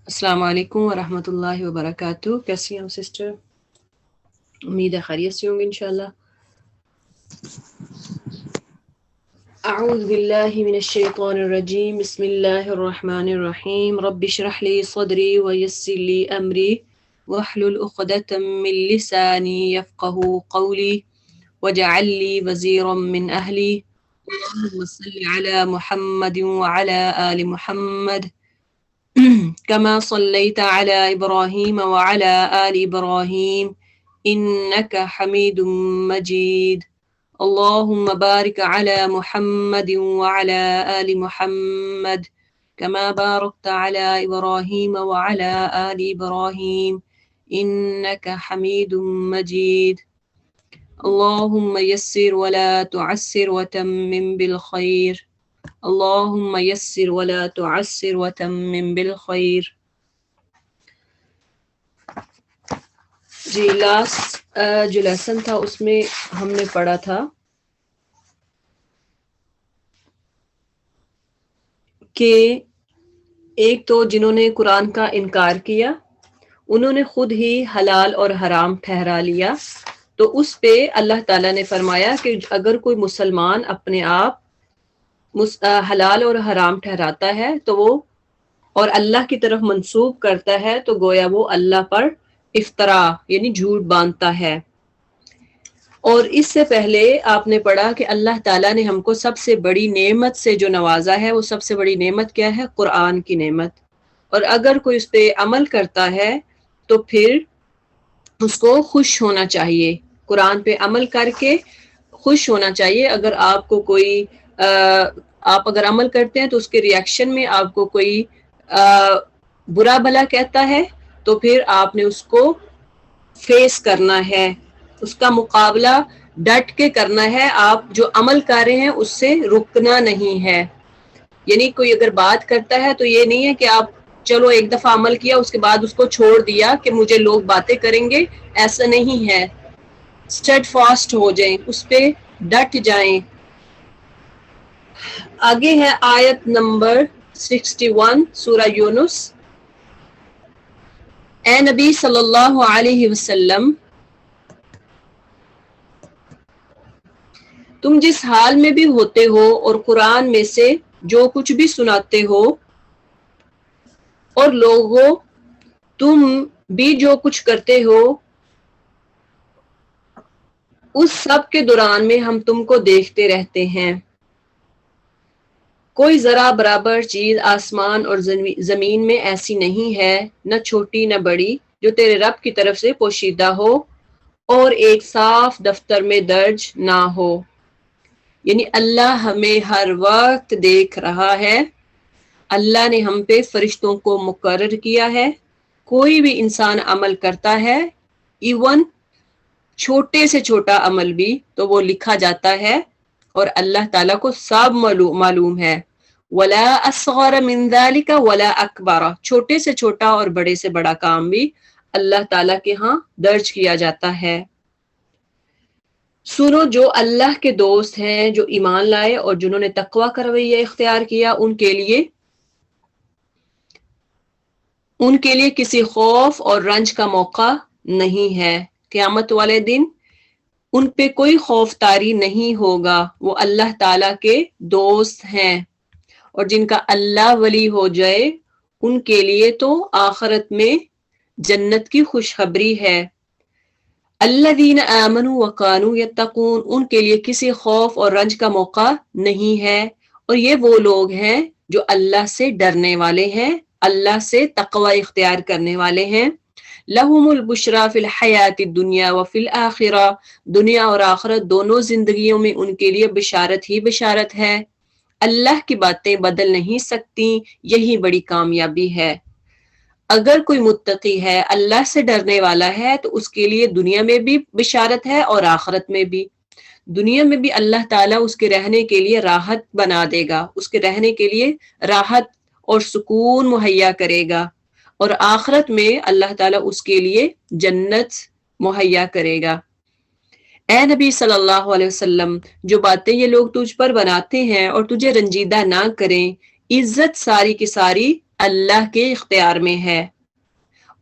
السلام علیکم ورحمۃ اللہ وبرکاتہ. کیسی ہیں سسٹر؟ امید ہے خیریت سے ہوں گے انشاءاللہ. اعوذ باللہ من الشیطان الرجیم. بسم اللہ الرحمن الرحیم. رب اشرح لی صدری ویسر لی امری واحلل عقدۃ من لسانی یفقهوا قولی واجعل لی وزیرا من اہلی. اللهم صل علی محمد وعلی آل محمد كما صليت على إبراهيم وعلى آل إبراهيم إنك حميد مجيد. اللهم بارك على محمد وعلى آل محمد كما باركت على إبراهيم وعلى آل إبراهيم إنك حميد مجيد. اللهم يسر ولا تعسر وتمم بالخير. اللهم يسر ولا تعسر وتمم بالخير. جی لاسٹ جو لیسن تھا اس میں ہم نے پڑھا تھا کہ ایک تو جنہوں نے قرآن کا انکار کیا انہوں نے خود ہی حلال اور حرام ٹھہرا لیا. تو اس پہ اللہ تعالیٰ نے فرمایا کہ اگر کوئی مسلمان اپنے آپ حلال اور حرام ٹھہراتا ہے تو وہ اور اللہ کی طرف منسوب کرتا ہے تو گویا وہ اللہ پر افطرا یعنی جھوٹ باندھتا ہے. اور اس سے پہلے آپ نے پڑھا کہ اللہ تعالیٰ نے ہم کو سب سے بڑی نعمت سے جو نوازا ہے وہ سب سے بڑی نعمت کیا ہے؟ قرآن کی نعمت. اور اگر کوئی اس پہ عمل کرتا ہے تو پھر اس کو خوش ہونا چاہیے. قرآن پہ عمل کر کے خوش ہونا چاہیے. اگر آپ کو کوئی آپ اگر عمل کرتے ہیں تو اس کے ریئیکشن میں آپ کو کوئی برا بھلا کہتا ہے تو پھر آپ نے اس کو فیس کرنا ہے، اس کا مقابلہ ڈٹ کے کرنا ہے. آپ جو عمل کر رہے ہیں اس سے رکنا نہیں ہے. یعنی کوئی اگر بات کرتا ہے تو یہ نہیں ہے کہ آپ چلو ایک دفعہ عمل کیا اس کے بعد اس کو چھوڑ دیا کہ مجھے لوگ باتیں کریں گے، ایسا نہیں ہے. اسٹیڈ فاسٹ ہو جائیں، اس پہ ڈٹ جائیں. آگے ہے آیت نمبر 61 سورہ یونس. اے نبی صلی اللہ علیہ وسلم تم جس حال میں بھی ہوتے ہو اور قرآن میں سے جو کچھ بھی سناتے ہو اور لوگوں تم بھی جو کچھ کرتے ہو اس سب کے دوران میں ہم تم کو دیکھتے رہتے ہیں. کوئی ذرا برابر چیز آسمان اور زمین میں ایسی نہیں ہے، نہ چھوٹی نہ بڑی، جو تیرے رب کی طرف سے پوشیدہ ہو اور ایک صاف دفتر میں درج نہ ہو. یعنی اللہ ہمیں ہر وقت دیکھ رہا ہے. اللہ نے ہم پہ فرشتوں کو مقرر کیا ہے. کوئی بھی انسان عمل کرتا ہے، ایون چھوٹے سے چھوٹا عمل بھی، تو وہ لکھا جاتا ہے اور اللہ تعالیٰ کو سب معلوم ہے. وَلَا أَصْغَرَ مِنْ ذَلِكَ وَلَا أَكْبَرَ، چھوٹے سے چھوٹا اور بڑے سے بڑا کام بھی اللہ تعالیٰ کے ہاں درج کیا جاتا ہے. سنو جو اللہ کے دوست ہیں، جو ایمان لائے اور جنہوں نے تقویٰ کا رویہ اختیار کیا، ان کے لیے کسی خوف اور رنج کا موقع نہیں ہے. قیامت والے دن ان پہ کوئی خوف طاری نہیں ہوگا. وہ اللہ تعالیٰ کے دوست ہیں اور جن کا اللہ ولی ہو جائے ان کے لیے تو آخرت میں جنت کی خوشخبری ہے. الذین آمنوا وکانوا یتقون، ان کے لیے کسی خوف اور رنج کا موقع نہیں ہے. اور یہ وہ لوگ ہیں جو اللہ سے ڈرنے والے ہیں، اللہ سے تقوی اختیار کرنے والے ہیں. لہم البشریٰ فی الحیات الدنیا وفی الآخرہ، دنیا اور آخرت دونوں زندگیوں میں ان کے لیے بشارت ہی بشارت ہے. اللہ کی باتیں بدل نہیں سکتی، یہی بڑی کامیابی ہے. اگر کوئی متقی ہے، اللہ سے ڈرنے والا ہے، تو اس کے لیے دنیا میں بھی بشارت ہے اور آخرت میں بھی. دنیا میں بھی اللہ تعالیٰ اس کے رہنے کے لیے راحت بنا دے گا، اس کے رہنے کے لیے راحت اور سکون مہیا کرے گا، اور آخرت میں اللہ تعالیٰ اس کے لیے جنت مہیا کرے گا. اے نبی صلی اللہ علیہ وسلم، جو باتیں یہ لوگ تجھ پر بناتے ہیں اور تجھے رنجیدہ نہ کریں، عزت ساری کی ساری اللہ کے اختیار میں ہے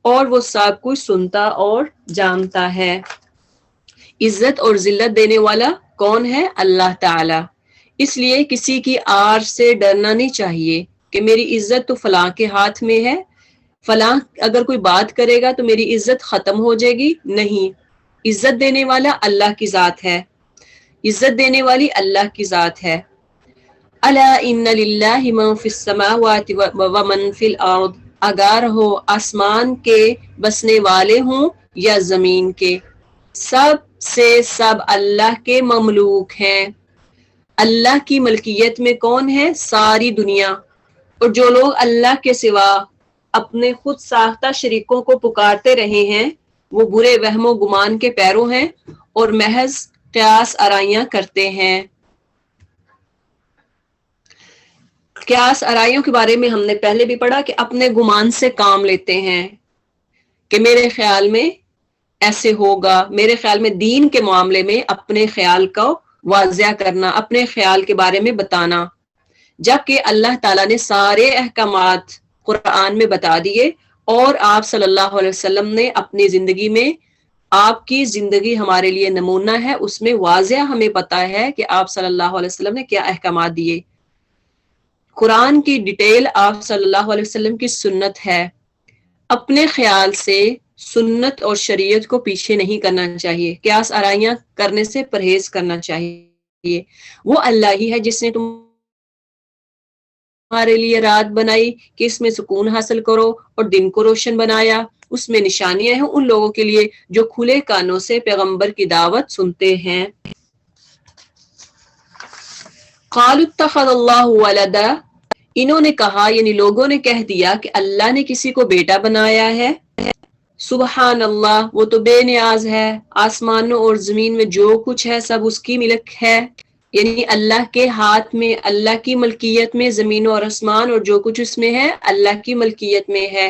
اور وہ سب کچھ سنتا اور جانتا ہے۔ عزت اور ذلت دینے والا کون ہے؟ اللہ تعالی۔ اس لیے کسی کی آر سے ڈرنا نہیں چاہیے کہ میری عزت تو فلاں کے ہاتھ میں ہے، فلاں اگر کوئی بات کرے گا تو میری عزت ختم ہو جائے گی۔ نہیں، عزت دینے والا اللہ کی ذات ہے، عزت دینے والی اللہ کی ذات ہے۔ الا ان للہ من فی السماوات ومن فی الارض، اگر ہو آسمان کے بسنے والے ہوں یا زمین کے، سب سے سب اللہ کے مملوک ہیں۔ اللہ کی ملکیت میں کون ہے؟ ساری دنیا۔ اور جو لوگ اللہ کے سوا اپنے خود ساختہ شریکوں کو پکارتے رہے ہیں وہ برے وہم و گمان کے پیرو ہیں اور محض قیاس آرائیاں کرتے ہیں۔ قیاس آرائیوں کے بارے میں ہم نے پہلے بھی پڑھا کہ اپنے گمان سے کام لیتے ہیں کہ میرے خیال میں ایسے ہوگا، میرے خیال میں دین کے معاملے میں اپنے خیال کو واضح کرنا، اپنے خیال کے بارے میں بتانا، جبکہ اللہ تعالیٰ نے سارے احکامات قرآن میں بتا دیے اور آپ صلی اللہ علیہ وسلم نے اپنی زندگی میں، آپ کی زندگی ہمارے لیے نمونہ ہے، اس میں واضح ہمیں پتا ہے کہ آپ صلی اللہ علیہ وسلم نے کیا احکامات دیے۔ قرآن کی ڈیٹیل آپ صلی اللہ علیہ وسلم کی سنت ہے۔ اپنے خیال سے سنت اور شریعت کو پیچھے نہیں کرنا چاہیے، قیاس آرائیاں کرنے سے پرہیز کرنا چاہیے۔ وہ اللہ ہی ہے جس نے تمہارے لیے رات بنائی کہ اس میں سکون حاصل کرو اور دن کو روشن بنایا، اس میں نشانیاں ہیں ان لوگوں کے لیے جو کھلے کانوں سے پیغمبر کی دعوت سنتے ہیں۔ قالوا اتخذ اللہ ولدا، انہوں نے کہا یعنی لوگوں نے کہہ دیا کہ اللہ نے کسی کو بیٹا بنایا ہے۔ سبحان اللہ، وہ تو بے نیاز ہے، آسمانوں اور زمین میں جو کچھ ہے سب اس کی ملک ہے، یعنی اللہ کے ہاتھ میں، اللہ کی ملکیت میں زمین اور آسمان اور جو کچھ اس میں ہے اللہ کی ملکیت میں ہے۔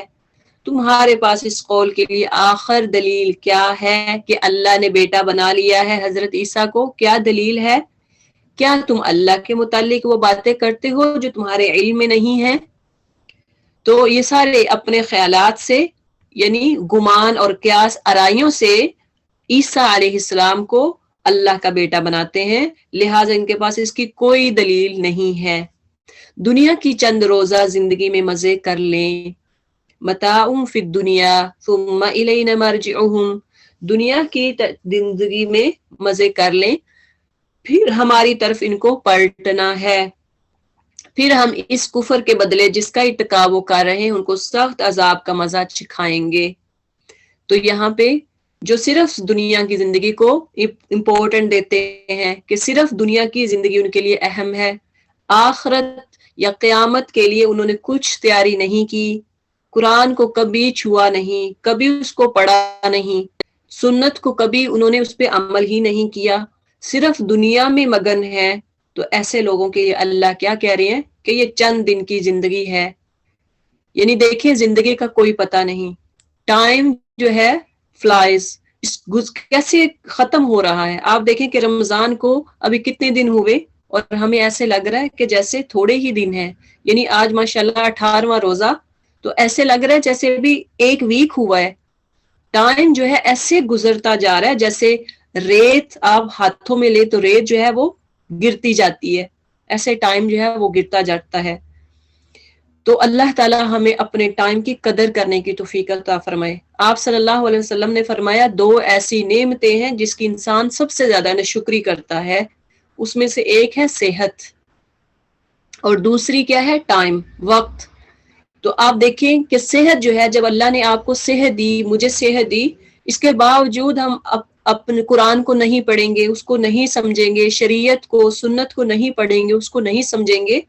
تمہارے پاس اس قول کے لیے آخر دلیل کیا ہے کہ اللہ نے بیٹا بنا لیا ہے حضرت عیسیٰ کو؟ کیا دلیل ہے؟ کیا تم اللہ کے متعلق وہ باتیں کرتے ہو جو تمہارے علم میں نہیں ہیں؟ تو یہ سارے اپنے خیالات سے یعنی گمان اور قیاس آرائیوں سے عیسیٰ علیہ السلام کو اللہ کا بیٹا بناتے ہیں، لہٰذا ان کے پاس اس کی کوئی دلیل نہیں ہے۔ دنیا کی چند روزہ زندگی میں مزے کر لیں، متاع فی الدنیا ثم الینا مرجعہم، دنیا کی زندگی میں مزے کر لیں، پھر ہماری طرف ان کو پلٹنا ہے، پھر ہم اس کفر کے بدلے جس کا ارتکاب وہ کر رہے ہیں ان کو سخت عذاب کا مزہ چکھائیں گے۔ تو یہاں پہ جو صرف دنیا کی زندگی کو امپورٹنٹ دیتے ہیں کہ صرف دنیا کی زندگی ان کے لیے اہم ہے، آخرت یا قیامت کے لیے انہوں نے کچھ تیاری نہیں کی، قرآن کو کبھی چھوا نہیں، کبھی اس کو پڑھا نہیں، سنت کو کبھی انہوں نے اس پہ عمل ہی نہیں کیا، صرف دنیا میں مگن ہے، تو ایسے لوگوں کے لیے اللہ کیا کہہ رہے ہیں کہ یہ چند دن کی زندگی ہے، یعنی دیکھیں زندگی کا کوئی پتہ نہیں، ٹائم جو ہے فلائز، کیسے ختم ہو رہا ہے۔ آپ دیکھیں کہ رمضان کو ابھی کتنے دن ہوئے اور ہمیں ایسے لگ رہا ہے کہ جیسے تھوڑے ہی دن ہیں، یعنی آج ماشاءاللہ 18واں روزہ، تو ایسے لگ رہا ہے جیسے بھی ایک ویک ہوا ہے۔ ٹائم جو ہے ایسے گزرتا جا رہا ہے جیسے ریت آپ ہاتھوں میں لے تو ریت جو ہے وہ گرتی جاتی ہے، ایسے ٹائم جو ہے وہ گرتا جاتا ہے۔ تو اللہ تعالی ہمیں اپنے ٹائم کی قدر کرنے کی توفیق عطا فرمائے۔ آپ صلی اللہ علیہ وسلم نے فرمایا دو ایسی نعمتیں ہیں جس کی انسان سب سے زیادہ ناشکری کرتا ہے، اس میں سے ایک ہے صحت اور دوسری کیا ہے؟ ٹائم، وقت۔ تو آپ دیکھیں کہ صحت جو ہے، جب اللہ نے آپ کو صحت دی، مجھے صحت دی، اس کے باوجود ہم اپنے قرآن کو نہیں پڑھیں گے، اس کو نہیں سمجھیں گے، شریعت کو، سنت کو نہیں پڑھیں گے، اس کو نہیں سمجھیں گے،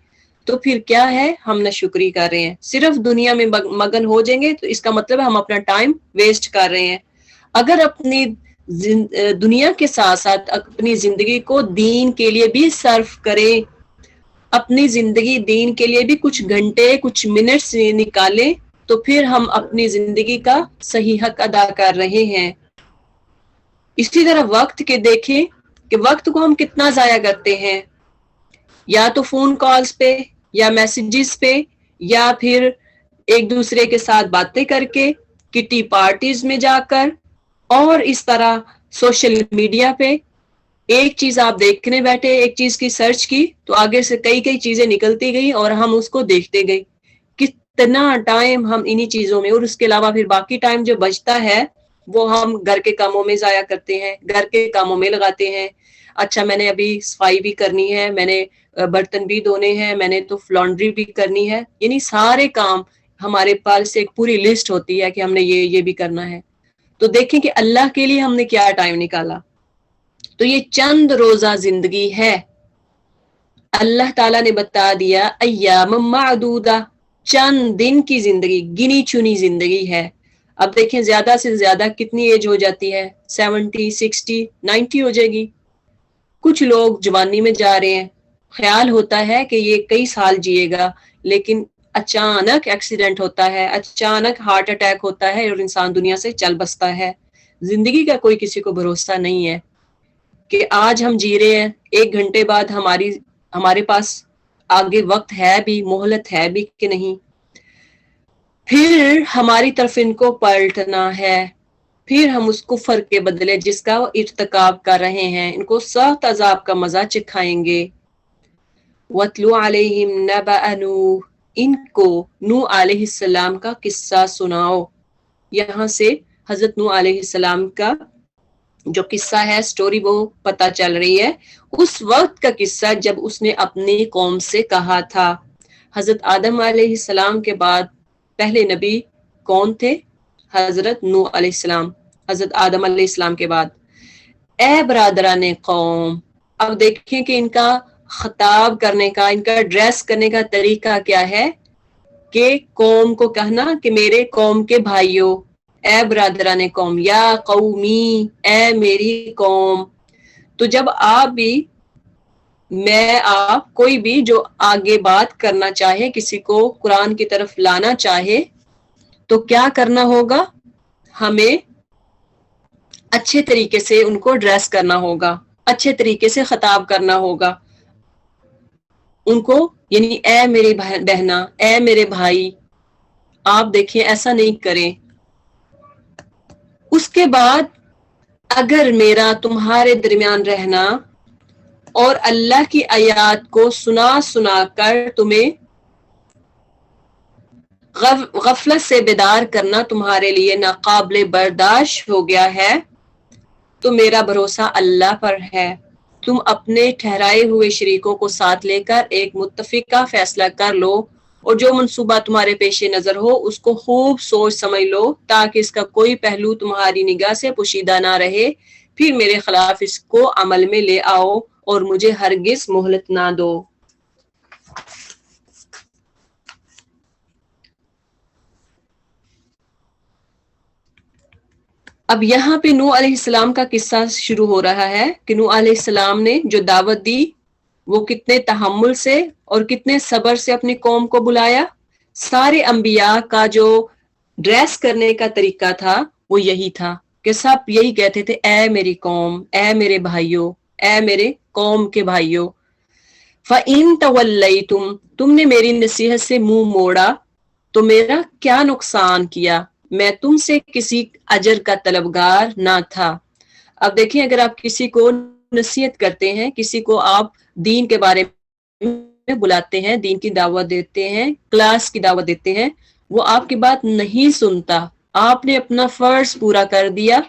تو پھر کیا ہے؟ ہم ناشکری کر رہے ہیں، صرف دنیا میں مگن ہو جائیں گے تو اس کا مطلب ہے ہم اپنا ٹائم ویسٹ کر رہے ہیں۔ اگر اپنی دنیا کے ساتھ ساتھ اپنی زندگی کو دین کے لیے بھی صرف کریں، اپنی زندگی دین کے لیے بھی کچھ گھنٹے، کچھ منٹس نکالیں، تو پھر ہم اپنی زندگی کا صحیح حق ادا کر رہے ہیں۔ اسی طرح وقت کے دیکھیں کہ وقت کو ہم کتنا ضائع کرتے ہیں، یا تو فون کالز پہ یا میسیجز پہ یا پھر ایک دوسرے کے ساتھ باتیں کر کے, کٹی پارٹیز میں جا کر, اور اس طرح سوشل میڈیا پہ ایک چیز آپ دیکھنے بیٹھے, ایک چیز کی سرچ کی تو آگے سے کئی چیزیں نکلتی گئی اور ہم اس کو دیکھتے گئے. کتنا ٹائم ہم انہی چیزوں میں, اور اس کے علاوہ پھر باقی ٹائم جو بچتا ہے وہ ہم گھر کے کاموں میں ضائع کرتے ہیں, گھر کے کاموں میں لگاتے ہیں. اچھا میں نے ابھی صفائی بھی کرنی ہے, میں نے برتن بھی دھونے ہیں, میں نے تو لانڈری بھی کرنی ہے, یعنی سارے کام ہمارے پاس ایک پوری لسٹ ہوتی ہے کہ ہم نے یہ بھی کرنا ہے. تو دیکھیں کہ اللہ کے لیے ہم نے کیا ٹائم نکالا. تو یہ چند روزہ زندگی ہے. اللہ تعالیٰ نے بتا دیا ایام معدودہ, چند دن کی زندگی, گنی چنی زندگی ہے. اب دیکھیں زیادہ سے زیادہ کتنی ایج ہو جاتی ہے, 70, 60, 90 ہو جائے گی. کچھ لوگ جوانی میں جا رہے ہیں, خیال ہوتا ہے کہ یہ کئی سال جیے گا, لیکن اچانک ایکسیڈنٹ ہوتا ہے, اچانک ہارٹ اٹیک ہوتا ہے اور انسان دنیا سے چل بستا ہے. زندگی کا کوئی کسی کو بھروسہ نہیں ہے کہ آج ہم جی رہے ہیں, 1 گھنٹے بعد ہمارے پاس آگے وقت ہے بھی, مہلت ہے بھی کہ نہیں. پھر ہماری طرف ان کو پلٹنا ہے, پھر ہم اس کفر کے بدلے جس کا وہ ارتکاب کر رہے ہیں ان کو سخت عذاب کا مزہ چکھائیں گے. وَاتْلُ عَلَيْهِمْ نَبَأَ نُوحٍ, ان کو نوح علیہ السلام کا قصہ سناؤ. یہاں سے حضرت نوح علیہ السلام کا جو قصہ ہے, سٹوری, وہ پتہ چل رہی ہے. اس وقت کا قصہ جب اس نے اپنی قوم سے کہا تھا. حضرت آدم علیہ السلام کے بعد پہلے نبی کون تھے؟ حضرت نوح علیہ السلام. حضرت آدم علیہ السلام کے بعد اے برادران قوم. اب دیکھیں کہ ان کا خطاب کرنے کا, ان کا ڈریس کرنے کا طریقہ کیا ہے کہ قوم کو کہنا کہ میرے قوم کے بھائیوں, اے برادران قوم, یا قومی, اے میری قوم. تو جب آپ کوئی بھی جو آگے بات کرنا چاہے, کسی کو قرآن کی طرف لانا چاہے, تو کیا کرنا ہوگا؟ ہمیں اچھے طریقے سے ان کو ڈریس کرنا ہوگا, اچھے طریقے سے خطاب کرنا ہوگا ان کو, یعنی اے میری بہنا, اے میرے بھائی. آپ دیکھیں ایسا نہیں کریں. اس کے بعد اگر میرا تمہارے درمیان رہنا اور اللہ کی آیات کو سنا کر تمہیں غفلت سے بیدار کرنا تمہارے لیے ناقابل برداشت ہو گیا ہے, تو میرا بھروسہ اللہ پر ہے. تم اپنے ٹھہرائے ہوئے شریکوں کو ساتھ لے کر ایک متفقہ فیصلہ کر لو, اور جو منصوبہ تمہارے پیش نظر ہو اس کو خوب سوچ سمجھ لو, تاکہ اس کا کوئی پہلو تمہاری نگاہ سے پوشیدہ نہ رہے. پھر میرے خلاف اس کو عمل میں لے آؤ اور مجھے ہرگز مہلت نہ دو. اب یہاں پہ نوح علیہ السلام کا قصہ شروع ہو رہا ہے کہ نوح علیہ السلام نے جو دعوت دی وہ کتنے تحمل سے اور کتنے صبر سے اپنی قوم کو بلایا. سارے انبیاء کا جو ڈریس کرنے کا طریقہ تھا وہ یہی تھا کہ سب یہی کہتے تھے, اے میری قوم, اے میرے بھائیوں, اے میرے قوم کے بھائیوں. فَإِن تَوَلَّيْتُمْ, تم نے میری نصیحت سے منہ موڑا تو میرا کیا نقصان کیا, میں تم سے کسی اجر کا طلبگار نہ تھا. اب دیکھیں اگر آپ کسی کو نصیحت کرتے ہیں, کسی کو آپ دین کے بارے میں بلاتے ہیں, دین کی دعوت دیتے ہیں, کلاس کی دعوت دیتے ہیں, وہ آپ کی بات نہیں سنتا, آپ نے اپنا فرض پورا کر دیا,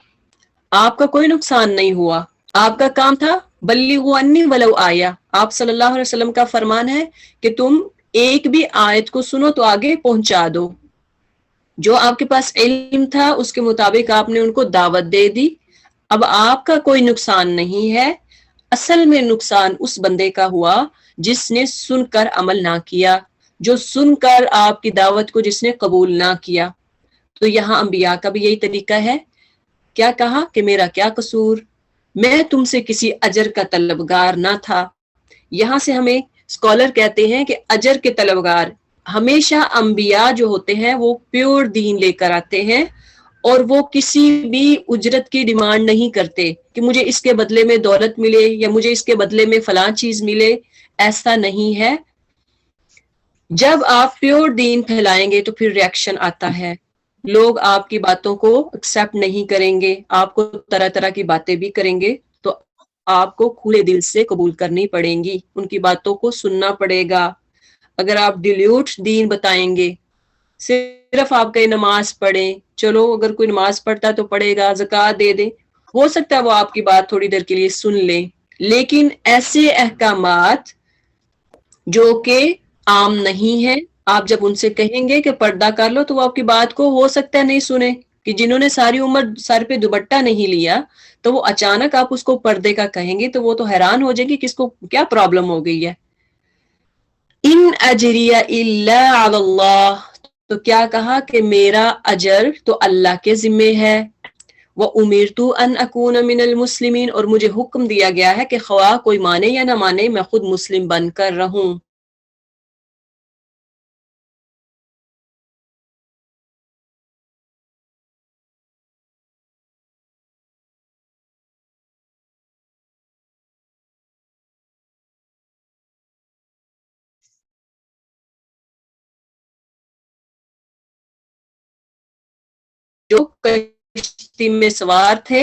آپ کا کوئی نقصان نہیں ہوا. آپ کا کام تھا بلغوا انی ولو آیا. آپ صلی اللہ علیہ وسلم کا فرمان ہے کہ تم ایک بھی آیت کو سنو تو آگے پہنچا دو. جو آپ کے پاس علم تھا اس کے مطابق آپ نے ان کو دعوت دے دی. اب آپ کا کوئی نقصان نہیں ہے. اصل میں نقصان اس بندے کا ہوا جس نے سن کر عمل نہ کیا, جو سن کر آپ کی دعوت کو جس نے قبول نہ کیا. تو یہاں انبیاء کا بھی یہی طریقہ ہے. کیا کہا کہ میرا کیا قصور, میں تم سے کسی اجر کا طلبگار نہ تھا. یہاں سے ہمیں اسکالر کہتے ہیں کہ اجر کے طلبگار ہمیشہ انبیاء جو ہوتے ہیں وہ پیور دین لے کر آتے ہیں, اور وہ کسی بھی اجرت کی ڈیمانڈ نہیں کرتے کہ مجھے اس کے بدلے میں دولت ملے یا مجھے اس کے بدلے میں فلاں چیز ملے. ایسا نہیں ہے. جب آپ پیور دین پھیلائیں گے تو پھر ریئیکشن آتا ہے، لوگ آپ کی باتوں کو ایکسیپٹ نہیں کریں گے، آپ کو طرح طرح کی باتیں بھی کریں گے، تو آپ کو کھلے دل سے قبول کرنی پڑیں گی، ان کی باتوں کو سننا پڑے گا۔ اگر آپ ڈیلیوٹ دین بتائیں گے، صرف آپ کہیں نماز پڑھیں، چلو اگر کوئی نماز پڑھتا تو پڑھے گا، زکوٰۃ دے دیں، ہو سکتا ہے وہ آپ کی بات تھوڑی دیر کے لیے سن لیں، لیکن ایسے احکامات جو کہ عام نہیں ہے، آپ جب ان سے کہیں گے کہ پردہ کر لو تو وہ آپ کی بات کو ہو سکتا ہے نہیں سنے، کہ جنہوں نے ساری عمر سر پہ دوپٹہ نہیں لیا تو وہ اچانک آپ اس کو پردے کا کہیں گے تو وہ تو حیران ہو جائیں گے کہ اس کو کیا پرابلم ہو گئی ہے۔ ان اجریہ الا علی اللہ، تو کیا کہا کہ میرا اجر تو اللہ کے ذمے ہے، وَأُمِرْتُ أَنْ أَكُونَ مِنَ الْمُسْلِمِينَ، اور مجھے حکم دیا گیا ہے کہ خواہ کوئی مانے یا نہ مانے میں خود مسلم بن کر رہوں۔ جو کشتی میں سوار تھے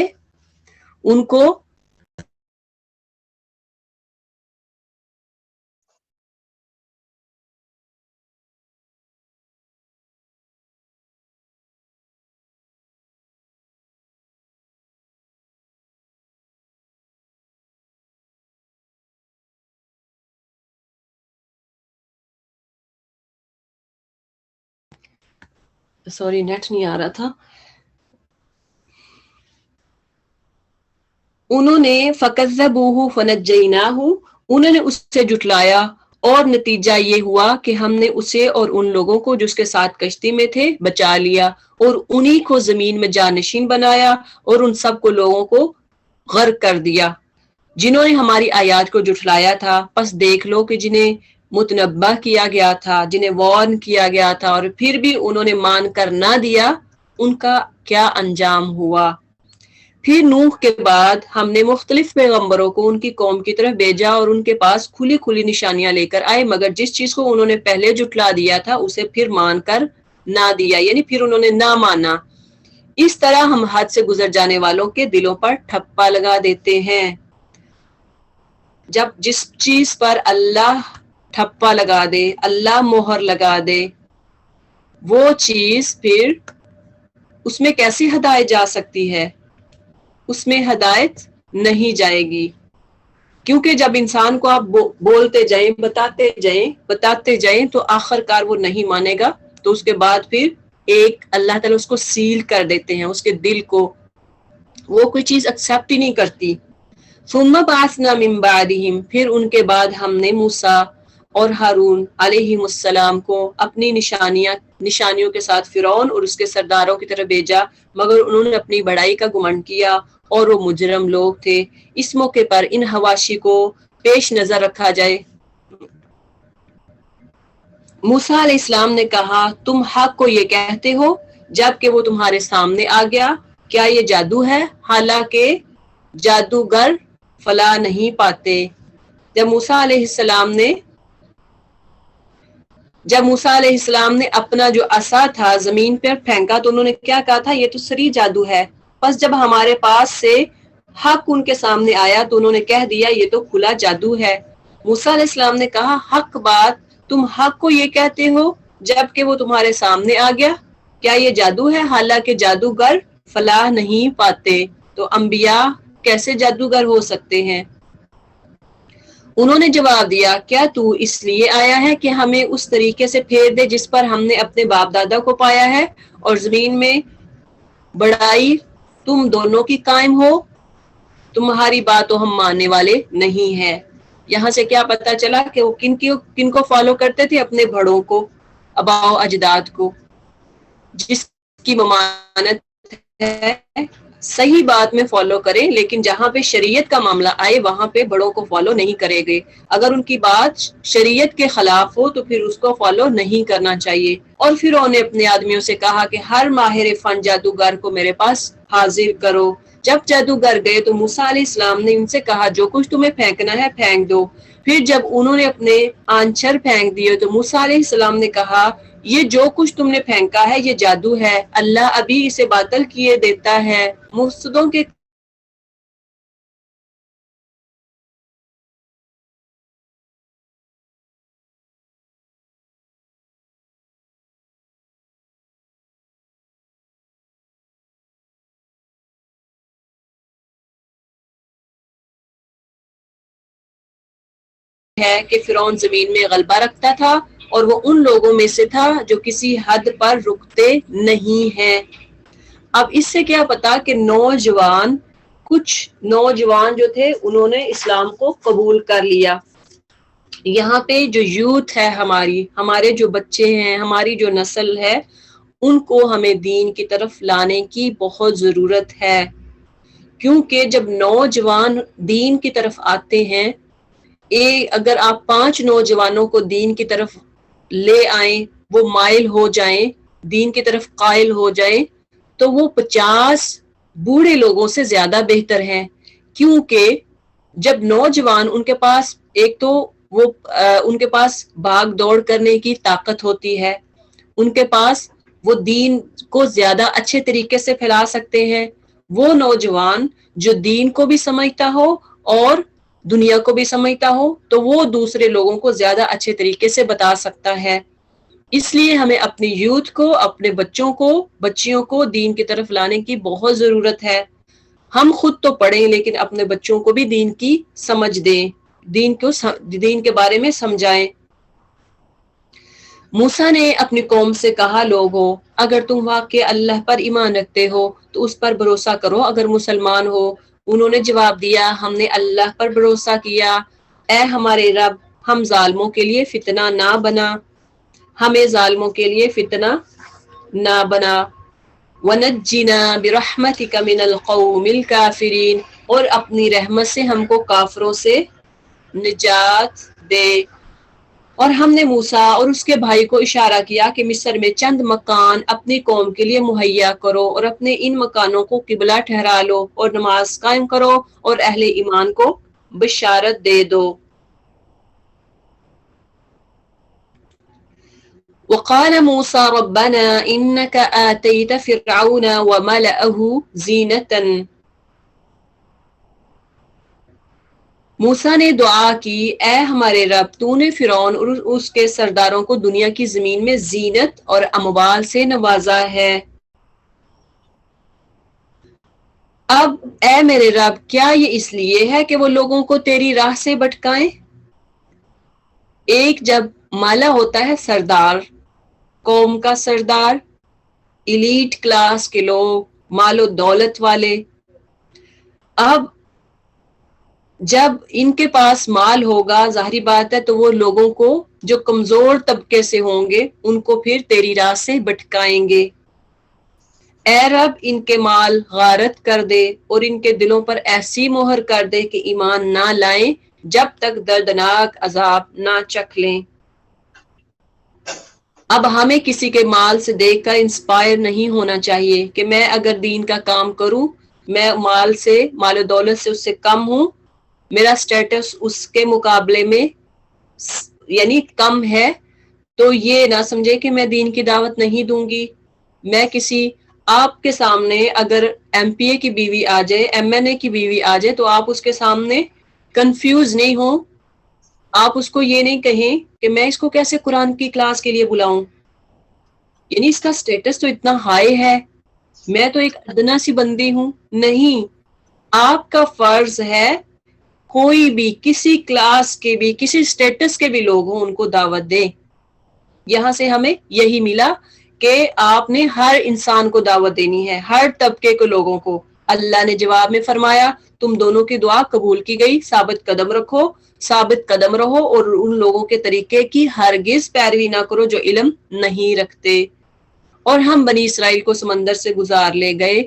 ان کو سوری نیٹ نہیں آ رہا تھا، انہوں نے فَكَذَّبُوهُ فَنَجَّيْنَاهُ، انہوں نے اس سے جھٹلایا اور نتیجہ یہ ہوا کہ ہم نے اسے اور ان لوگوں کو جو اس کے ساتھ کشتی میں تھے بچا لیا، اور انہی کو زمین میں جانشین بنایا اور ان سب کو لوگوں کو غرق کر دیا جنہوں نے ہماری آیات کو جھٹلایا تھا۔ پس دیکھ لو کہ جنہیں متنبہ کیا گیا تھا، جنہیں وارن کیا گیا تھا، اور پھر بھی انہوں نے مان کر نہ دیا، ان کا کیا انجام ہوا۔ پھر نوح کے بعد ہم نے مختلف پیغمبروں کو ان کی قوم کی طرف بھیجا اور ان کے پاس کھلی کھلی نشانیاں لے کر آئے، مگر جس چیز کو انہوں نے پہلے جھٹلا دیا تھا اسے پھر مان کر نہ دیا، یعنی پھر انہوں نے نہ مانا۔ اس طرح ہم حد سے گزر جانے والوں کے دلوں پر ٹھپا لگا دیتے ہیں۔ جب جس چیز پر اللہ ٹھپا لگا دے، اللہ مہر لگا دے، وہ چیز پھر اس میں کیسی ہدایت جا سکتی ہے؟ اس میں ہدایت نہیں جائے گی، کیونکہ جب انسان کو آپ بولتے جائیں بتاتے جائیں تو آخر کار وہ نہیں مانے گا، تو اس کے بعد پھر ایک اللہ تعالیٰ اس کو سیل کر دیتے ہیں، اس کے دل کو، وہ کوئی چیز ایکسیپٹ ہی نہیں کرتی۔ ثم بعثنا من بعدہم، پھر ان کے بعد ہم نے موسیٰ اور ہارون علیہم السلام کو اپنی نشانیوں کے ساتھ فرعون اور اس کے سرداروں کی طرف بھیجا، مگر انہوں نے اپنی بڑائی کا گمنڈ کیا اور وہ مجرم لوگ تھے۔ اس موقع پر ان حواشی کو پیش نظر رکھا جائے۔ موسیٰ علیہ السلام نے کہا تم حق کو یہ کہتے ہو جب کہ وہ تمہارے سامنے آ گیا، کیا یہ جادو ہے؟ حالانکہ جادوگر فلاح نہیں پاتے۔ جب موسیٰ علیہ السلام نے اپنا جو عصا تھا زمین پر پھینکا تو انہوں نے کیا کہا تھا؟ یہ تو سری جادو ہے۔ پس جب ہمارے پاس سے حق ان کے سامنے آیا تو انہوں نے کہہ دیا یہ تو کھلا جادو ہے۔ موسیٰ علیہ السلام نے کہا حق بات، تم حق کو یہ کہتے ہو جب کہ وہ تمہارے سامنے آ گیا، کیا یہ جادو ہے؟ حالانکہ جادوگر فلاح نہیں پاتے، تو انبیاء کیسے جادوگر ہو سکتے ہیں؟ انہوں نے جواب دیا کیا تو اس لیے آیا ہے کہ ہمیں اس طریقے سے پھیر دے جس پر ہم نے اپنے باپ دادا کو پایا ہے، اور زمین میں بڑائی تم دونوں کی قائم ہو؟ تمہاری بات تو ہم ماننے والے نہیں ہیں۔ یہاں سے کیا پتا چلا کہ وہ کن کو فالو کرتے تھے؟ اپنے بڑوں کو، آباء و اجداد کو، جس کی ممانت ہے صحیح بات میں فالو کریں، لیکن جہاں پہ شریعت کا معاملہ آئے وہاں پہ بڑوں کو فالو نہیں کرے گے۔ اگر ان کی بات شریعت کے خلاف ہو تو پھر اس کو فالو نہیں کرنا چاہیے۔ اور پھر انہوں نے اپنے آدمیوں سے کہا کہ ہر ماہر فن جادوگر کو میرے پاس حاضر کرو۔ جب جادوگر گئے تو موسیٰ علیہ السلام نے ان سے کہا جو کچھ تمہیں پھینکنا ہے پھینک دو۔ پھر جب انہوں نے اپنے آنچر پھینک دیے تو موسیٰ علیہ السلام نے کہا یہ جو کچھ تم نے پھینکا ہے یہ جادو ہے، اللہ ابھی اسے باطل کیے دیتا ہے۔ مفسدوں کے ہے کہ فرعون زمین میں غلبہ رکھتا تھا اور وہ ان لوگوں میں سے تھا جو کسی حد پر رکتے نہیں ہیں۔ اب اس سے کیا پتا کہ کچھ نوجوان جو تھے انہوں نے اسلام کو قبول کر لیا۔ یہاں پہ جو یوتھ ہے ہمارے جو بچے ہیں، ہماری جو نسل ہے، ان کو ہمیں دین کی طرف لانے کی بہت ضرورت ہے، کیونکہ جب نوجوان دین کی طرف آتے ہیں، اگر آپ 5 نوجوانوں کو دین کی طرف لے آئیں، وہ مائل ہو جائیں، دین کی طرف قائل ہو جائیں، تو وہ 50 بوڑھے لوگوں سے زیادہ بہتر ہیں، کیونکہ جب نوجوان ان کے پاس ایک تو ان کے پاس بھاگ دوڑ کرنے کی طاقت ہوتی ہے، ان کے پاس وہ دین کو زیادہ اچھے طریقے سے پھیلا سکتے ہیں، وہ نوجوان جو دین کو بھی سمجھتا ہو اور دنیا کو بھی سمجھتا ہو تو وہ دوسرے لوگوں کو زیادہ اچھے طریقے سے بتا سکتا ہے۔ اس لیے ہمیں اپنی یوتھ کو، اپنے بچیوں کو دین کی طرف لانے کی بہت ضرورت ہے۔ ہم خود تو پڑھیں لیکن اپنے بچوں کو بھی دین کی سمجھ دیں، دین کے بارے میں سمجھائیں۔ موسیٰ نے اپنی قوم سے کہا، لوگو اگر تم واقع اللہ پر ایمان رکھتے ہو تو اس پر بھروسہ کرو اگر مسلمان ہو۔ انہوں نے جواب دیا، ہم نے اللہ پر بھروسہ کیا، اے ہمارے رب ہم ظالموں کے لیے فتنہ نہ بنا، ہمیں ظالموں کے لیے فتنہ نہ بنا۔ وَنَجِّنَا بِرَحْمَتِكَ مِنَ الْقَوْمِ الْكَافِرِينَ، اور اپنی رحمت سے ہم کو کافروں سے نجات دے۔ اور ہم نے موسیٰ اور اس کے بھائی کو اشارہ کیا کہ مصر میں چند مکان اپنی قوم کے لیے مہیا کرو اور اپنے ان مکانوں کو قبلہ ٹھہرا لو اور نماز قائم کرو اور اہل ایمان کو بشارت دے دو۔ وقال موسى ربنا إنك آتيت فرعون وملأه زينة۔ موسیٰ نے دعا کی، اے ہمارے رب تو نے فرعون اور اس کے سرداروں کو دنیا کی زمین میں زینت اور اموال سے نوازا ہے۔ اب اے میرے رب کیا یہ اس لیے ہے کہ وہ لوگوں کو تیری راہ سے بھٹکائیں؟ ایک جب مالا ہوتا ہے سردار، قوم کا سردار، ایلیٹ کلاس کے لوگ، مال و دولت والے، اب جب ان کے پاس مال ہوگا ظاہری بات ہے تو وہ لوگوں کو جو کمزور طبقے سے ہوں گے ان کو پھر تیری راہ سے بھٹکائیں گے۔ اے رب ان کے مال غارت کر دے اور ان کے دلوں پر ایسی مہر کر دے کہ ایمان نہ لائیں جب تک دردناک عذاب نہ چکھ لیں۔ اب ہمیں کسی کے مال سے دیکھ کر انسپائر نہیں ہونا چاہیے کہ میں اگر دین کا کام کروں، میں مال و دولت سے اس سے کم ہوں، میرا سٹیٹس اس کے مقابلے میں یعنی کم ہے، تو یہ نہ سمجھے کہ میں دین کی دعوت نہیں دوں گی۔ میں کسی آپ کے سامنے اگر ایم پی اے کی بیوی آ جائے، ایم این اے کی بیوی آ جائے تو آپ اس کے سامنے کنفیوز نہیں ہوں، آپ اس کو یہ نہیں کہیں کہ میں اس کو کیسے قرآن کی کلاس کے لیے بلاؤں، یعنی اس کا سٹیٹس تو اتنا ہائی ہے، میں تو ایک ادنا سی بندی ہوں۔ نہیں، آپ کا فرض ہے کوئی بھی کسی کلاس کے بھی کسی سٹیٹس کے بھی لوگ ہوں ان کو دعوت دیں۔ یہاں سے ہمیں یہی ملا کہ آپ نے ہر انسان کو دعوت دینی ہے، ہر طبقے کے لوگوں کو۔ اللہ نے جواب میں فرمایا، تم دونوں کی دعا قبول کی گئی، ثابت قدم رہو اور ان لوگوں کے طریقے کی ہرگز پیروی نہ کرو جو علم نہیں رکھتے۔ اور ہم بنی اسرائیل کو سمندر سے گزار لے گئے،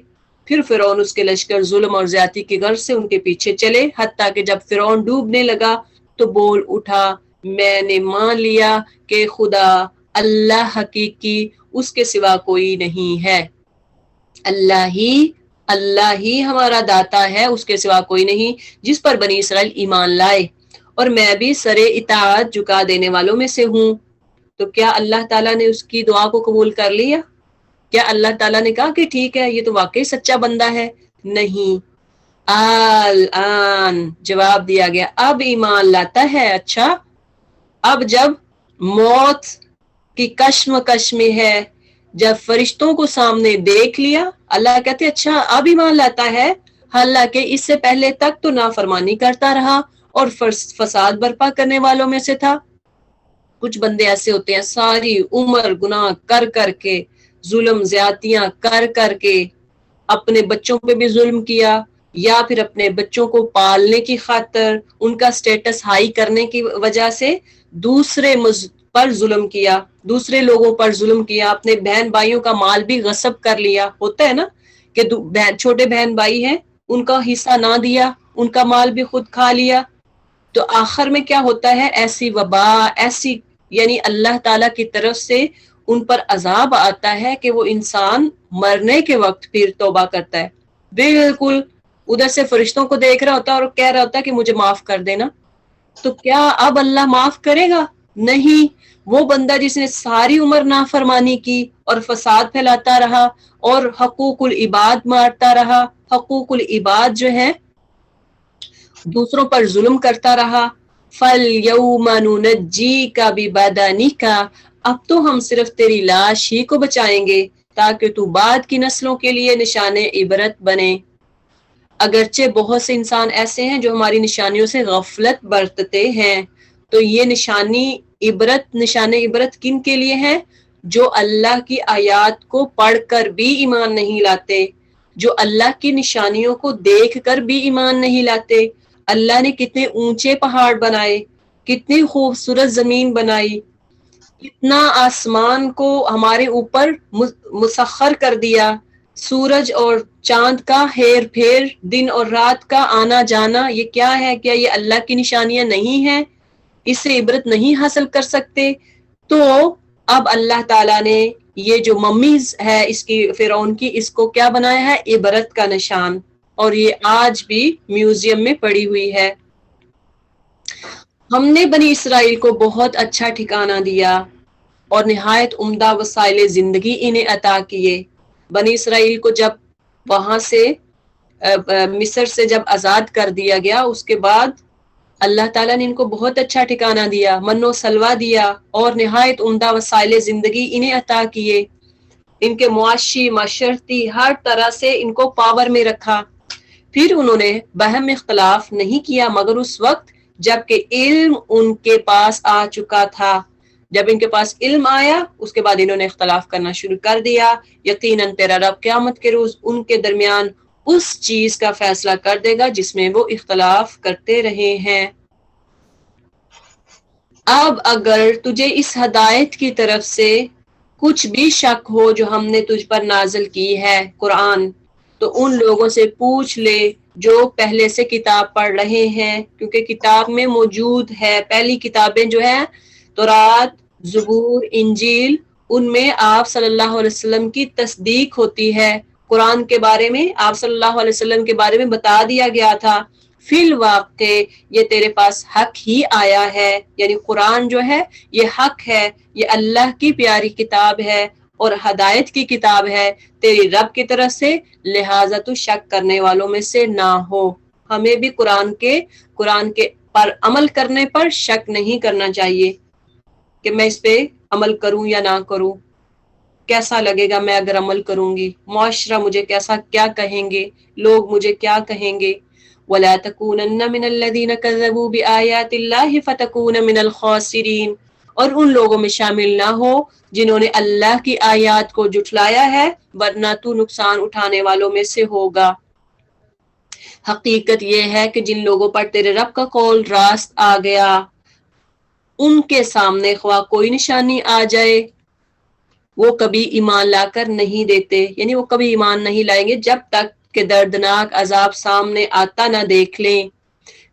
پھر فرعون اس کے لشکر ظلم اور زیادتی کی غرض سے ان کے پیچھے چلے، حتیٰ کہ جب فرعون ڈوبنے لگا تو بول اٹھا، میں نے مان لیا کہ خدا اللہ حقیقی اس کے سوا کوئی نہیں ہے، اللہ ہی ہمارا داتا ہے، اس کے سوا کوئی نہیں، جس پر بنی اسرائیل ایمان لائے۔ اور میں بھی سر اطاعت جھکا دینے والوں میں سے ہوں. تو کیا اللہ تعالیٰ نے اس کی دعا کو قبول کر لیا؟ کیا اللہ تعالیٰ نے کہا کہ ٹھیک ہے یہ تو واقعی سچا بندہ ہے؟ نہیں. الآن جواب دیا گیا، اب ایمان لاتا ہے. اچھا، اب جب موت کی کشمکش میں ہے، جب فرشتوں کو سامنے دیکھ لیا، اللہ کہتے اچھا اب ایمان لاتا ہے، حالانکہ اس سے پہلے تک تو نافرمانی کرتا رہا اور فساد برپا کرنے والوں میں سے تھا. کچھ بندے ایسے ہوتے ہیں ساری عمر گناہ کر کر کے، ظلم زیادتیاں کر کر کے، اپنے بچوں پہ بھی ظلم کیا، یا پھر اپنے بچوں کو پالنے کی خاطر ان کا سٹیٹس ہائی کرنے کی وجہ سے دوسرے پر ظلم کیا، دوسرے لوگوں پر ظلم کیا، اپنے بہن بھائیوں کا مال بھی غصب کر لیا. ہوتا ہے نا کہ چھوٹے بہن بھائی ہیں، ان کا حصہ نہ دیا، ان کا مال بھی خود کھا لیا. تو آخر میں کیا ہوتا ہے؟ ایسی وبا، ایسی یعنی اللہ تعالیٰ کی طرف سے ان پر عذاب آتا ہے کہ وہ انسان مرنے کے وقت پھر توبہ کرتا ہے. بالکل ادھر سے فرشتوں کو دیکھ رہا ہوتا ہے اور کہہ رہا ہوتا ہے کہ مجھے معاف کر دینا. تو کیا اب اللہ معاف کرے گا؟ نہیں. وہ بندہ جس نے ساری عمر نافرمانی کی اور فساد پھیلاتا رہا اور حقوق العباد مارتا رہا، حقوق العباد جو ہے دوسروں پر ظلم کرتا رہا، فَالْيَوْمَ نُنَجِّيكَ بِبَدَنِكَ، اب تو ہم صرف تیری لاش ہی کو بچائیں گے تاکہ تو بعد کی نسلوں کے لیے نشان عبرت بنے. اگرچہ بہت سے انسان ایسے ہیں جو ہماری نشانیوں سے غفلت برتتے ہیں، تو یہ نشان عبرت کن کے لیے ہے؟ جو اللہ کی آیات کو پڑھ کر بھی ایمان نہیں لاتے، جو اللہ کی نشانیوں کو دیکھ کر بھی ایمان نہیں لاتے. اللہ نے کتنے اونچے پہاڑ بنائے، کتنی خوبصورت زمین بنائی، کتنا آسمان کو ہمارے اوپر مسخر کر دیا، سورج اور چاند کا ہیر پھیر، دن اور رات کا آنا جانا، یہ کیا ہے؟ کیا یہ اللہ کی نشانیاں نہیں ہیں؟ اس سے عبرت نہیں حاصل کر سکتے؟ تو اب اللہ تعالیٰ نے یہ جو ممیز ہے اس کی فرعون کی، اس کو کیا بنایا ہے؟ عبرت کا نشان. اور یہ آج بھی میوزیم میں پڑی ہوئی ہے. ہم نے بنی اسرائیل کو بہت اچھا ٹھکانہ دیا اور نہایت عمدہ وسائل زندگی انہیں عطا کیے. بنی اسرائیل کو جب وہاں سے مصر سے جب آزاد کر دیا گیا، اس کے بعد اللہ تعالیٰ نے ان کو بہت اچھا ٹھکانہ دیا، من و سلوہ دیا اور نہایت عمدہ وسائل زندگی انہیں عطا کیے. ان کے معاشی، معاشرتی ہر طرح سے ان کو پاور میں رکھا. پھر انہوں نے بہم اختلاف نہیں کیا مگر اس وقت جب کہ علم ان کے پاس آ چکا تھا. جب ان کے پاس علم آیا اس کے بعد انہوں نے اختلاف کرنا شروع کر دیا. یقیناً تیرا رب قیامت کے روز ان کے درمیان اس چیز کا فیصلہ کر دے گا جس میں وہ اختلاف کرتے رہے ہیں. اب اگر تجھے اس ہدایت کی طرف سے کچھ بھی شک ہو جو ہم نے تجھ پر نازل کی ہے قرآن، تو ان لوگوں سے پوچھ لے جو پہلے سے کتاب پڑھ رہے ہیں، کیونکہ کتاب میں موجود ہے. پہلی کتابیں جو ہیں تورات، زبور، انجیل، ان میں آپ صلی اللہ علیہ وسلم کی تصدیق ہوتی ہے. قرآن کے بارے میں آپ صلی اللہ علیہ وسلم کے بارے میں بتا دیا گیا تھا. فی الواقع یہ تیرے پاس حق ہی آیا ہے، یعنی قرآن جو ہے یہ حق ہے، یہ اللہ کی پیاری کتاب ہے اور ہدایت کی کتاب ہے تیری رب کی طرف سے، لہٰذا تو شک کرنے والوں میں سے نہ ہو. ہمیں بھی قرآن کے پر عمل کرنے پر شک نہیں کرنا چاہیے کہ میں اس پہ عمل کروں یا نہ کروں، کیسا لگے گا میں اگر عمل کروں گی، معاشرہ مجھے کیا کہیں گے، لوگ مجھے کیا کہیں گے. وَلَا تَكُونَنَّ مِنَ الَّذِينَ كَذَّبُوا بِآيَاتِ اللَّهِ فَتَكُونَ مِنَ الْخَاسِرِينَ، اور ان لوگوں میں شامل نہ ہو جنہوں نے اللہ کی آیات کو جھٹلایا ہے، ورنہ تو نقصان اٹھانے والوں میں سے ہوگا. حقیقت یہ ہے کہ جن لوگوں پر تیرے رب کا قول راست آ گیا، ان کے سامنے خواہ کوئی نشانی آ جائے وہ کبھی ایمان لا کر نہیں دیتے، یعنی وہ کبھی ایمان نہیں لائیں گے جب تک کہ دردناک عذاب سامنے آتا نہ دیکھ لیں.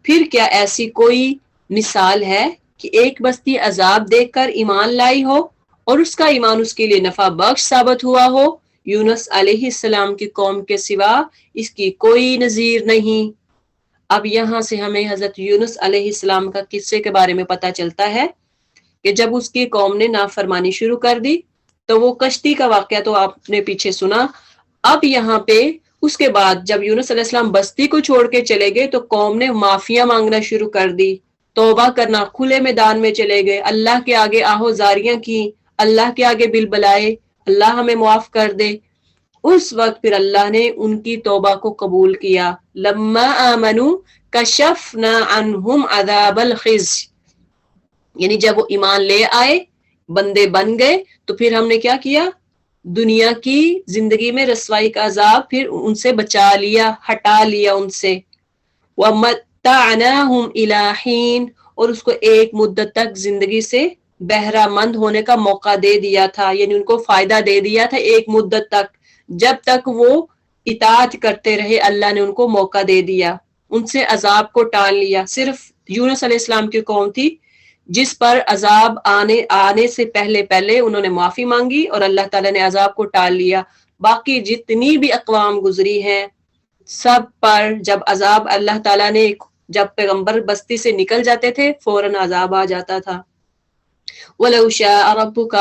پھر کیا ایسی کوئی مثال ہے کہ ایک بستی عذاب دیکھ کر ایمان لائی ہو اور اس کا ایمان اس کے لیے نفع بخش ثابت ہوا ہو؟ یونس علیہ السلام کی قوم کے سوا اس کی کوئی نظیر نہیں. اب یہاں سے ہمیں حضرت یونس علیہ السلام کا قصے کے بارے میں پتہ چلتا ہے کہ جب اس کی قوم نے نافرمانی شروع کر دی تو وہ کشتی کا واقعہ تو آپ نے پیچھے سنا. اب یہاں پہ اس کے بعد جب یونس علیہ السلام بستی کو چھوڑ کے چلے گئے تو قوم نے معافیاں مانگنا شروع کر دی, توبہ کرنا, کھلے میدان میں چلے گئے, اللہ کے آگے آہو زاریاں کی, اللہ کے آگے بل بلائے, اللہ ہمیں معاف کر دے. اس وقت پھر اللہ نے ان کی توبہ کو قبول کیا. لما آمنوا کشفنا عنہم عذاب الخزي, یعنی جب وہ ایمان لے آئے, بندے بن گئے, تو پھر ہم نے کیا کیا, دنیا کی زندگی میں رسوائی کا عذاب پھر ان سے بچا لیا, ہٹا لیا ان سے. وَمَتَّعْنَاهُمْ إِلَىٰ حِينٍ, اور اس کو ایک مدت تک زندگی سے بہرہ مند ہونے کا موقع دے دیا تھا, یعنی ان کو فائدہ دے دیا تھا ایک مدت تک, جب تک وہ اطاعت کرتے رہے اللہ نے ان کو موقع دے دیا, ان سے عذاب کو ٹال لیا. صرف یونس علیہ السلام کی قوم تھی جس پر عذاب آنے سے پہلے انہوں نے معافی مانگی اور اللہ تعالیٰ نے عذاب کو ٹال لیا. باقی جتنی بھی اقوام گزری ہیں سب پر جب عذاب اللہ تعالیٰ نے, جب پیغمبر بستی سے نکل جاتے تھے فوراً عذاب آ جاتا تھا. وَلَوْ شَاءَ رَبُّكَ,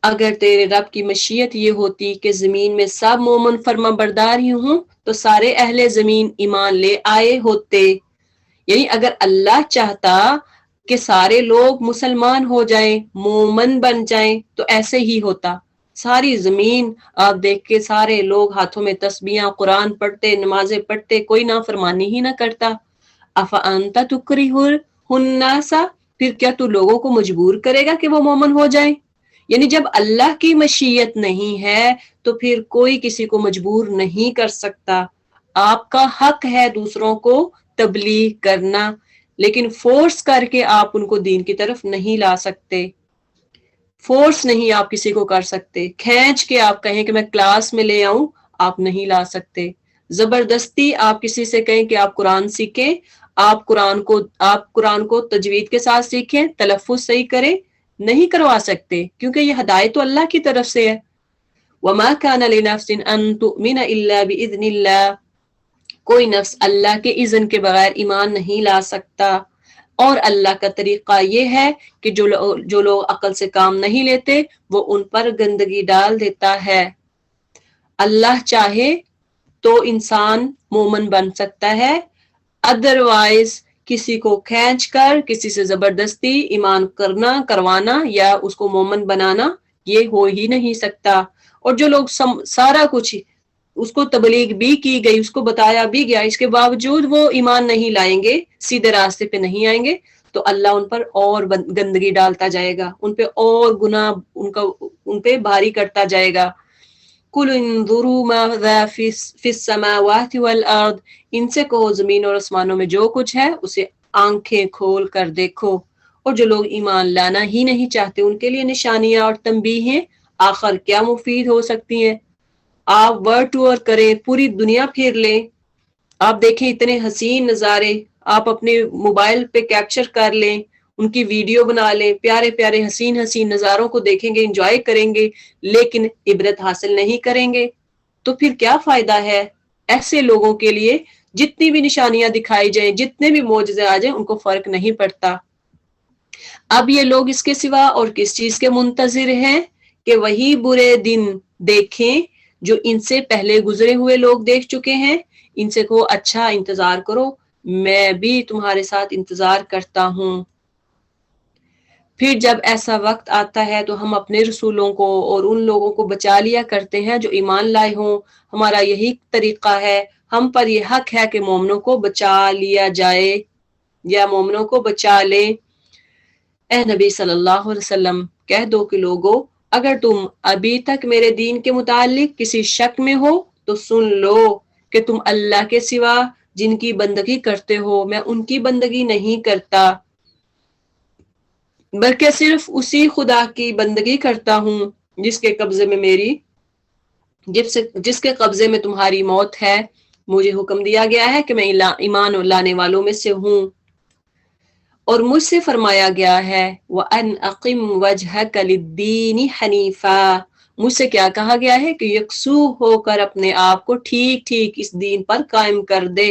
اگر تیرے رب کی مشیت یہ ہوتی کہ زمین میں سب مومن فرما بردار ہی ہوں تو سارے اہل زمین ایمان لے آئے ہوتے. یعنی اگر اللہ چاہتا کہ سارے لوگ مسلمان ہو جائیں, مومن بن جائیں, تو ایسے ہی ہوتا. ساری زمین آپ دیکھ کے سارے لوگ ہاتھوں میں تسبیحاں, قرآن پڑھتے, نمازیں پڑھتے, کوئی نافرمانی ہی نہ کرتا. افانت تکرہ الناس, پھر کیا تو لوگوں کو مجبور کرے گا کہ وہ مومن ہو جائیں. یعنی جب اللہ کی مشیت نہیں ہے تو پھر کوئی کسی کو مجبور نہیں کر سکتا. آپ کا حق ہے دوسروں کو تبلیغ کرنا, لیکن فورس کر کے آپ ان کو دین کی طرف نہیں لا سکتے. فورس نہیں آپ کسی کو کر سکتے. کھینچ کے آپ کہیں کہ میں کلاس میں لے آؤں, آپ نہیں لا سکتے. زبردستی آپ کسی سے کہیں کہ آپ قرآن سیکھیں, آپ قرآن کو تجوید کے ساتھ سیکھیں, تلفظ صحیح کریں, نہیں کروا سکتے, کیونکہ یہ ہدایت تو اللہ کی طرف سے ہے. وَمَا كَانَ لِنَفْسٍ أَن تُؤْمِنَ إِلَّا بِإِذْنِ اللَّهِ, کوئی نفس اللہ کے اذن کے بغیر ایمان نہیں لا سکتا. اور اللہ کا طریقہ یہ ہے کہ جو لوگ عقل سے کام نہیں لیتے وہ ان پر گندگی ڈال دیتا ہے. اللہ چاہے تو انسان مومن بن سکتا ہے, ادروائز کسی کو کھینچ کر کسی سے زبردستی ایمان کروانا یا اس کو مومن بنانا یہ ہو ہی نہیں سکتا. اور جو لوگ سارا کچھ اس کو تبلیغ بھی کی گئی, اس کو بتایا بھی گیا, اس کے باوجود وہ ایمان نہیں لائیں گے, سیدھے راستے پہ نہیں آئیں گے, تو اللہ ان پر اور گندگی ڈالتا جائے گا, ان پہ اور گناہ ان پہ بھاری کرتا جائے گا. قُلْ انظُرُوا مَاذَا فِي السَّمَاوَاتِ وَالْأَرْضِ, ان سے کہو زمین اور آسمانوں میں جو کچھ ہے اسے آنکھیں کھول کر دیکھو. اور جو لوگ ایمان لانا ہی نہیں چاہتے ان کے لیے نشانیاں اور تنبیہیں آخر کیا مفید ہو سکتی ہیں. آپ ورلڈ ٹور کریں, پوری دنیا پھر لیں, آپ دیکھیں اتنے حسین نظارے, آپ اپنے موبائل پہ کیپچر کر لیں, ان کی ویڈیو بنا لیں, پیارے پیارے حسین حسین نظاروں کو دیکھیں گے, انجوائے کریں گے, لیکن عبرت حاصل نہیں کریں گے تو پھر کیا فائدہ ہے. ایسے لوگوں کے لیے جتنی بھی نشانیاں دکھائی جائیں, جتنے بھی معجزے آ جائیں, ان کو فرق نہیں پڑتا. اب یہ لوگ اس کے سوا اور کس چیز کے منتظر ہیں کہ وہی برے دن دیکھیں جو ان سے پہلے گزرے ہوئے لوگ دیکھ چکے ہیں. ان سے کہو اچھا انتظار کرو, میں بھی تمہارے ساتھ انتظار کرتا ہوں. پھر جب ایسا وقت آتا ہے تو ہم اپنے رسولوں کو اور ان لوگوں کو بچا لیا کرتے ہیں جو ایمان لائے ہوں. ہمارا یہی طریقہ ہے, ہم پر یہ حق ہے کہ مومنوں کو بچا لیا جائے یا مومنوں کو بچا لے. اے نبی صلی اللہ علیہ وسلم کہہ دو کہ لوگو, اگر تم ابھی تک میرے دین کے متعلق کسی شک میں ہو تو سن لو کہ تم اللہ کے سوا جن کی بندگی کرتے ہو میں ان کی بندگی نہیں کرتا, بلکہ صرف اسی خدا کی بندگی کرتا ہوں جس کے قبضے میں تمہاری موت ہے. مجھے حکم دیا گیا ہے کہ میں ایمان لانے والوں میں سے ہوں, اور مجھ سے فرمایا گیا ہے وَأَنْ أَقِمْ وَجْهَكَ لِلدِّينِ حَنِيفًا, مجھ سے کیا کہا گیا ہے کہ یکسو ہو کر اپنے آپ کو ٹھیک ٹھیک اس دین پر قائم کر دے.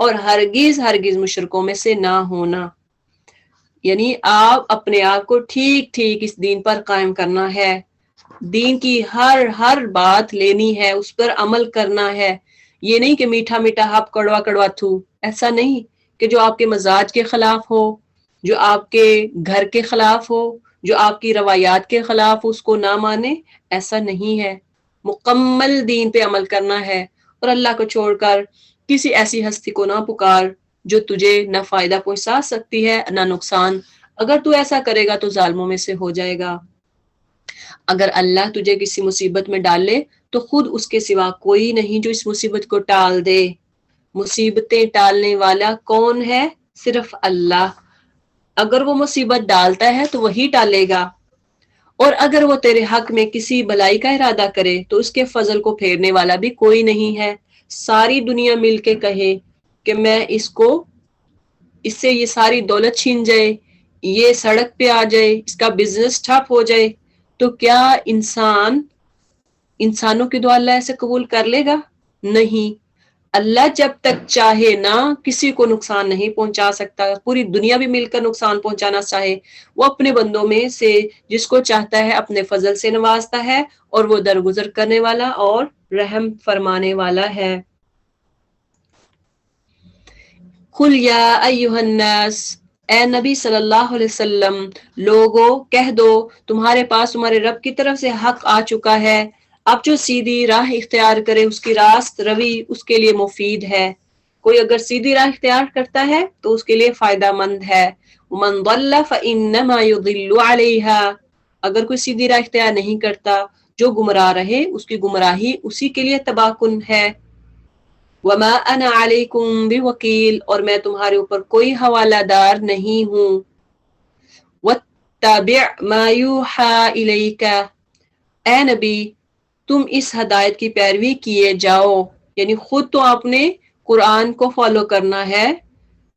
اور ہرگز ہرگز مشرکوں میں سے نہ ہونا. یعنی آپ اپنے آپ کو ٹھیک ٹھیک اس دین پر قائم کرنا ہے، دین کی ہر بات لینی ہے، اس پر عمل کرنا ہے. یہ نہیں کہ میٹھا میٹھا ہپ کڑوا کڑوا تھو، ایسا نہیں کہ جو آپ کے مزاج کے خلاف ہو، جو آپ کے گھر کے خلاف ہو، جو آپ کی روایات کے خلاف ہو، اس کو نہ مانے. ایسا نہیں ہے، مکمل دین پہ عمل کرنا ہے. اور اللہ کو چھوڑ کر کسی ایسی ہستی کو نہ پکار جو تجھے نہ فائدہ پہنچا سکتی ہے نہ نقصان. اگر تو ایسا کرے گا تو ظالموں میں سے ہو جائے گا. اگر اللہ تجھے کسی مصیبت میں ڈالے تو خود اس کے سوا کوئی نہیں جو اس مصیبت کو ٹال دے. مصیبتیں ٹالنے والا کون ہے؟ صرف اللہ. اگر وہ مصیبت ڈالتا ہے تو وہی ٹالے گا، اور اگر وہ تیرے حق میں کسی بلائی کا ارادہ کرے تو اس کے فضل کو پھیرنے والا بھی کوئی نہیں ہے. ساری دنیا مل کے کہے کہ میں اس سے یہ ساری دولت چھین جائے، یہ سڑک پہ آ جائے، اس کا بزنس ٹھپ ہو جائے، تو کیا انسانوں کی دعا اللہ ایسے قبول کر لے گا؟ نہیں. اللہ جب تک چاہے نہ کسی کو نقصان نہیں پہنچا سکتا. پوری دنیا بھی مل کر نقصان پہنچانا چاہے، وہ اپنے بندوں میں سے جس کو چاہتا ہے اپنے فضل سے نوازتا ہے، اور وہ درگزر کرنے والا اور رحم فرمانے والا ہے. قل یا ایھا الناس، اے نبی صلی اللہ علیہ وسلم، لوگوں کہہ دو تمہارے پاس تمہارے رب کی طرف سے حق آ چکا ہے. اب جو سیدھی راہ اختیار کرے اس کی راست روی اس کے لیے مفید ہے. کوئی اگر سیدھی راہ اختیار کرتا ہے تو اس کے لیے فائدہ مند ہے. ومن ضل فانما يضل عليها، اگر کوئی سیدھی راہ اختیار نہیں کرتا، جو گمراہ رہے اس کی گمراہی اسی کے لیے تباہ کن ہے. وما انا علیکم بوکیل، اور میں تمہارے اوپر کوئی حوالہ دار نہیں ہوں. واتبع ما یوحى الیک، اے نبی تم اس ہدایت کی پیروی کیے جاؤ. یعنی خود تو آپ نے قرآن کو فالو کرنا ہے،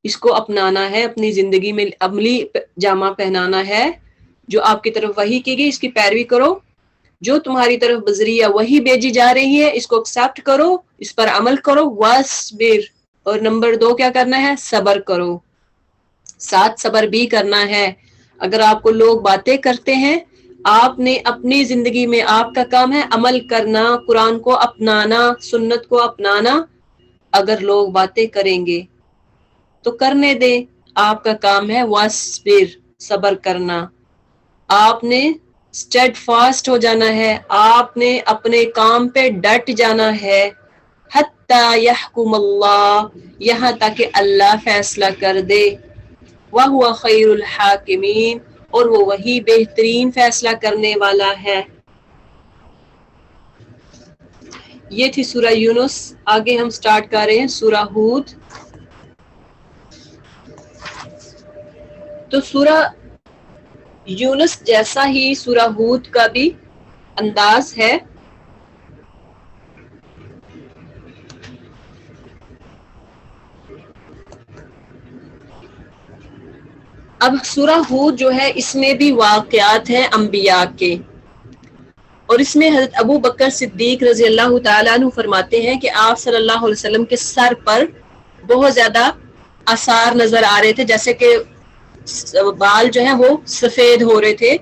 اس کو اپنانا ہے، اپنی زندگی میں عملی جامہ پہنانا ہے. جو آپ کی طرف وحی کی گئی اس کی پیروی کرو، جو تمہاری طرف بذریعہ وحی بھیجی جا رہی ہے اس کو ایکسپٹ کرو، اس پر عمل کرو. واصبر، اور نمبر 2 کیا کرنا ہے؟ صبر کرو. ساتھ صبر بھی کرنا ہے. اگر آپ کو لوگ باتیں کرتے ہیں، آپ نے اپنی زندگی میں آپ کا کام ہے عمل کرنا، قرآن کو اپنانا، سنت کو اپنانا. اگر لوگ باتیں کریں گے تو کرنے دیں، آپ کا کام ہے واصبر، صبر کرنا. آپ نے اسٹیڈ فاسٹ ہو جانا ہے، آپ نے اپنے کام پہ ڈٹ جانا ہے. حتی یحکم اللہ، یہاں تک کہ اللہ فیصلہ کر دے. وَهُوَ خَيْرُ الْحَاكِمِينَ، اور وہ وہی بہترین فیصلہ کرنے والا ہے. یہ تھی سورہ یونس. آگے ہم سٹارٹ کر رہے ہیں سورہ ہود. تو سورہ یونس جیسا ہی سورہ ہود کا بھی انداز ہے. اب سورہ ہود جو ہے اس میں بھی واقعات ہیں انبیاء کے، اور اس میں حضرت ابو بکر صدیق رضی اللہ تعالیٰ عنہ فرماتے ہیں کہ آپ صلی اللہ علیہ وسلم کے سر پر بہت زیادہ آثار نظر آ رہے تھے، جیسے کہ بال جو ہیں وہ سفید ہو رہے تھے.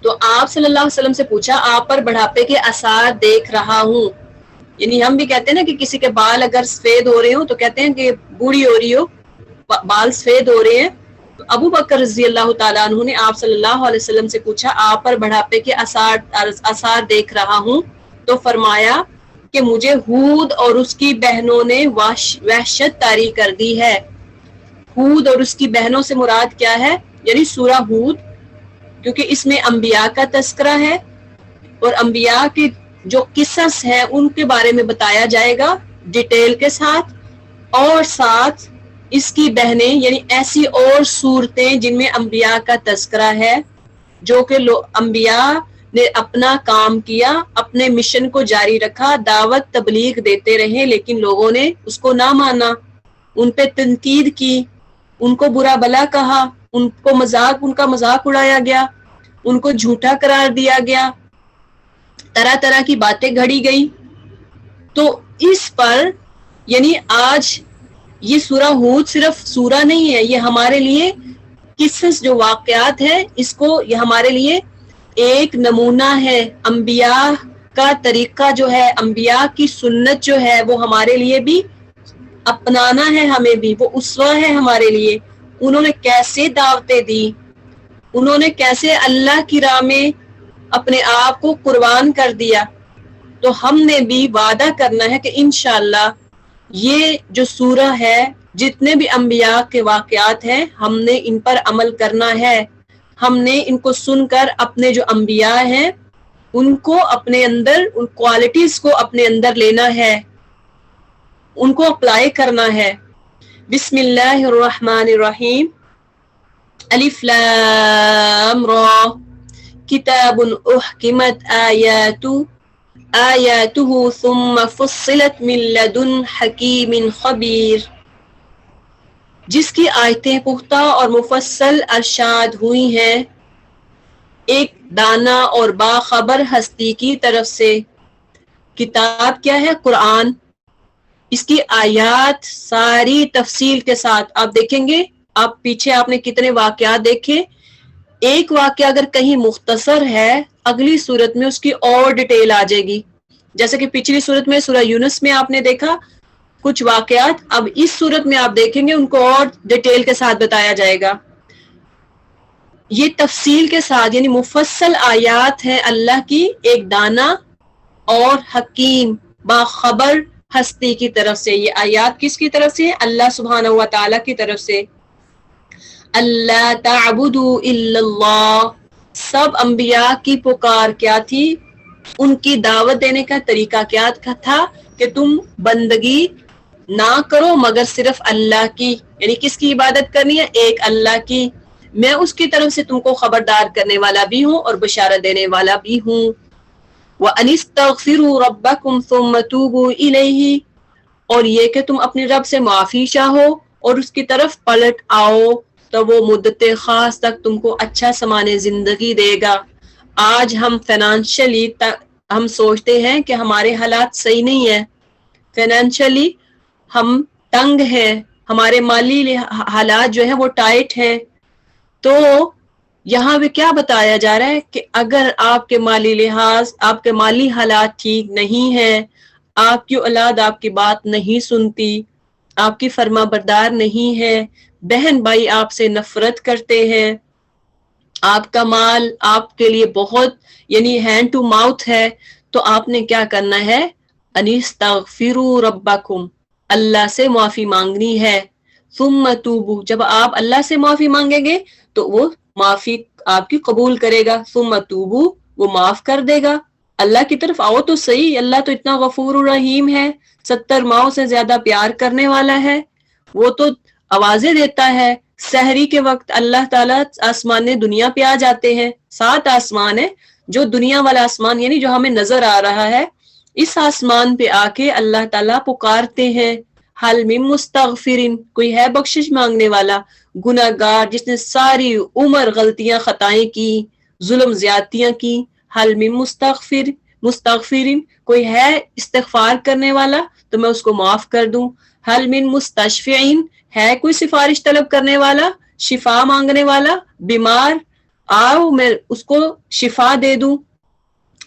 تو آپ صلی اللہ علیہ وسلم سے پوچھا آپ پر بڑھاپے کے آثار دیکھ رہا ہوں. یعنی ہم بھی کہتے ہیں نا کہ کسی کے بال اگر سفید ہو رہے ہوں تو کہتے ہیں کہ بوڑھی ہو رہی ہو، بال سفید ہو رہے ہیں. تو ابو بکر رضی اللہ تعالیٰ عنہ نے آپ صلی اللہ علیہ وسلم سے پوچھا آپ پر بڑھاپے کے آثار دیکھ رہا ہوں. تو فرمایا کہ مجھے ہود اور اس کی بہنوں نے وحشت طاری کر دی ہے. ہود اور اس کی بہنوں سے مراد کیا ہے؟ یعنی سورہ ہود، کیونکہ اس میں انبیاء کا تذکرہ ہے، اور انبیاء کے جو قصص ہیں ان کے بارے میں بتایا جائے گا ڈیٹیل کے ساتھ، اور ساتھ اس کی بہنیں یعنی ایسی اور صورتیں جن میں انبیاء کا تذکرہ ہے، جو کہ انبیاء نے اپنا کام کیا، اپنے مشن کو جاری رکھا، دعوت تبلیغ دیتے رہے، لیکن لوگوں نے اس کو نہ مانا، ان پہ تنقید کی، ان کو برا بلا کہا، ان کا مذاق اڑایا گیا، ان کو جھوٹا قرار دیا گیا، طرح طرح کی باتیں گھڑی گئی. تو اس پر یعنی آج یہ سورہ ہود صرف سورہ نہیں ہے، یہ ہمارے لیے قصص جو واقعات ہے، اس کو یہ ہمارے لیے ایک نمونہ ہے. انبیاء کا طریقہ جو ہے، انبیاء کی سنت جو ہے، وہ ہمارے لیے بھی اپنانا ہے، ہمیں بھی وہ اسوہ ہے ہمارے لیے. انہوں نے کیسے دعوتیں دی، انہوں نے کیسے اللہ کی راہ میں اپنے آپ کو قربان کر دیا. تو ہم نے بھی وعدہ کرنا ہے کہ انشاءاللہ یہ جو سورہ ہے، جتنے بھی انبیاء کے واقعات ہیں، ہم نے ان پر عمل کرنا ہے. ہم نے ان کو سن کر اپنے جو انبیاء ہیں ان کو اپنے اندر، ان کوالٹیز کو اپنے اندر لینا ہے، ان کو اپلائی کرنا ہے. بسم اللہ الرحمن الرحیم. الف لام را کتاب احکمت آیاتہ ثم فصلت من لدن حکیم خبیر. جس کی آیتیں پختہ اور مفصل ارشاد ہوئی ہیں ایک دانا اور باخبر ہستی کی طرف سے. کتاب کیا ہے؟ قرآن. اس کی آیات ساری تفصیل کے ساتھ آپ دیکھیں گے. آپ پیچھے آپ نے کتنے واقعات دیکھے، ایک واقعہ اگر کہیں مختصر ہے، اگلی صورت میں اس کی اور ڈیٹیل آ جائے گی. جیسے کہ پچھلی صورت میں سورہ یونس میں آپ نے دیکھا کچھ واقعات، اب اس صورت میں آپ دیکھیں گے ان کو اور ڈیٹیل کے ساتھ بتایا جائے گا. یہ تفصیل کے ساتھ یعنی مفصل آیات ہے اللہ کی ایک دانا اور حکیم باخبر ہستی کی طرف سے. یہ آیات کس کی طرف سے؟ اللہ سبحانہ و تعالی کی طرف سے. اللہ تعبدوا الا اللہ. سب انبیاء کی پکار کیا تھی؟ ان کی دعوت دینے کا طریقہ کیا تھا کہ تم بندگی نہ کرو مگر صرف اللہ کی، یعنی کس کی عبادت کرنی ہے؟ ایک اللہ کی. میں اس کی طرف سے تم کو خبردار کرنے والا بھی ہوں اور بشارت دینے والا بھی ہوں. وَأَنِ اسْتَغْفِرُوا رَبَّكُمْ ثُمَّ تُوبُوا إِلَيْهِ. اور یہ کہ تم اپنے رب سے معافی چاہو اور اس کی طرف پلٹ آؤ تو وہ مدت خاص تک تم کو اچھا سامان زندگی دے گا. آج ہم فائنانشلی ہم سوچتے ہیں کہ ہمارے حالات صحیح نہیں ہیں، فائنینشلی ہم تنگ ہیں، ہمارے مالی حالات جو ہیں وہ ٹائٹ ہیں. تو یہاں بھی کیا بتایا جا رہا ہے کہ اگر آپ کے مالی لحاظ، آپ کے مالی حالات ٹھیک نہیں ہیں، آپ کی اولاد آپ کی بات نہیں سنتی، آپ کی فرما بردار نہیں ہے، بہن بھائی آپ سے نفرت کرتے ہیں، آپ کا مال آپ کے لیے بہت یعنی ہینڈ ٹو ماؤتھ ہے، تو آپ نے کیا کرنا ہے؟ انستغفروا ربکم، اللہ سے معافی مانگنی ہے. ثم توبوا، جب آپ اللہ سے معافی مانگیں گے تو وہ معافی آپ کی قبول کرے گا. ثم توبوا، وہ معاف کر دے گا. اللہ کی طرف آؤ تو صحیح، اللہ تو اتنا غفور الرحیم ہے، 70 ماؤں سے زیادہ پیار کرنے والا ہے. وہ تو آوازیں دیتا ہے. سحری کے وقت اللہ تعالیٰ آسمان دنیا پہ آ جاتے ہیں. 7 آسمان ہے، جو دنیا والا آسمان یعنی جو ہمیں نظر آ رہا ہے، اس آسمان پہ آ کے اللہ تعالیٰ پکارتے ہیں حل من مستغفرین، کوئی ہے بخشش مانگنے والا؟ گناہگار جس نے ساری عمر غلطیاں خطائیں کی، ظلم زیادتیاں کی، حل من مستغفرین، کوئی ہے استغفار کرنے والا تو میں اس کو معاف کر دوں. حل من مستشفعین، ہے کوئی سفارش طلب کرنے والا، شفا مانگنے والا، بیمار آؤ میں اس کو شفا دے دوں.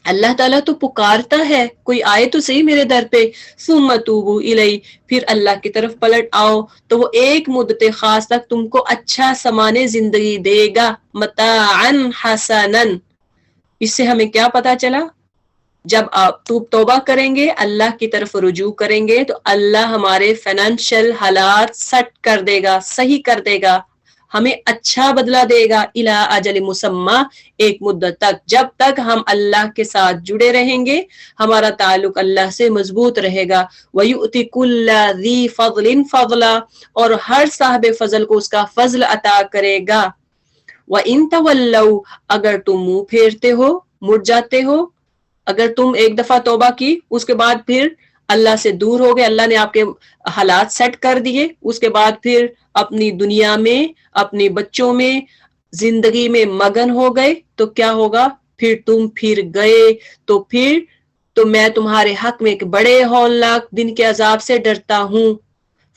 اللہ تعالیٰ تو پکارتا ہے، کوئی آئے تو صحیح میرے در پہ. ثم توبوا الیہ، پھر اللہ کی طرف پلٹ آؤ تو وہ ایک مدت خاص تک تم کو اچھا سامان زندگی دے گا. متاعا حسنا. اس سے ہمیں کیا پتا چلا؟ جب آپ توبہ کریں گے، اللہ کی طرف رجوع کریں گے تو اللہ ہمارے فائنینشیل حالات سیٹ کر دے گا، صحیح کر دے گا، ہمیں اچھا بدلہ دے گا. الی اجل مسمی، ایک مدت تک، جب تک ہم اللہ کے ساتھ جڑے رہیں گے، ہمارا تعلق اللہ سے مضبوط رہے گا. وَيُؤْتِ كُلَّ ذِي فَضْلٍ فَضْلًا، اور ہر صاحب فضل کو اس کا فضل عطا کرے گا. وَإِن تَوَلَّوْا، اگر تم منہ پھیرتے ہو، مڑ جاتے ہو، اگر تم ایک دفعہ توبہ کی اس کے بعد پھر اللہ سے دور ہو گئے، اللہ نے آپ کے حالات سیٹ کر دیے، اس کے بعد پھر اپنی دنیا میں، اپنے بچوں میں، زندگی میں مگن ہو گئے، تو کیا ہوگا؟ پھر تم پھر گئے تو میں تمہارے حق میں ایک بڑے ہولناک دن کے عذاب سے ڈرتا ہوں.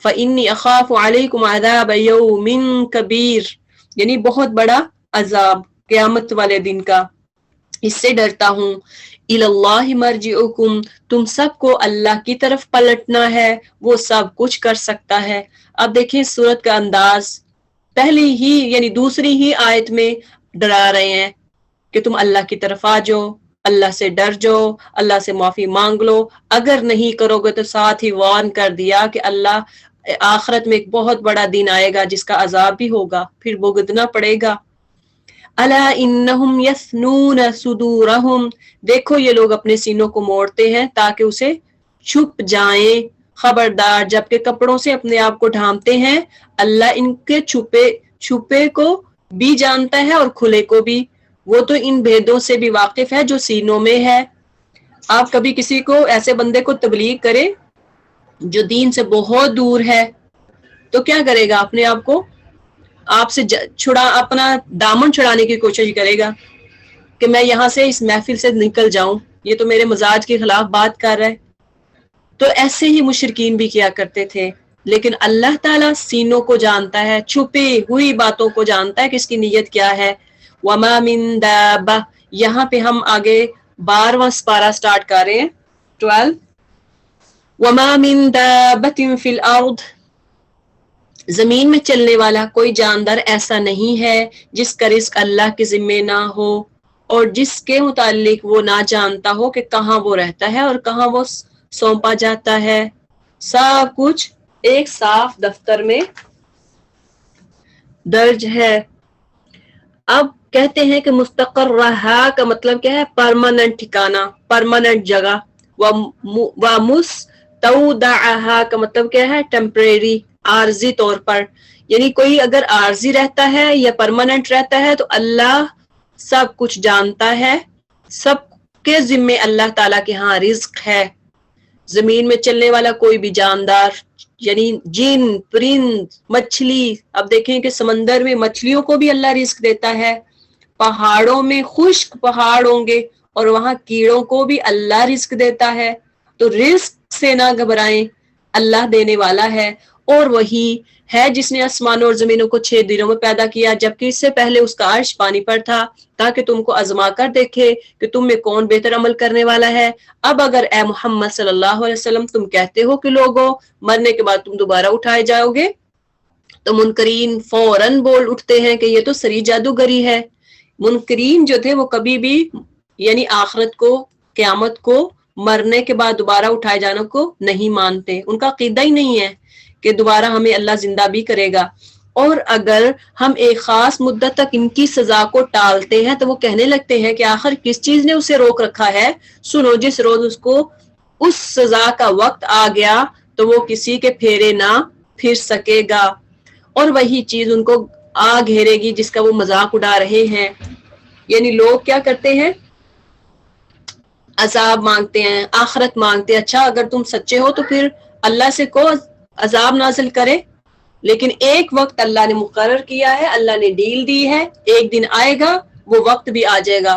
فإني أخاف عليكم عذاب يوم كبير، یعنی بہت بڑا عذاب قیامت والے دن کا، اس سے ڈرتا ہوں۔ اللہ مرجعکم، تم سب کو اللہ کی طرف پلٹنا ہے، وہ سب کچھ کر سکتا ہے۔ اب دیکھیں سورت کا انداز، پہلی ہی یعنی دوسری ہی آیت میں ڈرا رہے ہیں کہ تم اللہ کی طرف آ جاؤ، اللہ سے ڈر جاؤ، اللہ سے معافی مانگ لو، اگر نہیں کرو گے تو ساتھ ہی وارن کر دیا کہ اللہ آخرت میں ایک بہت بڑا دن آئے گا جس کا عذاب بھی ہوگا، پھر بھگتنا پڑے گا۔ الا انہم یثنون صدورہم، دیکھو یہ لوگ اپنے سینوں کو موڑتے ہیں تاکہ اسے چھپ جائیں، خبردار جبکہ کپڑوں سے اپنے آپ کو ڈھانپتے ہیں، اللہ ان کے چھپے کو بھی جانتا ہے اور کھلے کو بھی، وہ تو ان بھیدوں سے بھی واقف ہے جو سینوں میں ہے۔ آپ کبھی کسی کو ایسے بندے کو تبلیغ کریں جو دین سے بہت دور ہے تو کیا کرے گا؟ اپنے آپ کو آپ سے اپنا دامن چھڑانے کی کوشش کرے گا کہ میں یہاں سے اس محفل سے نکل جاؤں، یہ تو میرے مزاج کے خلاف بات کر رہا ہے۔ تو ایسے ہی مشرکین بھی کیا کرتے تھے، لیکن اللہ تعالیٰ سینوں کو جانتا ہے، چھپی ہوئی باتوں کو جانتا ہے کہ اس کی نیت کیا ہے۔ وما من دابہ، یہاں پہ ہم آگے 12واں سپارہ سٹارٹ کر رہے ہیں 12۔ وما من دابۃ فی الارض، زمین میں چلنے والا کوئی جاندار ایسا نہیں ہے جس کا رزق اللہ کے ذمے نہ ہو اور جس کے متعلق وہ نہ جانتا ہو کہ کہاں وہ رہتا ہے اور کہاں وہ سونپا جاتا ہے۔ سب کچھ ایک صاف دفتر میں درج ہے۔ اب کہتے ہیں کہ مستقر رہا کا مطلب کیا ہے؟ پرماننٹ ٹھکانہ، پرماننٹ جگہ۔ ومستودعها کا مطلب کیا ہے؟ ٹیمپریری، عارضی طور پر، یعنی کوئی اگر عارضی رہتا ہے یا پرماننٹ رہتا ہے تو اللہ سب کچھ جانتا ہے، سب کے ذمے اللہ تعالیٰ کے ہاں رزق ہے۔ زمین میں چلنے والا کوئی بھی جاندار یعنی جن، پرند، مچھلی، اب دیکھیں کہ سمندر میں مچھلیوں کو بھی اللہ رزق دیتا ہے، پہاڑوں میں خشک پہاڑ ہوں گے اور وہاں کیڑوں کو بھی اللہ رزق دیتا ہے، تو رزق سے نہ گھبرائیں، اللہ دینے والا ہے۔ اور وہی ہے جس نے آسمانوں اور زمینوں کو 6 دنوں میں پیدا کیا، جبکہ اس سے پہلے اس کا عرش پانی پر تھا، تاکہ تم کو آزما کر دیکھے کہ تم میں کون بہتر عمل کرنے والا ہے۔ اب اگر اے محمد صلی اللہ علیہ وسلم تم کہتے ہو کہ لوگوں مرنے کے بعد تم دوبارہ اٹھائے جاؤ گے، تو منکرین فوراً بول اٹھتے ہیں کہ یہ تو سری جادوگری ہے۔ منکرین جو تھے وہ کبھی بھی یعنی آخرت کو، قیامت کو، مرنے کے بعد دوبارہ اٹھائے جانے کو نہیں مانتے، ان کا عقیدہ ہی نہیں ہے کہ دوبارہ ہمیں اللہ زندہ بھی کرے گا۔ اور اگر ہم ایک خاص مدت تک ان کی سزا کو ٹالتے ہیں تو وہ کہنے لگتے ہیں کہ آخر کس چیز نے اسے روک رکھا ہے؟ سنو، جس روز اس کو اس سزا کا وقت آ گیا تو وہ کسی کے پھیرے نہ پھر سکے گا، اور وہی چیز ان کو آ گھیرے گی جس کا وہ مذاق اڑا رہے ہیں۔ یعنی لوگ کیا کرتے ہیں؟ عذاب مانگتے ہیں، آخرت مانگتے ہیں۔ اچھا اگر تم سچے ہو تو پھر اللہ سے کو عذاب نازل کرے، لیکن ایک وقت اللہ نے مقرر کیا ہے، اللہ نے ڈیل دی ہے، ایک دن آئے گا وہ وقت بھی آ جائے گا۔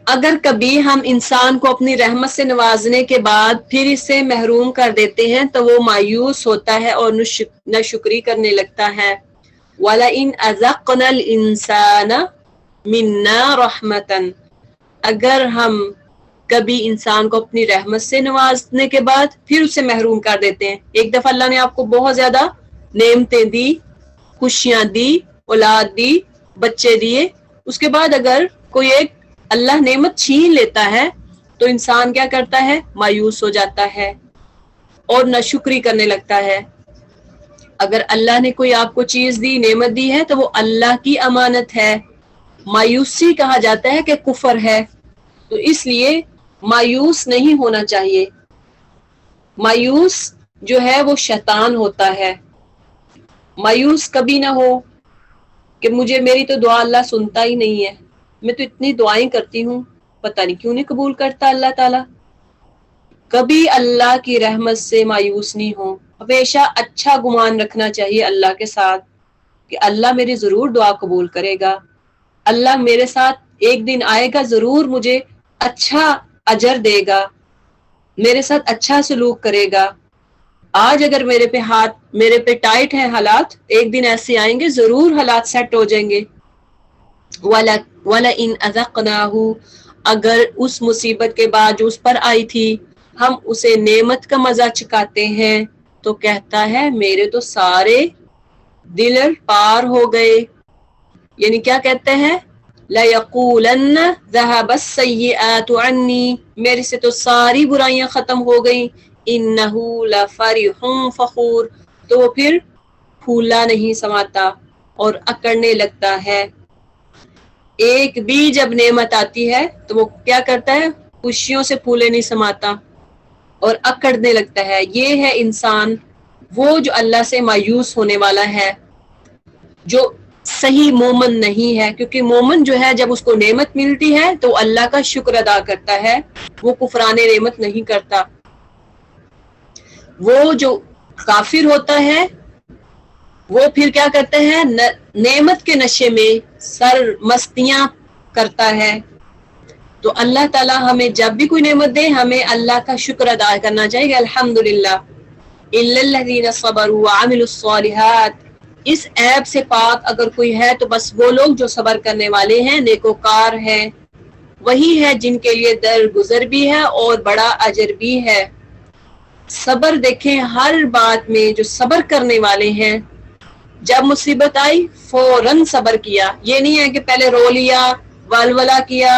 اگر کبھی ہم انسان کو اپنی رحمت سے نوازنے کے بعد پھر اسے محروم کر دیتے ہیں تو وہ مایوس ہوتا ہے اور ناشکری کرنے لگتا ہے۔ وَلَئِنْ أَذَقْنَا الْإِنسَانَ مِنَّا رَحْمَةً، اگر ہم کبھی انسان کو اپنی رحمت سے نوازنے کے بعد پھر اسے محروم کر دیتے ہیں، ایک دفعہ اللہ نے آپ کو بہت زیادہ نعمتیں دی، خوشیاں دی، اولاد دی، بچے دیے، اس کے بعد اگر کوئی ایک اللہ نعمت چھین لیتا ہے تو انسان کیا کرتا ہے؟ مایوس ہو جاتا ہے اور ناشکری کرنے لگتا ہے۔ اگر اللہ نے کوئی آپ کو چیز دی، نعمت دی ہے تو وہ اللہ کی امانت ہے۔ مایوسی کہا جاتا ہے کہ کفر ہے، تو اس لیے مایوس نہیں ہونا چاہیے۔ مایوس جو ہے وہ شیطان ہوتا ہے۔ مایوس کبھی نہ ہو کہ میری تو دعا اللہ سنتا ہی نہیں ہے، میں تو اتنی دعائیں کرتی ہوں پتہ نہیں کیوں نہیں قبول کرتا اللہ تعالیٰ۔ کبھی اللہ کی رحمت سے مایوس نہیں ہو، ہمیشہ اچھا گمان رکھنا چاہیے اللہ کے ساتھ کہ اللہ میری ضرور دعا قبول کرے گا، اللہ میرے ساتھ ایک دن آئے گا، ضرور مجھے اچھا اجر دے گا، میرے ساتھ اچھا سلوک کرے گا. آج اگر میرے پہ ٹائٹ ہے حالات، ایک دن ایسے آئیں گے ضرور حالات سیٹ ہو جائیں گے. وَلَئِنْ أَذَقْنَاهُ، اگر اس مصیبت کے بعد جو اس پر آئی تھی ہم اسے نعمت کا مزہ چکھاتے ہیں تو کہتا ہے میرے تو سارے دل پار ہو گئے. یعنی کیا کہتے ہیں؟ لَيَقُولَنَّ ذَهَبَ السَّيِّئَاتُ عَنِّي، میرے سے تو ساری برائیاں ختم ہو گئیں. إِنَّهُ لَفَرِحٌ فَخُورٌ، تو وہ پھر پھولا نہیں سماتا اور اکڑنے لگتا ہے. ایک بھی جب نعمت آتی ہے تو وہ کیا کرتا ہے؟ خوشیوں سے پھولے نہیں سماتا اور اکڑنے لگتا ہے. یہ ہے انسان، وہ جو اللہ سے مایوس ہونے والا ہے، جو صحیح مومن نہیں ہے. کیونکہ مومن جو ہے جب اس کو نعمت ملتی ہے تو اللہ کا شکر ادا کرتا ہے، وہ کفران نعمت نہیں کرتا. وہ جو کافر ہوتا ہے وہ پھر کیا کرتے ہیں؟ نعمت کے نشے میں سر مستیاں کرتا ہے. تو اللہ تعالی ہمیں جب بھی کوئی نعمت دے ہمیں اللہ کا شکر ادا کرنا چاہیے. الحمدللہ الا الذین صبروا وعملوا الصالحات. اس عیب سے پاک اگر کوئی ہے تو بس وہ لوگ جو صبر کرنے والے ہیں، نیکوکار ہیں. وہی ہے جن کے لیے درگزر بھی ہے اور بڑا اجر بھی ہے. صبر دیکھیں ہر بات میں جو صبر کرنے والے ہیں، جب مصیبت آئی فوراً صبر کیا. یہ نہیں ہے کہ پہلے رو لیا، ولولہ کیا،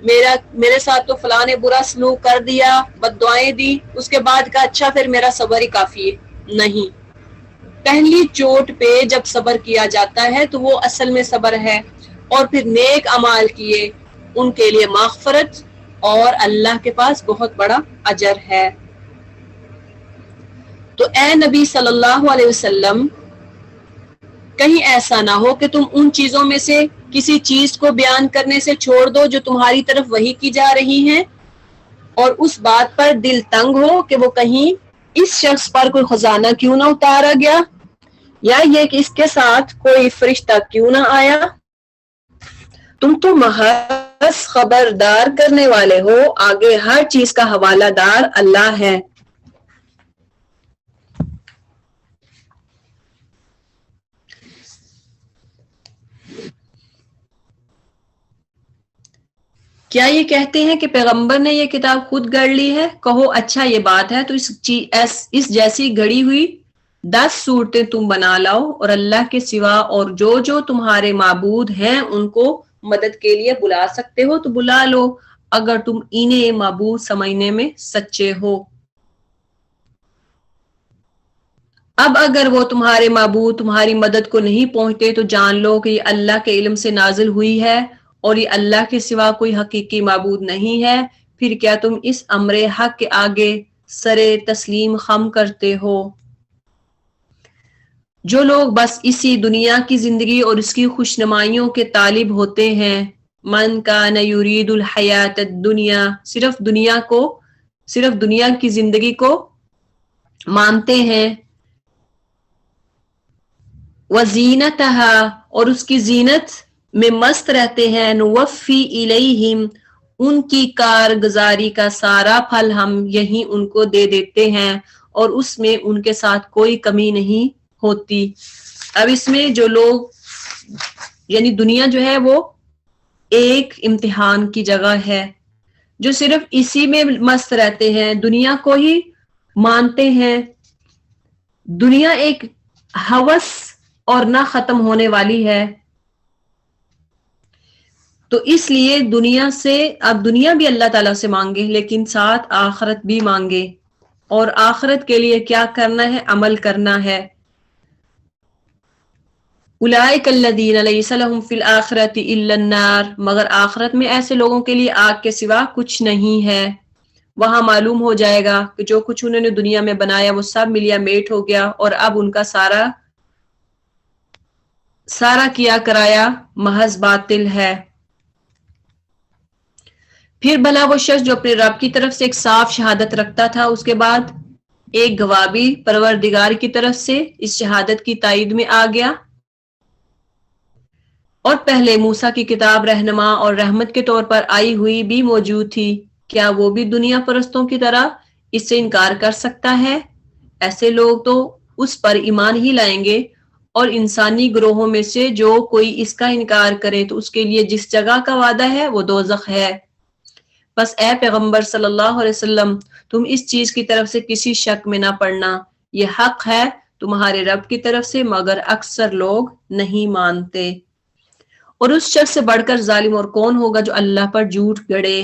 میرے ساتھ تو فلاں نے برا سلوک کر دیا، بد دعائیں دی، اس کے بعد کہا اچھا پھر میرا صبر ہی کافی ہے. نہیں، پہلی چوٹ پہ جب صبر کیا جاتا ہے تو وہ اصل میں صبر ہے. اور پھر نیک اعمال کیے ان کے لیے مغفرت اور اللہ کے پاس بہت بڑا اجر ہے. تو اے نبی صلی اللہ علیہ وسلم، کہیں ایسا نہ ہو کہ تم ان چیزوں میں سے کسی چیز کو بیان کرنے سے چھوڑ دو جو تمہاری طرف وحی کی جا رہی ہیں، اور اس بات پر دل تنگ ہو کہ وہ کہیں اس شخص پر کوئی خزانہ کیوں نہ اتارا گیا، یا یہ کہ اس کے ساتھ کوئی فرشتہ کیوں نہ آیا. تم تو محض خبردار کرنے والے ہو، آگے ہر چیز کا حوالہ دار اللہ ہے. کیا یہ کہتے ہیں کہ پیغمبر نے یہ کتاب خود گڑھ لی ہے؟ کہو اچھا یہ بات ہے تو اس جیسی گھڑی ہوئی 10 صورتیں تم بنا لاؤ اور اللہ کے سوا اور جو تمہارے معبود ہیں ان کو مدد کے لیے بلا سکتے ہو تو بلا لو، اگر تم انہیں معبود سمجھنے میں سچے ہو. اب اگر وہ تمہارے معبود تمہاری مدد کو نہیں پہنچتے تو جان لو کہ یہ اللہ کے علم سے نازل ہوئی ہے اور یہ اللہ کے سوا کوئی حقیقی معبود نہیں ہے. پھر کیا تم اس امر حق کے آگے سرے تسلیم خم کرتے ہو؟ جو لوگ بس اسی دنیا کی زندگی اور اس کی خوشنمائیوں کے طالب ہوتے ہیں، من کان یرید الحیات الدنیا، صرف دنیا کی زندگی کو مانتے ہیں، وزینتها، اور اس کی زینت میں مست رہتے ہیں، نوفی الیہم، ان کی کارگزاری کا سارا پھل ہم یہیں ان کو دے دیتے ہیں اور اس میں ان کے ساتھ کوئی کمی نہیں ہوتی. اب اس میں جو لوگ یعنی دنیا جو ہے وہ ایک امتحان کی جگہ ہے، جو صرف اسی میں مست رہتے ہیں، دنیا کو ہی مانتے ہیں. دنیا ایک ہوس اور نہ ختم ہونے والی ہے، تو اس لیے دنیا سے اب دنیا بھی اللہ تعالیٰ سے مانگے لیکن ساتھ آخرت بھی مانگے، اور آخرت کے لیے کیا کرنا ہے؟ عمل کرنا ہے. اولئک الذین لیس لہم فی الآخرۃ الا النار، مگر آخرت میں ایسے لوگوں کے لیے آگ کے سوا کچھ نہیں ہے. وہاں معلوم ہو جائے گا کہ جو کچھ انہوں نے دنیا میں بنایا وہ سب ملیا میٹ ہو گیا اور اب ان کا سارا کیا کرایا محض باطل ہے. پھر بھلا وہ شخص جو اپنے رب کی طرف سے ایک صاف شہادت رکھتا تھا، اس کے بعد ایک گواہ بھی پروردگار کی طرف سے اس شہادت کی تائید میں آ گیا. اور پہلے موسیٰ کی کتاب رہنما اور رحمت کے طور پر آئی ہوئی بھی موجود تھی، کیا وہ بھی دنیا پرستوں کی طرح اس سے انکار کر سکتا ہے؟ ایسے لوگ تو اس پر ایمان ہی لائیں گے، اور انسانی گروہوں میں سے جو کوئی اس کا انکار کرے تو اس کے لیے جس جگہ کا وعدہ ہے وہ دوزخ ہے۔ بس اے پیغمبر صلی اللہ علیہ وسلم، تم اس چیز کی طرف سے کسی شک میں نہ پڑنا، یہ حق ہے تمہارے رب کی طرف سے، مگر اکثر لوگ نہیں مانتے۔ اور اس شخص سے بڑھ کر ظالم اور کون ہوگا جو اللہ پر جھوٹ گڑے؟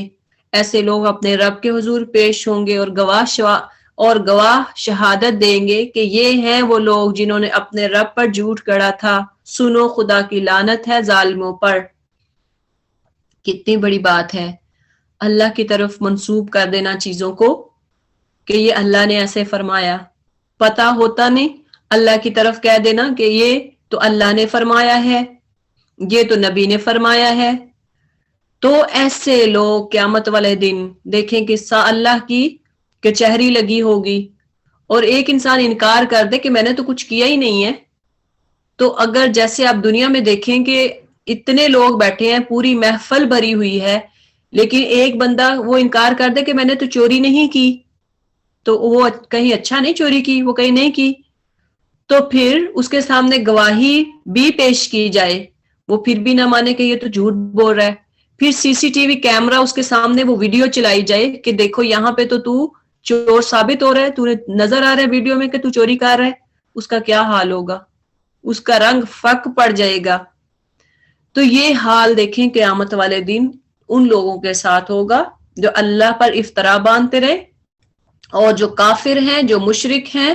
ایسے لوگ اپنے رب کے حضور پیش ہوں گے اور گواہ شہادت دیں گے کہ یہ ہیں وہ لوگ جنہوں نے اپنے رب پر جھوٹ گڑا تھا، سنو خدا کی لعنت ہے ظالموں پر۔ کتنی بڑی بات ہے اللہ کی طرف منسوب کر دینا چیزوں کو کہ یہ اللہ نے ایسے فرمایا، پتہ ہوتا نہیں اللہ کی طرف کہہ دینا کہ یہ تو اللہ نے فرمایا ہے، یہ تو نبی نے فرمایا ہے۔ تو ایسے لوگ قیامت والے دن دیکھیں کہ اللہ کی کچہری لگی ہوگی، اور ایک انسان انکار کر دے کہ میں نے تو کچھ کیا ہی نہیں ہے، تو اگر جیسے آپ دنیا میں دیکھیں کہ اتنے لوگ بیٹھے ہیں، پوری محفل بھری ہوئی ہے، لیکن ایک بندہ وہ انکار کر دے کہ میں نے تو چوری نہیں کی، تو وہ کہیں اچھا نہیں چوری کی، وہ کہیں نہیں کی، تو پھر اس کے سامنے گواہی بھی پیش کی جائے، وہ پھر بھی نہ مانے کہ یہ تو جھوٹ بول رہا ہے، پھر سی سی ٹی وی کیمرہ اس کے سامنے وہ ویڈیو چلائی جائے کہ دیکھو یہاں پہ تو چور ثابت ہو رہا ہے، تو نظر آ رہا ہے ویڈیو میں کہ تو چوری کر رہا ہے، اس کا کیا حال ہوگا؟ اس کا رنگ فک پڑ جائے گا۔ تو یہ حال دیکھیں قیامت والے دن ان لوگوں کے ساتھ ہوگا جو اللہ پر افترا باندھتے رہے، اور جو کافر ہیں، جو مشرک ہیں،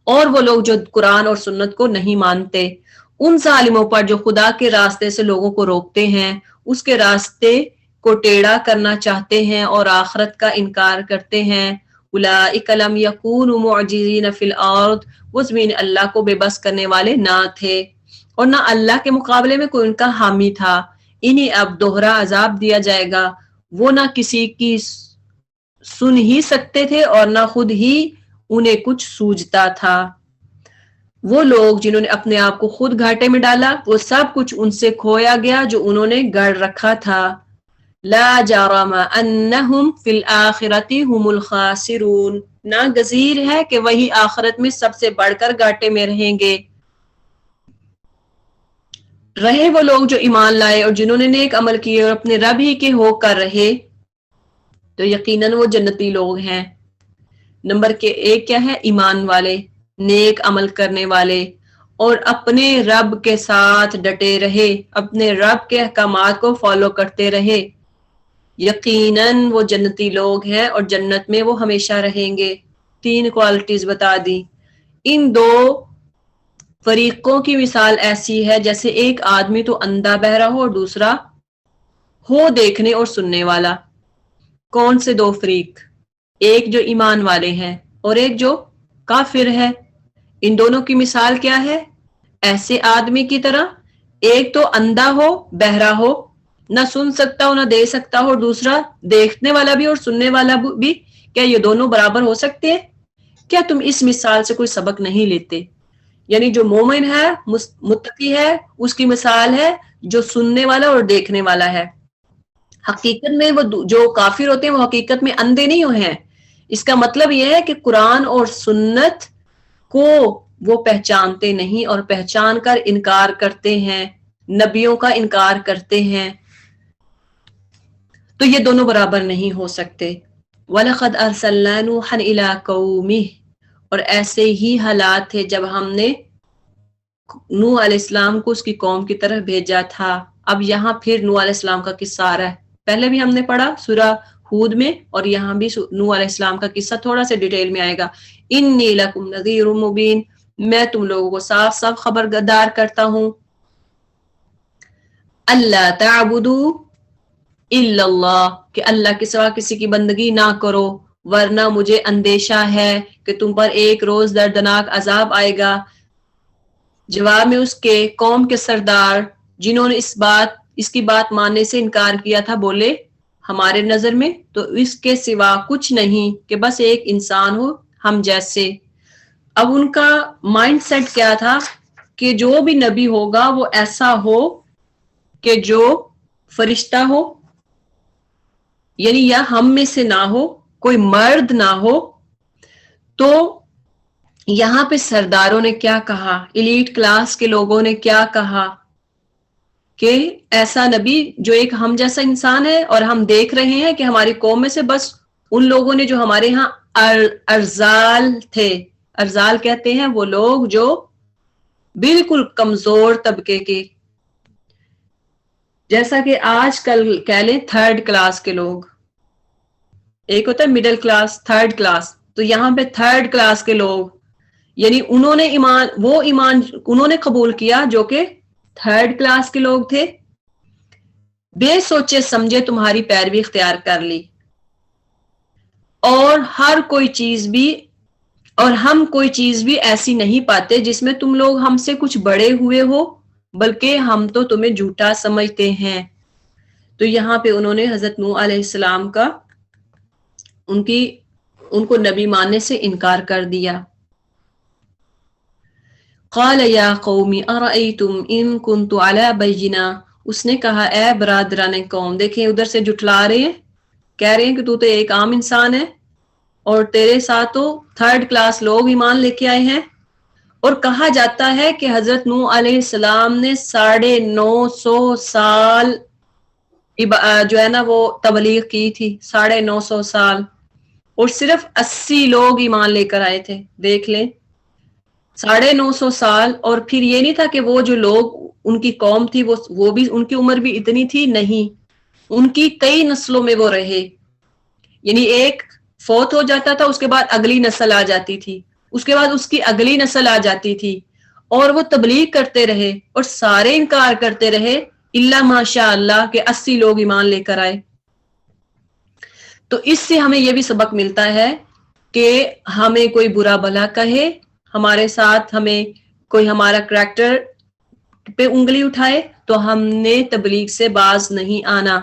اور وہ لوگ جو قرآن اور سنت کو نہیں مانتے، ان ظالموں پر جو خدا کے راستے سے لوگوں کو روکتے ہیں، اس کے راستے کو ٹیڑھا کرنا چاہتے ہیں اور آخرت کا انکار کرتے ہیں۔ اولئک لم یکونوا معجزین فی الارض، وہ زمین اللہ کو بے بس کرنے والے نہ تھے، اور نہ اللہ کے مقابلے میں کوئی ان کا حامی تھا۔ انہیں اب دوہرا عذاب دیا جائے گا، وہ نہ کسی کی سن ہی سکتے تھے اور نہ خود ہی انہیں کچھ سوجتا تھا۔ وہ لوگ جنہوں نے اپنے آپ کو خود گھاٹے میں ڈالا، وہ سب کچھ ان سے کھویا گیا جو انہوں نے گڑھ رکھا تھا۔ لا جرم انہم فی الآخرۃ ھم الخاسرون، ناگزیر ہے کہ وہی آخرت میں سب سے بڑھ کر گھاٹے میں رہیں گے۔ رہے وہ لوگ جو ایمان لائے اور جنہوں نے نیک عمل کیے اور اپنے رب ہی کے ہو کر رہے، تو یقیناً وہ جنتی لوگ ہیں۔ نمبر ایک کیا ہے؟ ایمان والے، نیک عمل کرنے والے، اور اپنے رب کے ساتھ ڈٹے رہے، اپنے رب کے احکامات کو فالو کرتے رہے، یقیناً وہ جنتی لوگ ہیں اور جنت میں وہ ہمیشہ رہیں گے۔ 3 کوالٹیز بتا دی۔ ان 2 فریقوں کی مثال ایسی ہے جیسے ایک آدمی تو اندھا بہرا ہو اور دوسرا ہو دیکھنے اور سننے والا۔ کون سے 2 فریق؟ ایک جو ایمان والے ہیں اور ایک جو کافر ہے۔ ان دونوں کی مثال کیا ہے؟ ایسے آدمی کی طرح، ایک تو اندھا ہو، بہرا ہو، نہ سن سکتا ہو نہ دیکھ سکتا ہو، اور دوسرا دیکھنے والا بھی اور سننے والا بھی۔ کیا یہ دونوں برابر ہو سکتے ہیں؟ کیا تم اس مثال سے کوئی سبق نہیں لیتے؟ یعنی جو مومن ہے، متقی ہے، اس کی مثال ہے جو سننے والا اور دیکھنے والا ہے۔ حقیقت میں وہ جو کافر ہوتے ہیں وہ حقیقت میں اندھے نہیں ہوئے ہیں۔ اس کا مطلب یہ ہے کہ قرآن اور سنت کو وہ پہچانتے نہیں اور پہچان کر انکار کرتے ہیں، نبیوں کا انکار کرتے ہیں، تو یہ دونوں برابر نہیں ہو سکتے۔ وَلَقَدْ أَرْسَلْنَا نُوحًا إِلَىٰ قَوْمِهِ، اور ایسے ہی حالات تھے جب ہم نے نوح علیہ السلام کو اس کی قوم کی طرف بھیجا تھا۔ اب یہاں پھر نوح علیہ السلام کا قصہ آ رہا ہے، پہلے بھی ہم نے پڑھا سورہ ہود میں، اور یہاں بھی نوح علیہ السلام کا قصہ تھوڑا سے ڈیٹیل میں آئے گا۔ انی لکم نذیر مبین، میں تم لوگوں کو صاف صاف خبردار کرتا ہوں۔ اللہ تعبدوا الا اللہ، کہ اللہ کے سوا کسی کی بندگی نہ کرو، ورنہ مجھے اندیشہ ہے کہ تم پر ایک روز دردناک عذاب آئے گا۔ جواب میں اس کے قوم کے سردار جنہوں نے اس کی بات ماننے سے انکار کیا تھا بولے، ہمارے نظر میں تو اس کے سوا کچھ نہیں کہ بس ایک انسان ہو ہم جیسے۔ اب ان کا مائنڈ سیٹ کیا تھا کہ جو بھی نبی ہوگا وہ ایسا ہو کہ جو فرشتہ ہو یعنی یا ہم میں سے نہ ہو, کوئی مرد نہ ہو. تو یہاں پہ سرداروں نے کیا کہا, ایلیٹ کلاس کے لوگوں نے کیا کہا کہ ایسا نبی جو ایک ہم جیسا انسان ہے, اور ہم دیکھ رہے ہیں کہ ہماری قوم میں سے بس ان لوگوں نے جو ہمارے ہاں ارزال تھے, ارزال کہتے ہیں وہ لوگ جو بالکل کمزور طبقے کے, جیسا کہ آج کل کہہ لیں تھرڈ کلاس کے لوگ, ایک ہوتا ہے مڈل کلاس, تھرڈ کلاس, تو یہاں پہ تھرڈ کلاس کے لوگ, یعنی انہوں نے ایمان انہوں نے قبول کیا جو کہ تھرڈ کلاس کے لوگ تھے, بے سوچے سمجھے تمہاری پیروی اختیار کر لی, اور ہم کوئی چیز بھی ایسی نہیں پاتے جس میں تم لوگ ہم سے کچھ بڑے ہوئے ہو, بلکہ ہم تو تمہیں جھوٹا سمجھتے ہیں. تو یہاں پہ انہوں نے حضرت نوح علیہ السلام کا ان کو نبی ماننے سے انکار کر دیا. قال یا قوم ارأیتم ان کنت علی بینہ, اس نے کہا اے برادران قوم, دیکھیں ادھر سے جھٹلا رہے ہیں, کہہ رہے ہیں کہ تو ایک عام انسان ہے اور تیرے ساتھ تو تھرڈ کلاس لوگ ایمان لے کے آئے ہیں. اور کہا جاتا ہے کہ حضرت نوح علیہ السلام نے 950 سال جو ہے نا وہ تبلیغ کی تھی, 950 سال, اور صرف 80 لوگ ایمان لے کر آئے تھے. دیکھ لیں 950 سال, اور پھر یہ نہیں تھا کہ وہ جو لوگ ان کی قوم تھی وہ بھی ان کی عمر بھی اتنی تھی, نہیں, ان کی کئی نسلوں میں وہ رہے, یعنی ایک فوت ہو جاتا تھا, اس کے بعد اگلی نسل آ جاتی تھی, اس کے بعد اس کی اگلی نسل آ جاتی تھی, اور وہ تبلیغ کرتے رہے اور سارے انکار کرتے رہے الا ماشاء اللہ کہ 80 لوگ ایمان لے کر آئے. تو اس سے ہمیں یہ بھی سبق ملتا ہے کہ ہمیں کوئی برا بھلا کہے, ہمارے ساتھ ہمیں کوئی ہمارا کریکٹر پہ انگلی اٹھائے تو ہم نے تبلیغ سے باز نہیں آنا.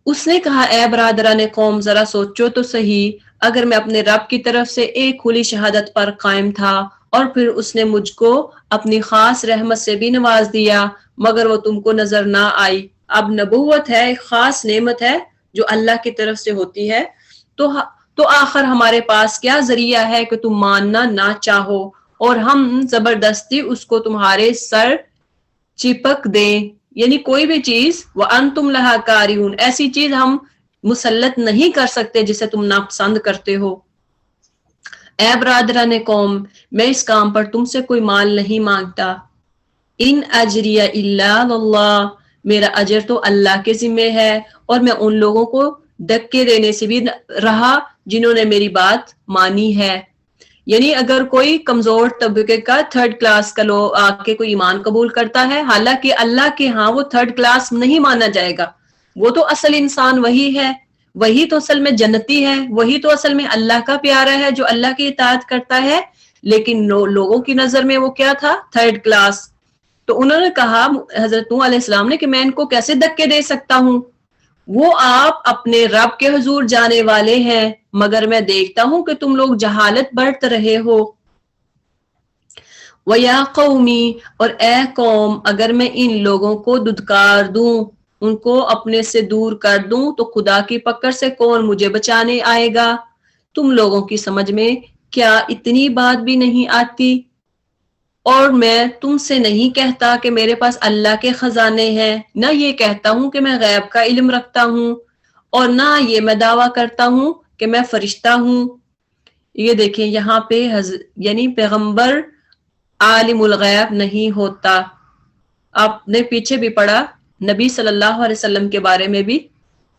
اس نے کہا اے برادران قوم ذرا سوچو تو صحیح, اگر میں اپنے رب کی طرف سے ایک کھلی شہادت پر قائم تھا اور پھر اس نے مجھ کو اپنی خاص رحمت سے بھی نواز دیا مگر وہ تم کو نظر نہ آئی. اب نبوت ہے, ایک خاص نعمت ہے جو اللہ کی طرف سے ہوتی ہے, تو آخر ہمارے پاس کیا ذریعہ ہے کہ تم ماننا نہ چاہو اور ہم زبردستی اس کو تمہارے سر چپک دیں, یعنی کوئی بھی چیز وَأَنْتُمْ لَهَا كَارِهُونَ, ایسی چیز ہم مسلط نہیں کر سکتے جسے تم ناپسند کرتے ہو. اے برادران قوم, میں اس کام پر تم سے کوئی مال نہیں مانگتا. ان اجریہ الا اللہ, میرا اجر تو اللہ کے ذمہ ہے, اور میں ان لوگوں کو دھکے دینے سے بھی رہا جنہوں نے میری بات مانی ہے. یعنی اگر کوئی کمزور طبقے کا تھرڈ کلاس کا لوگ آ کے کوئی ایمان قبول کرتا ہے, حالانکہ اللہ کے ہاں وہ تھرڈ کلاس نہیں مانا جائے گا, وہ تو اصل انسان وہی ہے, وہی تو اصل میں جنتی ہے, وہی تو اصل میں اللہ کا پیارا ہے جو اللہ کی اطاعت کرتا ہے, لیکن لوگوں کی نظر میں وہ کیا تھا, تھرڈ کلاس. تو انہوں نے کہا حضرت نوح علیہ السلام نے کہ میں ان کو کیسے دھکے دے سکتا ہوں, وہ آپ اپنے رب کے حضور جانے والے ہیں, مگر میں دیکھتا ہوں کہ تم لوگ جہالت برت رہے ہو. وَيَا قَوْمِ, اور اے قوم, اگر میں ان لوگوں کو دھتکار دوں, ان کو اپنے سے دور کر دوں, تو خدا کی پکڑ سے کون مجھے بچانے آئے گا. تم لوگوں کی سمجھ میں کیا اتنی بات بھی نہیں آتی؟ اور میں تم سے نہیں کہتا کہ میرے پاس اللہ کے خزانے ہیں, نہ یہ کہتا ہوں کہ میں غیب کا علم رکھتا ہوں, اور نہ یہ میں دعویٰ کرتا ہوں کہ میں فرشتہ ہوں. یہ دیکھیں یہاں پہ یعنی پیغمبر عالم الغیب نہیں ہوتا. آپ نے پیچھے بھی پڑھا نبی صلی اللہ علیہ وسلم کے بارے میں بھی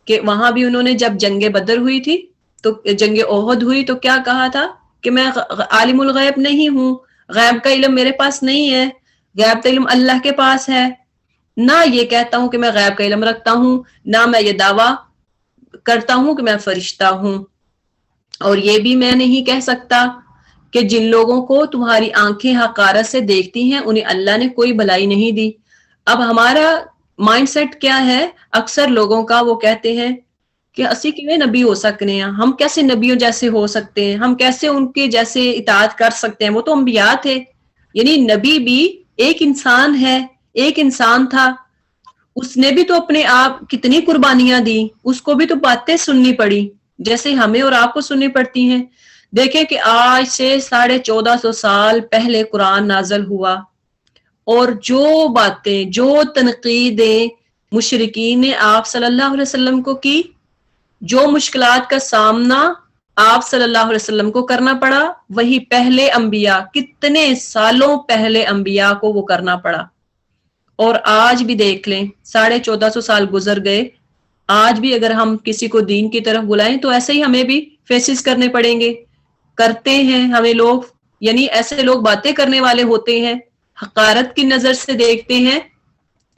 کہ وہاں بھی انہوں نے جب جنگ بدر ہوئی تھی تو جنگ احد ہوئی تو کیا کہا تھا کہ میں عالم الغیب نہیں ہوں, غیب کا علم میرے پاس نہیں ہے, غیب کا علم اللہ کے پاس ہے. نہ یہ کہتا ہوں کہ میں غیب کا علم رکھتا ہوں, نہ میں یہ دعویٰ کرتا ہوں کہ میں فرشتہ ہوں. اور یہ بھی میں نہیں کہہ سکتا کہ جن لوگوں کو تمہاری آنکھیں حقارت سے دیکھتی ہیں انہیں اللہ نے کوئی بھلائی نہیں دی. اب ہمارا مائنڈ سیٹ کیا ہے, اکثر لوگوں کا, وہ کہتے ہیں کہ اسی کیویں نبی ہو سکنے ہیں, ہم کیسے نبیوں جیسے ہو سکتے ہیں, ہم کیسے ان کے جیسے اطاعت کر سکتے ہیں, وہ تو انبیاء تھے. یعنی نبی بھی ایک انسان ہے, ایک انسان تھا, اس نے بھی تو اپنے آپ کتنی قربانیاں دی، اس کو بھی تو باتیں سننی پڑی جیسے ہمیں اور آپ کو سننی پڑتی ہیں. دیکھیں کہ آج سے 1450 سال پہلے قرآن نازل ہوا، اور جو باتیں، جو تنقیدیں مشرکین نے آپ صلی اللہ علیہ وسلم کو کی، جو مشکلات کا سامنا آپ صلی اللہ علیہ وسلم کو کرنا پڑا، وہی پہلے انبیاء، کتنے سالوں پہلے انبیاء کو وہ کرنا پڑا. اور آج بھی دیکھ لیں 1450 سال گزر گئے، آج بھی اگر ہم کسی کو دین کی طرف بلائیں تو ایسے ہی ہمیں بھی فیسز کرنے پڑیں گے. کرتے ہیں ہمیں لوگ، یعنی ایسے لوگ باتیں کرنے والے ہوتے ہیں، حقارت کی نظر سے دیکھتے ہیں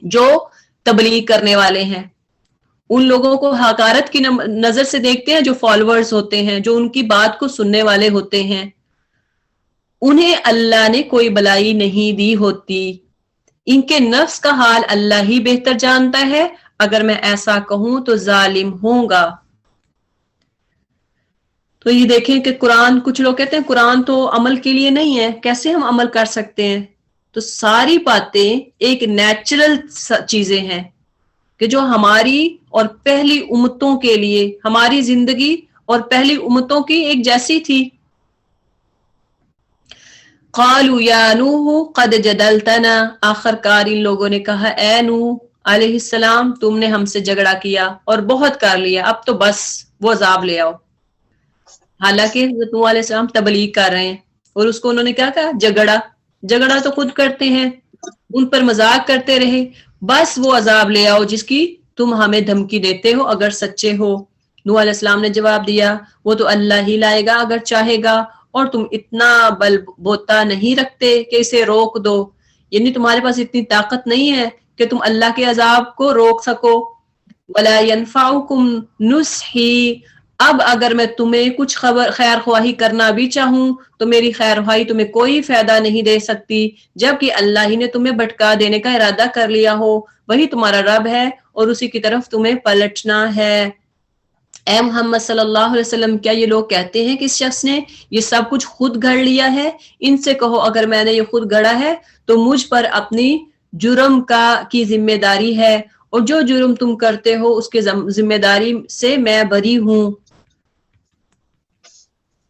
جو تبلیغ کرنے والے ہیں، ان لوگوں کو حقارت کی نظر سے دیکھتے ہیں جو فالوورز ہوتے ہیں، جو ان کی بات کو سننے والے ہوتے ہیں. انہیں اللہ نے کوئی بلائی نہیں دی ہوتی، ان کے نفس کا حال اللہ ہی بہتر جانتا ہے. اگر میں ایسا کہوں تو ظالم ہوں گا. تو یہ دیکھیں کہ قرآن، کچھ لوگ کہتے ہیں قرآن تو عمل کے لیے نہیں ہے، کیسے ہم عمل کر سکتے ہیں؟ تو ساری باتیں ایک نیچرل چیزیں ہیں کہ جو ہماری اور پہلی امتوں کے لیے، ہماری زندگی اور پہلی امتوں کی ایک جیسی تھی. قالوا یا نوح قد جدلتنا، آخر کار ان لوگوں نے کہا اے نوح علیہ السلام، تم نے ہم سے جھگڑا کیا اور بہت کر لیا، اب تو بس وہ عذاب لے آؤ. حالانکہ حضرت نوح علیہ السلام تبلیغ کر رہے ہیں، اور اس کو انہوں نے کیا کہا؟ جھگڑا تو خود کرتے ہیں، ان پر مذاق کرتے رہے، بس وہ عذاب لے آؤ جس کی تم ہمیں دھمکی دیتے ہو اگر سچے ہو. نوح علیہ السلام نے جواب دیا وہ تو اللہ ہی لائے گا اگر چاہے گا، اور تم اتنا بل بوتا نہیں رکھتے کہ اسے روک دو، یعنی تمہارے پاس اتنی طاقت نہیں ہے کہ تم اللہ کے عذاب کو روک سکو. ولا ينفعكم نصحي، اب اگر میں تمہیں کچھ خیر خواہی کرنا بھی چاہوں تو میری خیر خواہی تمہیں کوئی فائدہ نہیں دے سکتی، جبکہ اللہ ہی نے تمہیں بھٹکا دینے کا ارادہ کر لیا ہو. وہی تمہارا رب ہے اور اسی کی طرف تمہیں پلٹنا ہے. اے محمد صلی اللہ علیہ وسلم، کیا یہ لوگ کہتے ہیں کہ اس شخص نے یہ سب کچھ خود گھڑ لیا ہے؟ ان سے کہو اگر میں نے یہ خود گھڑا ہے تو مجھ پر اپنی جرم کی ذمہ داری ہے، اور جو جرم تم کرتے ہو اس کے ذمہ داری سے میں بری ہوں.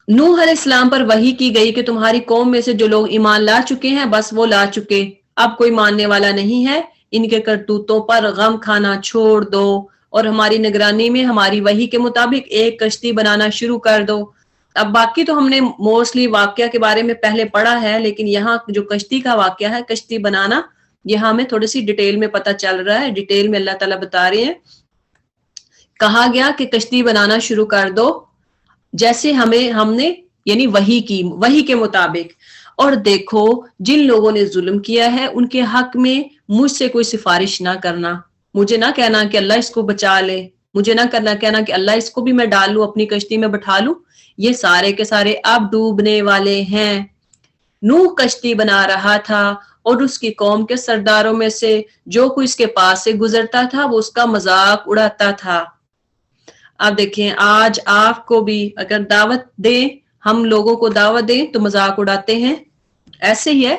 نوح علیہ السلام پر وحی کی گئی کہ تمہاری قوم میں سے جو لوگ ایمان لا چکے ہیں بس وہ لا چکے، اب کوئی ماننے والا نہیں ہے. ان کے کرتوتوں پر غم کھانا چھوڑ دو اور ہماری نگرانی میں ہماری وحی کے مطابق ایک کشتی بنانا شروع کر دو. اب باقی تو ہم نے موسٹلی واقعہ کے بارے میں پہلے پڑھا ہے، لیکن یہاں جو کشتی کا واقعہ ہے، کشتی بنانا، یہاں ہمیں تھوڑی سی ڈیٹیل میں پتہ چل رہا ہے. ڈیٹیل میں اللہ تعالیٰ بتا رہے ہیں، کہا گیا کہ کشتی بنانا شروع کر دو جیسے ہم نے یعنی وحی کے مطابق. اور دیکھو جن لوگوں نے ظلم کیا ہے ان کے حق میں مجھ سے کوئی سفارش نہ کرنا، مجھے نہ کہنا کہ اللہ اس کو بچا لے، مجھے نہ کہنا کہ اللہ اس کو بھی میں ڈال لوں، اپنی کشتی میں بٹھا لوں. یہ سارے کے سارے اب ڈوبنے والے ہیں. نوح کشتی بنا رہا تھا اور اس کی قوم کے سرداروں میں سے جو کوئی اس کے پاس سے گزرتا تھا وہ اس کا مذاق اڑاتا تھا. اب دیکھیں آج آپ کو بھی اگر دعوت دیں، ہم لوگوں کو دعوت دیں تو مذاق اڑاتے ہیں. ایسے ہی ہے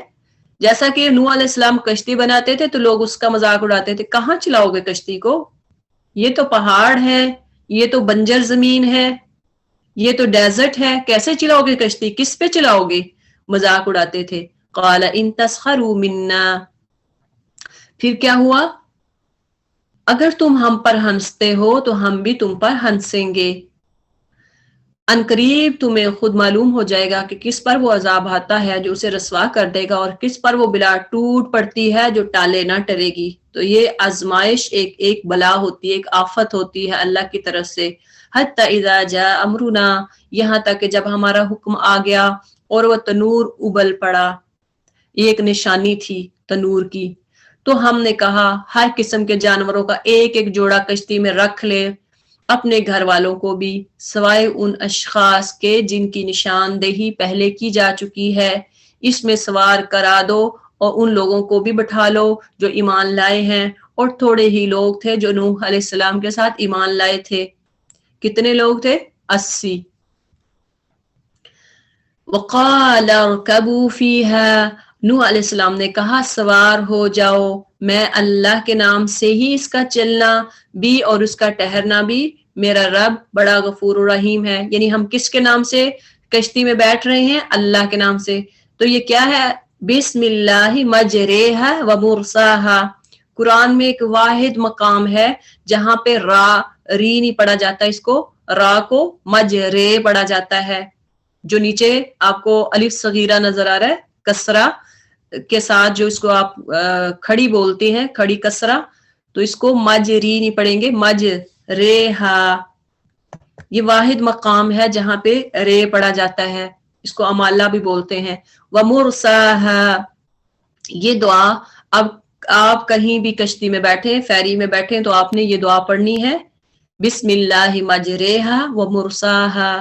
جیسا کہ نوح علیہ السلام کشتی بناتے تھے تو لوگ اس کا مذاق اڑاتے تھے، کہاں چلاؤ گے کشتی کو؟ یہ تو پہاڑ ہے، یہ تو بنجر زمین ہے، یہ تو ڈیزرٹ ہے، کیسے چلاؤ گے کشتی؟ کس پہ چلاؤ گے؟ مذاق اڑاتے تھے. قال ان تسخروا منا، پھر کیا ہوا؟ اگر تم ہم پر ہنستے ہو تو ہم بھی تم پر ہنسیں گے. عنقریب تمہیں خود معلوم ہو جائے گا کہ کس پر وہ عذاب آتا ہے جو اسے رسوا کر دے گا، اور کس پر وہ بلا ٹوٹ پڑتی ہے جو ٹالے نہ ٹلے گی. تو یہ آزمائش ایک بلا ہوتی ہے، ایک آفت ہوتی ہے اللہ کی طرف سے. حتی اذا جاء امرنا، یہاں تک کہ جب ہمارا حکم آ گیا اور وہ تنور ابل پڑا، یہ ایک نشانی تھی تنور کی. تو ہم نے کہا ہر قسم کے جانوروں کا ایک ایک جوڑا کشتی میں رکھ لے، اپنے گھر والوں کو بھی، سوائے ان اشخاص کے جن کی نشاندہی پہلے کی جا چکی ہے، اس میں سوار کرا دو اور ان لوگوں کو بھی بٹھا لو جو ایمان لائے ہیں. اور تھوڑے ہی لوگ تھے جو نوح علیہ السلام کے ساتھ ایمان لائے تھے. کتنے لوگ تھے؟ 80. وقال اركبوا فيها، نوح علیہ السلام نے کہا سوار ہو جاؤ میں اللہ کے نام سے ہی اس کا چلنا بھی اور اس کا ٹہرنا بھی، میرا رب بڑا غفور الرحیم ہے. یعنی ہم کس کے نام سے کشتی میں بیٹھ رہے ہیں؟ اللہ کے نام سے. تو یہ کیا ہے؟ بسم اللہ مجریہا و مرساہا. قرآن میں ایک واحد مقام ہے جہاں پہ را ری نہیں پڑھا جاتا، اس کو را کو مجرے پڑھا جاتا ہے. جو نیچے آپ کو الف صغیرہ نظر آ رہا ہے کسرہ کے ساتھ، جو اس کو آپ کھڑی بولتے ہیں، کھڑی کسرہ، تو اس کو مجری نہیں پڑھیں گے، مج رے ہا. یہ واحد مقام ہے جہاں پہ رے پڑھا جاتا ہے، اس کو امالہ بھی بولتے ہیں. ومرساہا. یہ دعا اب آپ کہیں بھی کشتی میں بیٹھے، فیری میں بیٹھے، تو آپ نے یہ دعا پڑھنی ہے، بسم اللہ مجریہا و مرساہا.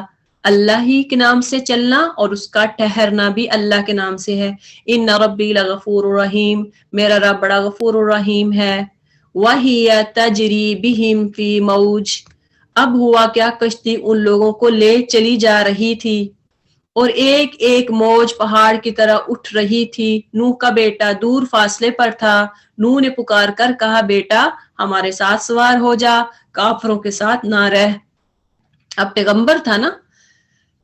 اللہ ہی کے نام سے چلنا اور اس کا ٹہرنا بھی اللہ کے نام سے ہے. ان ربی لغفور الرحیم. میرا رب بڑا غفور الرحیم ہے. وَهِيَ تَجْرِي بِهِمْ فِي مَوْجٍ. اب ہوا کیا، کشتی ان لوگوں کو لے چلی جا رہی تھی اور ایک ایک موج پہاڑ کی طرح اٹھ رہی تھی. نوح کا بیٹا دور فاصلے پر تھا. نوح نے پکار کر کہا، بیٹا ہمارے ساتھ سوار ہو جا، کافروں کے ساتھ نہ رہ. اب پیغمبر تھا نا،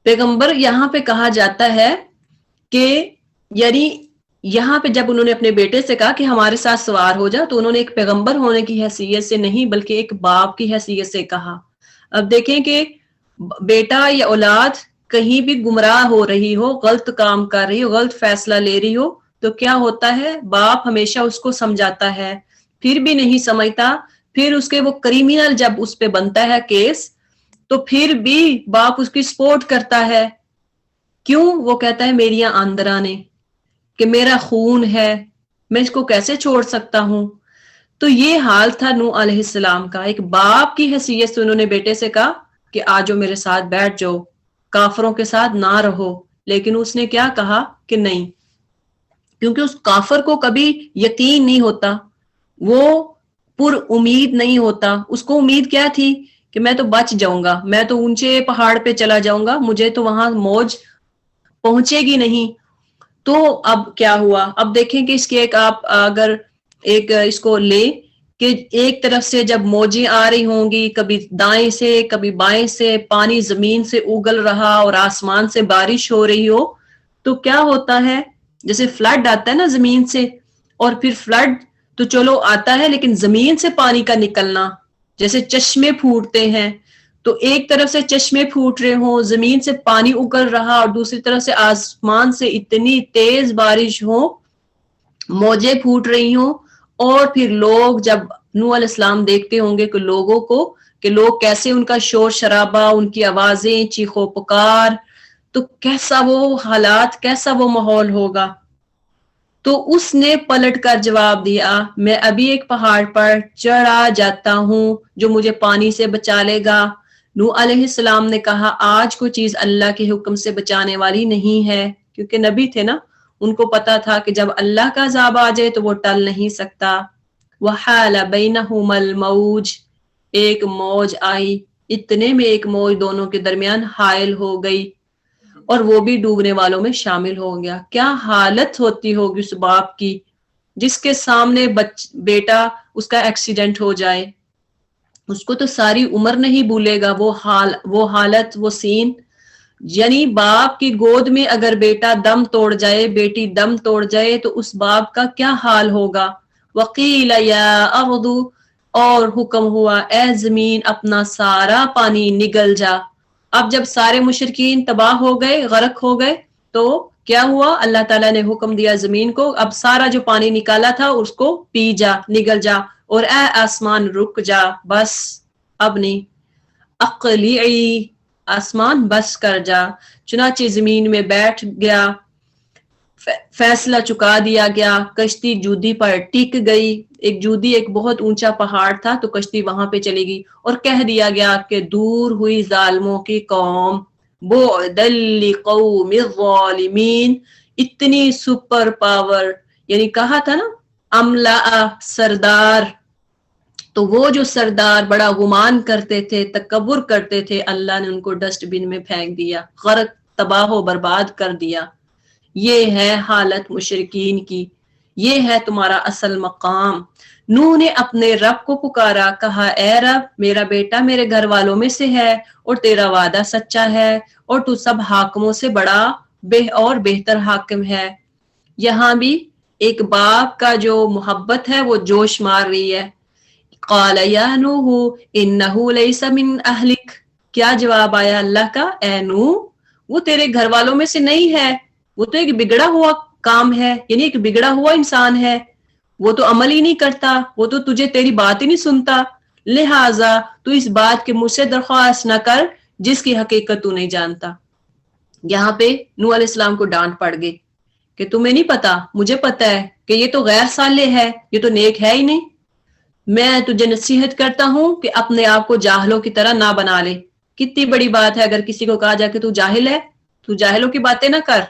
پیغمبر یہاں پہ کہا جاتا ہے کہ یعنی یہاں پہ جب انہوں نے اپنے بیٹے سے کہا کہ ہمارے ساتھ سوار ہو جا، تو انہوں نے ایک پیغمبر ہونے کی حیثیت سے نہیں بلکہ ایک باپ کی حیثیت سے کہا. اب دیکھیں کہ بیٹا یا اولاد کہیں بھی گمراہ ہو رہی ہو، غلط کام کر رہی ہو، غلط فیصلہ لے رہی ہو، تو کیا ہوتا ہے، باپ ہمیشہ اس کو سمجھاتا ہے. پھر بھی نہیں سمجھتا، پھر اس کے وہ کریمنل جب اس پہ بنتا ہے کیس، تو پھر بھی باپ اس کی سپورٹ کرتا ہے. کیوں؟ وہ کہتا ہے میری آندرا نے، کہ میرا خون ہے، میں اس کو کیسے چھوڑ سکتا ہوں. تو یہ حال تھا نوح علیہ السلام کا. ایک باپ کی حیثیت سے انہوں نے بیٹے سے کہا کہ آجو میرے ساتھ بیٹھ جاؤ، کافروں کے ساتھ نہ رہو. لیکن اس نے کیا کہا کہ نہیں، کیونکہ اس کافر کو کبھی یقین نہیں ہوتا، وہ پر امید نہیں ہوتا. اس کو امید کیا تھی کہ میں تو بچ جاؤں گا، میں تو اونچے پہاڑ پہ چلا جاؤں گا، مجھے تو وہاں موج پہنچے گی نہیں. تو اب کیا ہوا، اب دیکھیں کہ اس کے ایک آپ اگر ایک اس کو لے کہ ایک طرف سے جب موجیں آ رہی ہوں گی، کبھی دائیں سے کبھی بائیں سے، پانی زمین سے اگل رہا اور آسمان سے بارش ہو رہی ہو، تو کیا ہوتا ہے، جیسے فلڈ آتا ہے نا زمین سے، اور پھر فلڈ تو چلو آتا ہے، لیکن زمین سے پانی کا نکلنا، جیسے چشمے پھوٹتے ہیں، تو ایک طرف سے چشمے پھوٹ رہے ہوں، زمین سے پانی اگل رہا، اور دوسری طرف سے آسمان سے اتنی تیز بارش ہو، موجیں پھوٹ رہی ہوں، اور پھر لوگ جب نوح علیہ السلام دیکھتے ہوں گے کہ لوگوں کو، کہ لوگ کیسے ان کا شور شرابہ، ان کی آوازیں، چیخو پکار، تو کیسا وہ حالات، کیسا وہ ماحول ہوگا. تو اس نے پلٹ کر جواب دیا، میں ابھی ایک پہاڑ پر چڑھا جاتا ہوں جو مجھے پانی سے بچا لے گا. نوح علیہ السلام نے کہا، آج کوئی چیز اللہ کے حکم سے بچانے والی نہیں ہے، کیونکہ نبی تھے نا، ان کو پتا تھا کہ جب اللہ کا عذاب آ جائے تو وہ ٹل نہیں سکتا. وحال بینہما الموج. ایک موج آئی، اتنے میں ایک موج دونوں کے درمیان حائل ہو گئی، اور وہ بھی ڈوبنے والوں میں شامل ہو گیا. کیا حالت ہوتی ہوگی اس باپ کی جس کے سامنے بیٹا اس کا ایکسیڈنٹ ہو جائے. اس کو تو ساری عمر نہیں بھولے گا وہ حالت، وہ سین. یعنی باپ کی گود میں اگر بیٹا دم توڑ جائے، بیٹی دم توڑ جائے، تو اس باپ کا کیا حال ہوگا. وقیل یا ارض. اور حکم ہوا، اے زمین اپنا سارا پانی نگل جا. اب جب سارے مشرکین تباہ ہو گئے، غرق ہو گئے، تو کیا ہوا، اللہ تعالیٰ نے حکم دیا زمین کو، اب سارا جو پانی نکالا تھا اس کو پی جا، نگل جا، اور اے آسمان رک جا، بس اب نہیں. اقلعی. آسمان بس کر جا. چنانچہ زمین میں بیٹھ گیا، فیصلہ چکا دیا گیا، کشتی جودی پر ٹک گئی. ایک جودی ایک بہت اونچا پہاڑ تھا، تو کشتی وہاں پہ چلی گئی، اور کہہ دیا گیا کہ دور ہوئی ظالموں کی قوم، بعدا لقوم الظالمین. اتنی سپر پاور، یعنی کہا تھا نا املا سردار، تو وہ جو سردار بڑا گمان کرتے تھے، تکبر کرتے تھے، اللہ نے ان کو ڈسٹ بن میں پھینک دیا، غرق، تباہ و برباد کر دیا. یہ ہے حالت مشرکین کی. یہ ہے تمہارا اصل مقام۔ نوح نے اپنے رب کو پکارا، کہا اے رب میرا بیٹا میرے گھر والوں میں سے ہے اور تیرا وعدہ سچا ہے اور تو سب حاکموں سے بڑا اور بہتر حاکم ہے۔ یہاں بھی ایک باپ کا جو محبت ہے وہ جوش مار رہی ہے۔ قال یا نوح انہ لیس من اہلک، کیا جواب آیا اللہ کا؟ اے نوح وہ تیرے گھر والوں میں سے نہیں ہے، وہ تو ایک بگڑا ہوا کام ہے، یعنی ایک بگڑا ہوا انسان ہے، وہ تو عمل ہی نہیں کرتا، وہ تو تجھے تیری بات ہی نہیں سنتا، لہٰذا تو اس بات کے مجھ سے درخواست نہ کر جس کی حقیقت تو نہیں جانتا۔ یہاں پہ نوح علیہ السلام کو ڈانٹ پڑ گئی کہ تمہیں نہیں پتا، مجھے پتا ہے کہ یہ تو غیر صالح ہے، یہ تو نیک ہے ہی نہیں۔ میں تجھے نصیحت کرتا ہوں کہ اپنے آپ کو جاہلوں کی طرح نہ بنا لے۔ کتنی بڑی بات ہے اگر کسی کو کہا جائے کہ تو جاہل ہے، تو جاہلوں کی باتیں نہ کر۔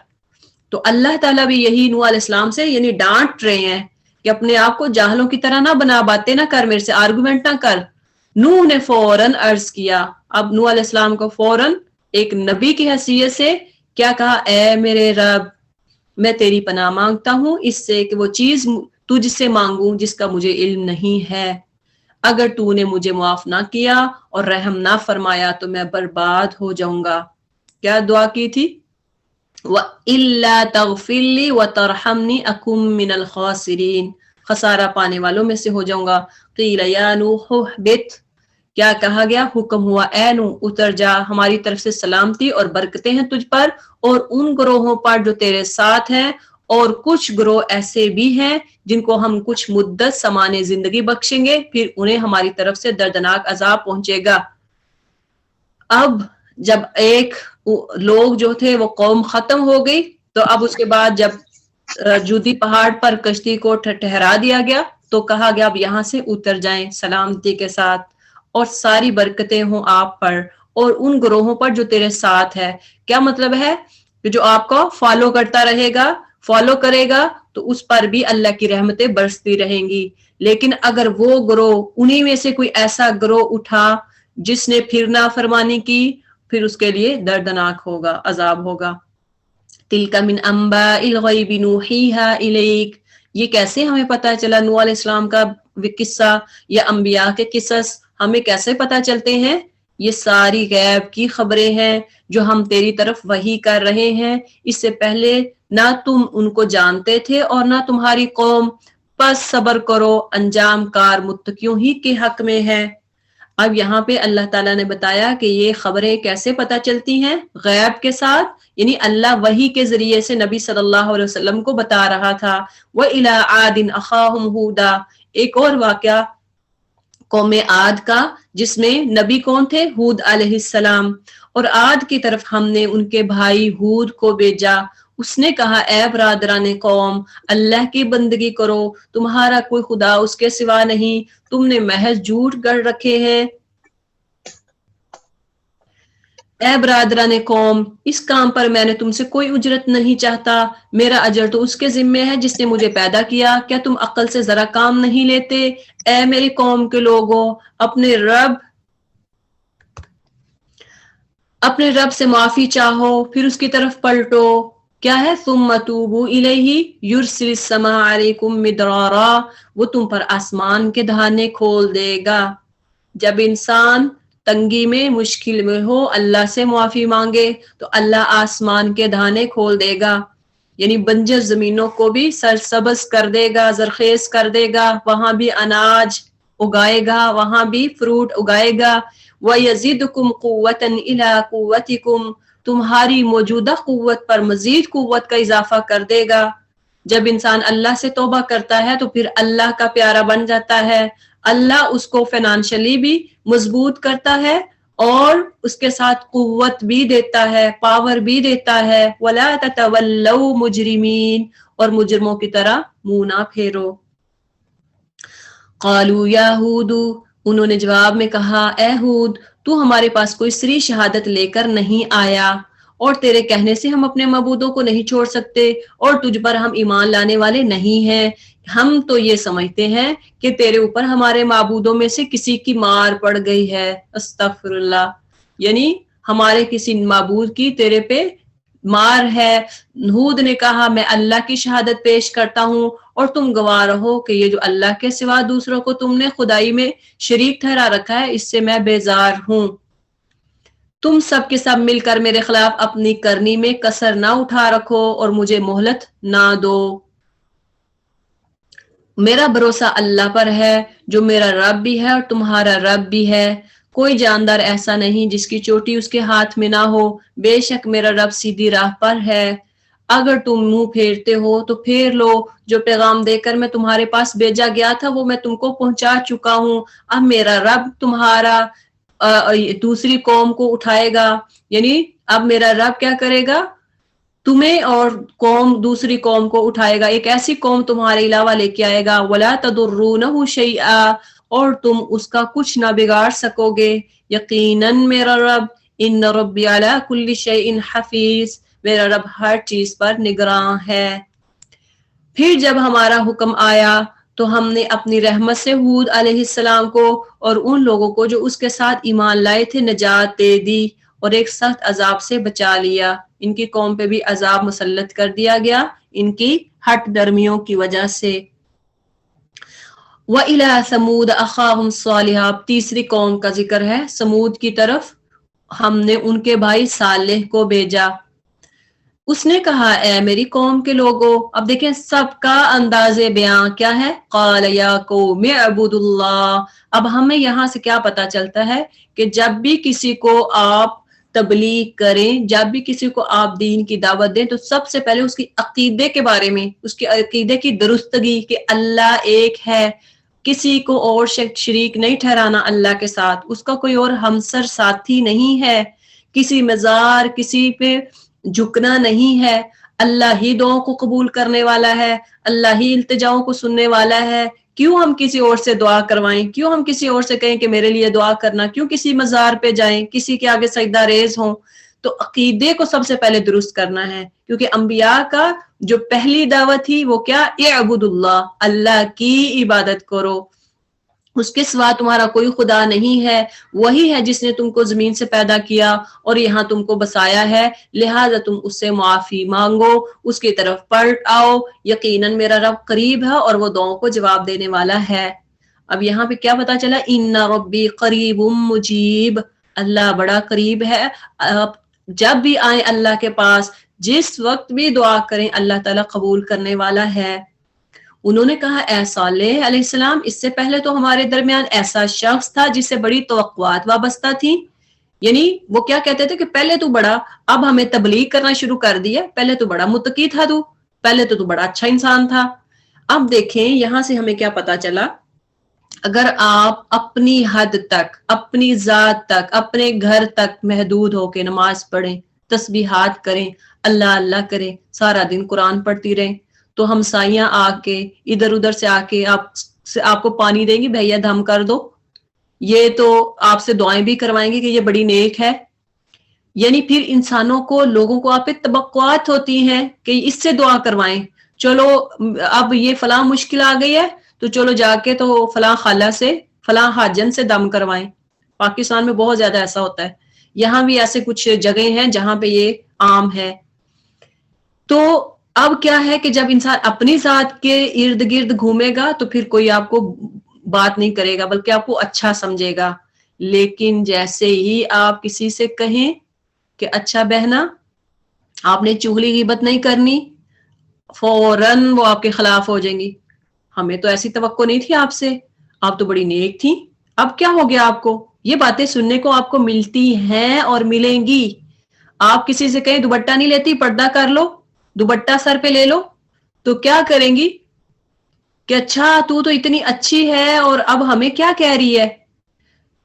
تو اللہ تعالیٰ بھی یہی نوح علیہ السلام سے یعنی ڈانٹ رہے ہیں کہ اپنے آپ کو جاہلوں کی طرح نہ بنا، باتیں نہ کر، میرے سے آرگومنٹ نہ کر۔ نوح نے فوراً عرض کیا، اب نوح علیہ السلام کو فوراً ایک نبی کی حیثیت سے کیا کہا، اے میرے رب میں تیری پناہ مانگتا ہوں اس سے کہ وہ چیز تجھ سے مانگوں جس کا مجھے علم نہیں ہے، اگر تو نے مجھے معاف نہ کیا اور رحم نہ فرمایا تو میں برباد ہو جاؤں گا۔ کیا دعا کی تھی؟ وَإِلَّا تَغْفِرْ لِي وَتَرْحَمْنِي أَكُن مِّنَ الْخَاسِرِينَ، خسارہ پانے والوں میں سے ہو جاؤں گا۔ قِيلَ يَا نُوحُ اهْبِطْ، کیا کہا گیا؟ حکم ہوا اے نوح اتر جا، ہماری طرف سے سلامتی اور برکتیں ہیں تجھ پر اور ان گروہوں پر جو تیرے ساتھ ہیں، اور کچھ گروہ ایسے بھی ہیں جن کو ہم کچھ مدت سمانے زندگی بخشیں گے، پھر انہیں ہماری طرف سے دردناک عذاب پہنچے گا۔ اب جب ایک لوگ جو تھے وہ قوم ختم ہو گئی، تو اب اس کے بعد جب جودی پہاڑ پر کشتی کو ٹھہرا دیا گیا تو کہا گیا اب یہاں سے اتر جائیں سلامتی کے ساتھ اور ساری برکتیں ہوں آپ پر اور ان گروہوں پر جو تیرے ساتھ ہے۔ کیا مطلب ہے کہ جو آپ کو فالو کرتا رہے گا، فالو کرے گا تو اس پر بھی اللہ کی رحمتیں برستی رہیں گی۔ لیکن اگر وہ گروہ انہی میں سے کوئی ایسا گروہ اٹھا جس نے پھر نافرمانی کی، پھر اس کے لیے دردناک ہوگا، عذاب ہوگا۔ تِلْکَ مِنْ أَنْبَاءِ الْغَیْبِ نُوحِیہَا إِلَیْکَ، یہ کیسے ہمیں پتہ چلا نوح علیہ السلام کا قصہ یا انبیاء کے قصص ہمیں کیسے پتہ چلتے ہیں؟ یہ ساری غیب کی خبریں ہیں جو ہم تیری طرف وحی کر رہے ہیں، اس سے پہلے نہ تم ان کو جانتے تھے اور نہ تمہاری قوم، پس صبر کرو، انجام کار متقیوں ہی کے حق میں ہے۔ اب یہاں پہ اللہ تعالیٰ نے بتایا کہ یہ خبریں کیسے پتہ چلتی ہیں؟ غیب کے ساتھ، یعنی اللہ وحی کے ذریعے سے نبی صلی اللہ علیہ وسلم کو بتا رہا تھا۔ وَإِلَىٰ عَادٍ أَخَاهُمْ هُودًا، ایک اور واقعہ قوم عاد کا جس میں نبی کون تھے؟ ہود علیہ السلام، اور عاد کی طرف ہم نے ان کے بھائی ہود کو بھیجا۔ اس نے کہا اے برادران قوم، اللہ کی بندگی کرو، تمہارا کوئی خدا اس کے سوا نہیں، تم نے محض جھوٹ گڑھ رکھے ہیں۔ اے برادران قوم، اس کام پر میں نے تم سے کوئی اجرت نہیں چاہتا، میرا اجر تو اس کے ذمے ہے جس نے مجھے پیدا کیا، کیا تم عقل سے ذرا کام نہیں لیتے؟ اے میری قوم کے لوگوں، اپنے رب سے معافی چاہو، پھر اس کی طرف پلٹو۔ کیا ہے؟ ثم توبوا الیہ یرسل السماء علیکم مدرارا، وہ تم پر آسمان کے دہانے کھول دے گا۔ جب انسان تنگی میں، مشکل میں ہو، اللہ سے معافی مانگے تو اللہ آسمان کے دہانے کھول دے گا، یعنی بنجر زمینوں کو بھی سرسبز کر دے گا، زرخیز کر دے گا، وہاں بھی اناج اگائے گا، وہاں بھی فروٹ اگائے گا۔ وَيَزِدْكُمْ قُوَّةً إِلَىٰ قُوَّتِكُمْ، تمہاری موجودہ قوت پر مزید قوت کا اضافہ کر دے گا۔ جب انسان اللہ سے توبہ کرتا ہے تو پھر اللہ کا پیارا بن جاتا ہے، اللہ اس کو فائنانشلی بھی مضبوط کرتا ہے اور اس کے ساتھ قوت بھی دیتا ہے، پاور بھی دیتا ہے۔ وَلَا تَتَوَلَّوْا مُجْرِمِينَ، اور مجرموں کی طرح منہ نہ پھیرو۔ قالوا یا ہود، انہوں نے جواب میں کہا اے ہود، تو ہمارے پاس کوئی سری شہادت لے کر نہیں آیا اور تیرے کہنے سے ہم اپنے معبودوں کو نہیں چھوڑ سکتے اور تجھ پر ہم ایمان لانے والے نہیں ہیں، ہم تو یہ سمجھتے ہیں کہ تیرے اوپر ہمارے معبودوں میں سے کسی کی مار پڑ گئی ہے۔ استغفر اللہ، یعنی ہمارے کسی معبود کی تیرے پہ مار ہے۔ ہود نے کہا میں اللہ کی شہادت پیش کرتا ہوں اور تم گواہ رہو کہ یہ جو اللہ کے سوا دوسروں کو تم نے خدائی میں شریک ٹھہرا رکھا ہے اس سے میں بیزار ہوں۔ تم سب کے سب مل کر میرے خلاف اپنی کرنی میں کسر نہ اٹھا رکھو اور مجھے مہلت نہ دو۔ میرا بھروسہ اللہ پر ہے جو میرا رب بھی ہے اور تمہارا رب بھی ہے۔ کوئی جاندار ایسا نہیں جس کی چوٹی اس کے ہاتھ میں نہ ہو۔ بے شک میرا رب سیدھی راہ پر ہے۔ اگر تم منہ پھیرتے ہو تو پھیر لو، جو پیغام دے کر میں تمہارے پاس بھیجا گیا تھا وہ میں تم کو پہنچا چکا ہوں۔ اب میرا رب تمہارا دوسری قوم کو اٹھائے گا، یعنی اب میرا رب کیا کرے گا، تمہیں اور دوسری قوم کو اٹھائے گا، ایک ایسی قوم تمہارے علاوہ لے کے آئے گا۔ وَلَا تَضُرُّونَهُ شَيْئًا، اور تم اس کا کچھ نہ بگاڑ سکو گے۔ یقیناً میرا رب ان ربی علی کل شیء حفیظ، میرا رب ہر چیز پر نگراں ہے۔ پھر جب ہمارا حکم آیا تو ہم نے اپنی رحمت سے ہود علیہ السلام کو اور ان لوگوں کو جو اس کے ساتھ ایمان لائے تھے نجات دے دی اور ایک سخت عذاب سے بچا لیا۔ ان کی قوم پہ بھی عذاب مسلط کر دیا گیا ان کی ہٹ درمیوں کی وجہ سے۔ وَإِلَىٰ ثَمُودَ أَخَاهُمْ صَالِحًا، تیسری قوم کا ذکر ہے، سمود کی طرف ہم نے ان کے بھائی صالح کو بھیجا۔ اس نے کہا اے میری قوم کے لوگوں، اب دیکھیں سب کا انداز بیان کیا ہے، قال یا قوم اعبدوا اللہ۔ اب ہمیں یہاں سے کیا پتا چلتا ہے کہ جب بھی کسی کو آپ تبلیغ کریں، جب بھی کسی کو آپ دین کی دعوت دیں تو سب سے پہلے اس کی عقیدے کے بارے میں، اس کے عقیدے کی درستگی کہ اللہ ایک ہے، کسی کو اور شریک نہیں ٹھہرانا اللہ کے ساتھ، اس کا کوئی اور ہمسر ساتھی نہیں ہے، کسی مزار کسی پہ جھکنا نہیں ہے، اللہ ہی دعاؤں کو قبول کرنے والا ہے، اللہ ہی التجاؤں کو سننے والا ہے۔ کیوں ہم کسی اور سے دعا کروائیں، کیوں ہم کسی اور سے کہیں کہ میرے لیے دعا کرنا، کیوں کسی مزار پہ جائیں، کسی کے آگے سجدہ ریز ہوں۔ تو عقیدے کو سب سے پہلے درست کرنا ہے، کیونکہ انبیاء کا جو پہلی دعوت تھی وہ کیا، اعبد اللہ، اللہ کی عبادت کرو، اس کے سوا تمہارا کوئی خدا نہیں ہے، وہی ہے جس نے تم کو زمین سے پیدا کیا اور یہاں تم کو بسایا ہے، لہٰذا تم اس سے معافی مانگو، اس کی طرف پلٹ آؤ، یقیناً میرا رب قریب ہے اور وہ دعاؤں کو جواب دینے والا ہے۔ اب یہاں پہ کیا پتا چلا، ان ربی قریب مجیب، اللہ بڑا قریب ہے، جب بھی آئیں اللہ کے پاس، جس وقت بھی دعا کریں اللہ تعالیٰ قبول کرنے والا ہے۔ انہوں نے کہا اے صالح علیہ السلام، اس سے پہلے تو ہمارے درمیان ایسا شخص تھا جس سے بڑی توقعات وابستہ تھیں، یعنی وہ کیا کہتے تھے کہ پہلے تو بڑا، اب ہمیں تبلیغ کرنا شروع کر دیا، پہلے تو بڑا متقی تھا، تو پہلے تو بڑا اچھا انسان تھا۔ اب دیکھیں یہاں سے ہمیں کیا پتا چلا، اگر آپ اپنی حد تک، اپنی ذات تک، اپنے گھر تک محدود ہو کے نماز پڑھیں، تسبیحات کریں، اللہ اللہ کریں، سارا دن قرآن پڑھتی رہیں، تو ہمسائیاں آ کے ادھر ادھر سے آ کے آپ کو پانی دیں گی، بھیا دم کر دو، یہ تو آپ سے دعائیں بھی کروائیں گے کہ یہ بڑی نیک ہے۔ یعنی پھر انسانوں کو، لوگوں کو آپ پہ توقعات ہوتی ہیں کہ اس سے دعا کروائیں، چلو اب یہ فلاں مشکل آ گئی ہے تو چلو جا کے تو فلاں خالہ سے، فلاں حاجن سے دم کروائیں۔ پاکستان میں بہت زیادہ ایسا ہوتا ہے، یہاں بھی ایسے کچھ جگہیں ہیں جہاں پہ یہ عام ہے۔ تو اب کیا ہے کہ جب انسان اپنی ذات کے ارد گرد گھومے گا تو پھر کوئی آپ کو بات نہیں کرے گا بلکہ آپ کو اچھا سمجھے گا، لیکن جیسے ہی آپ کسی سے کہیں کہ اچھا بہنا آپ نے چغلی غیبت نہیں کرنی، فوراً وہ آپ کے خلاف ہو جائیں گی، ہمیں تو ایسی توقع نہیں تھی آپ سے، آپ تو بڑی نیک تھی، اب کیا ہو گیا آپ کو؟ یہ باتیں سننے کو آپ کو ملتی ہیں اور ملیں گی۔ آپ کسی سے کہیں دوپٹہ نہیں لیتی، پردہ کر لو، دوپٹہ سر پہ لے لو، تو کیا کریں گی کہ اچھا تو اتنی اچھی ہے اور اب ہمیں کیا کہہ رہی ہے؟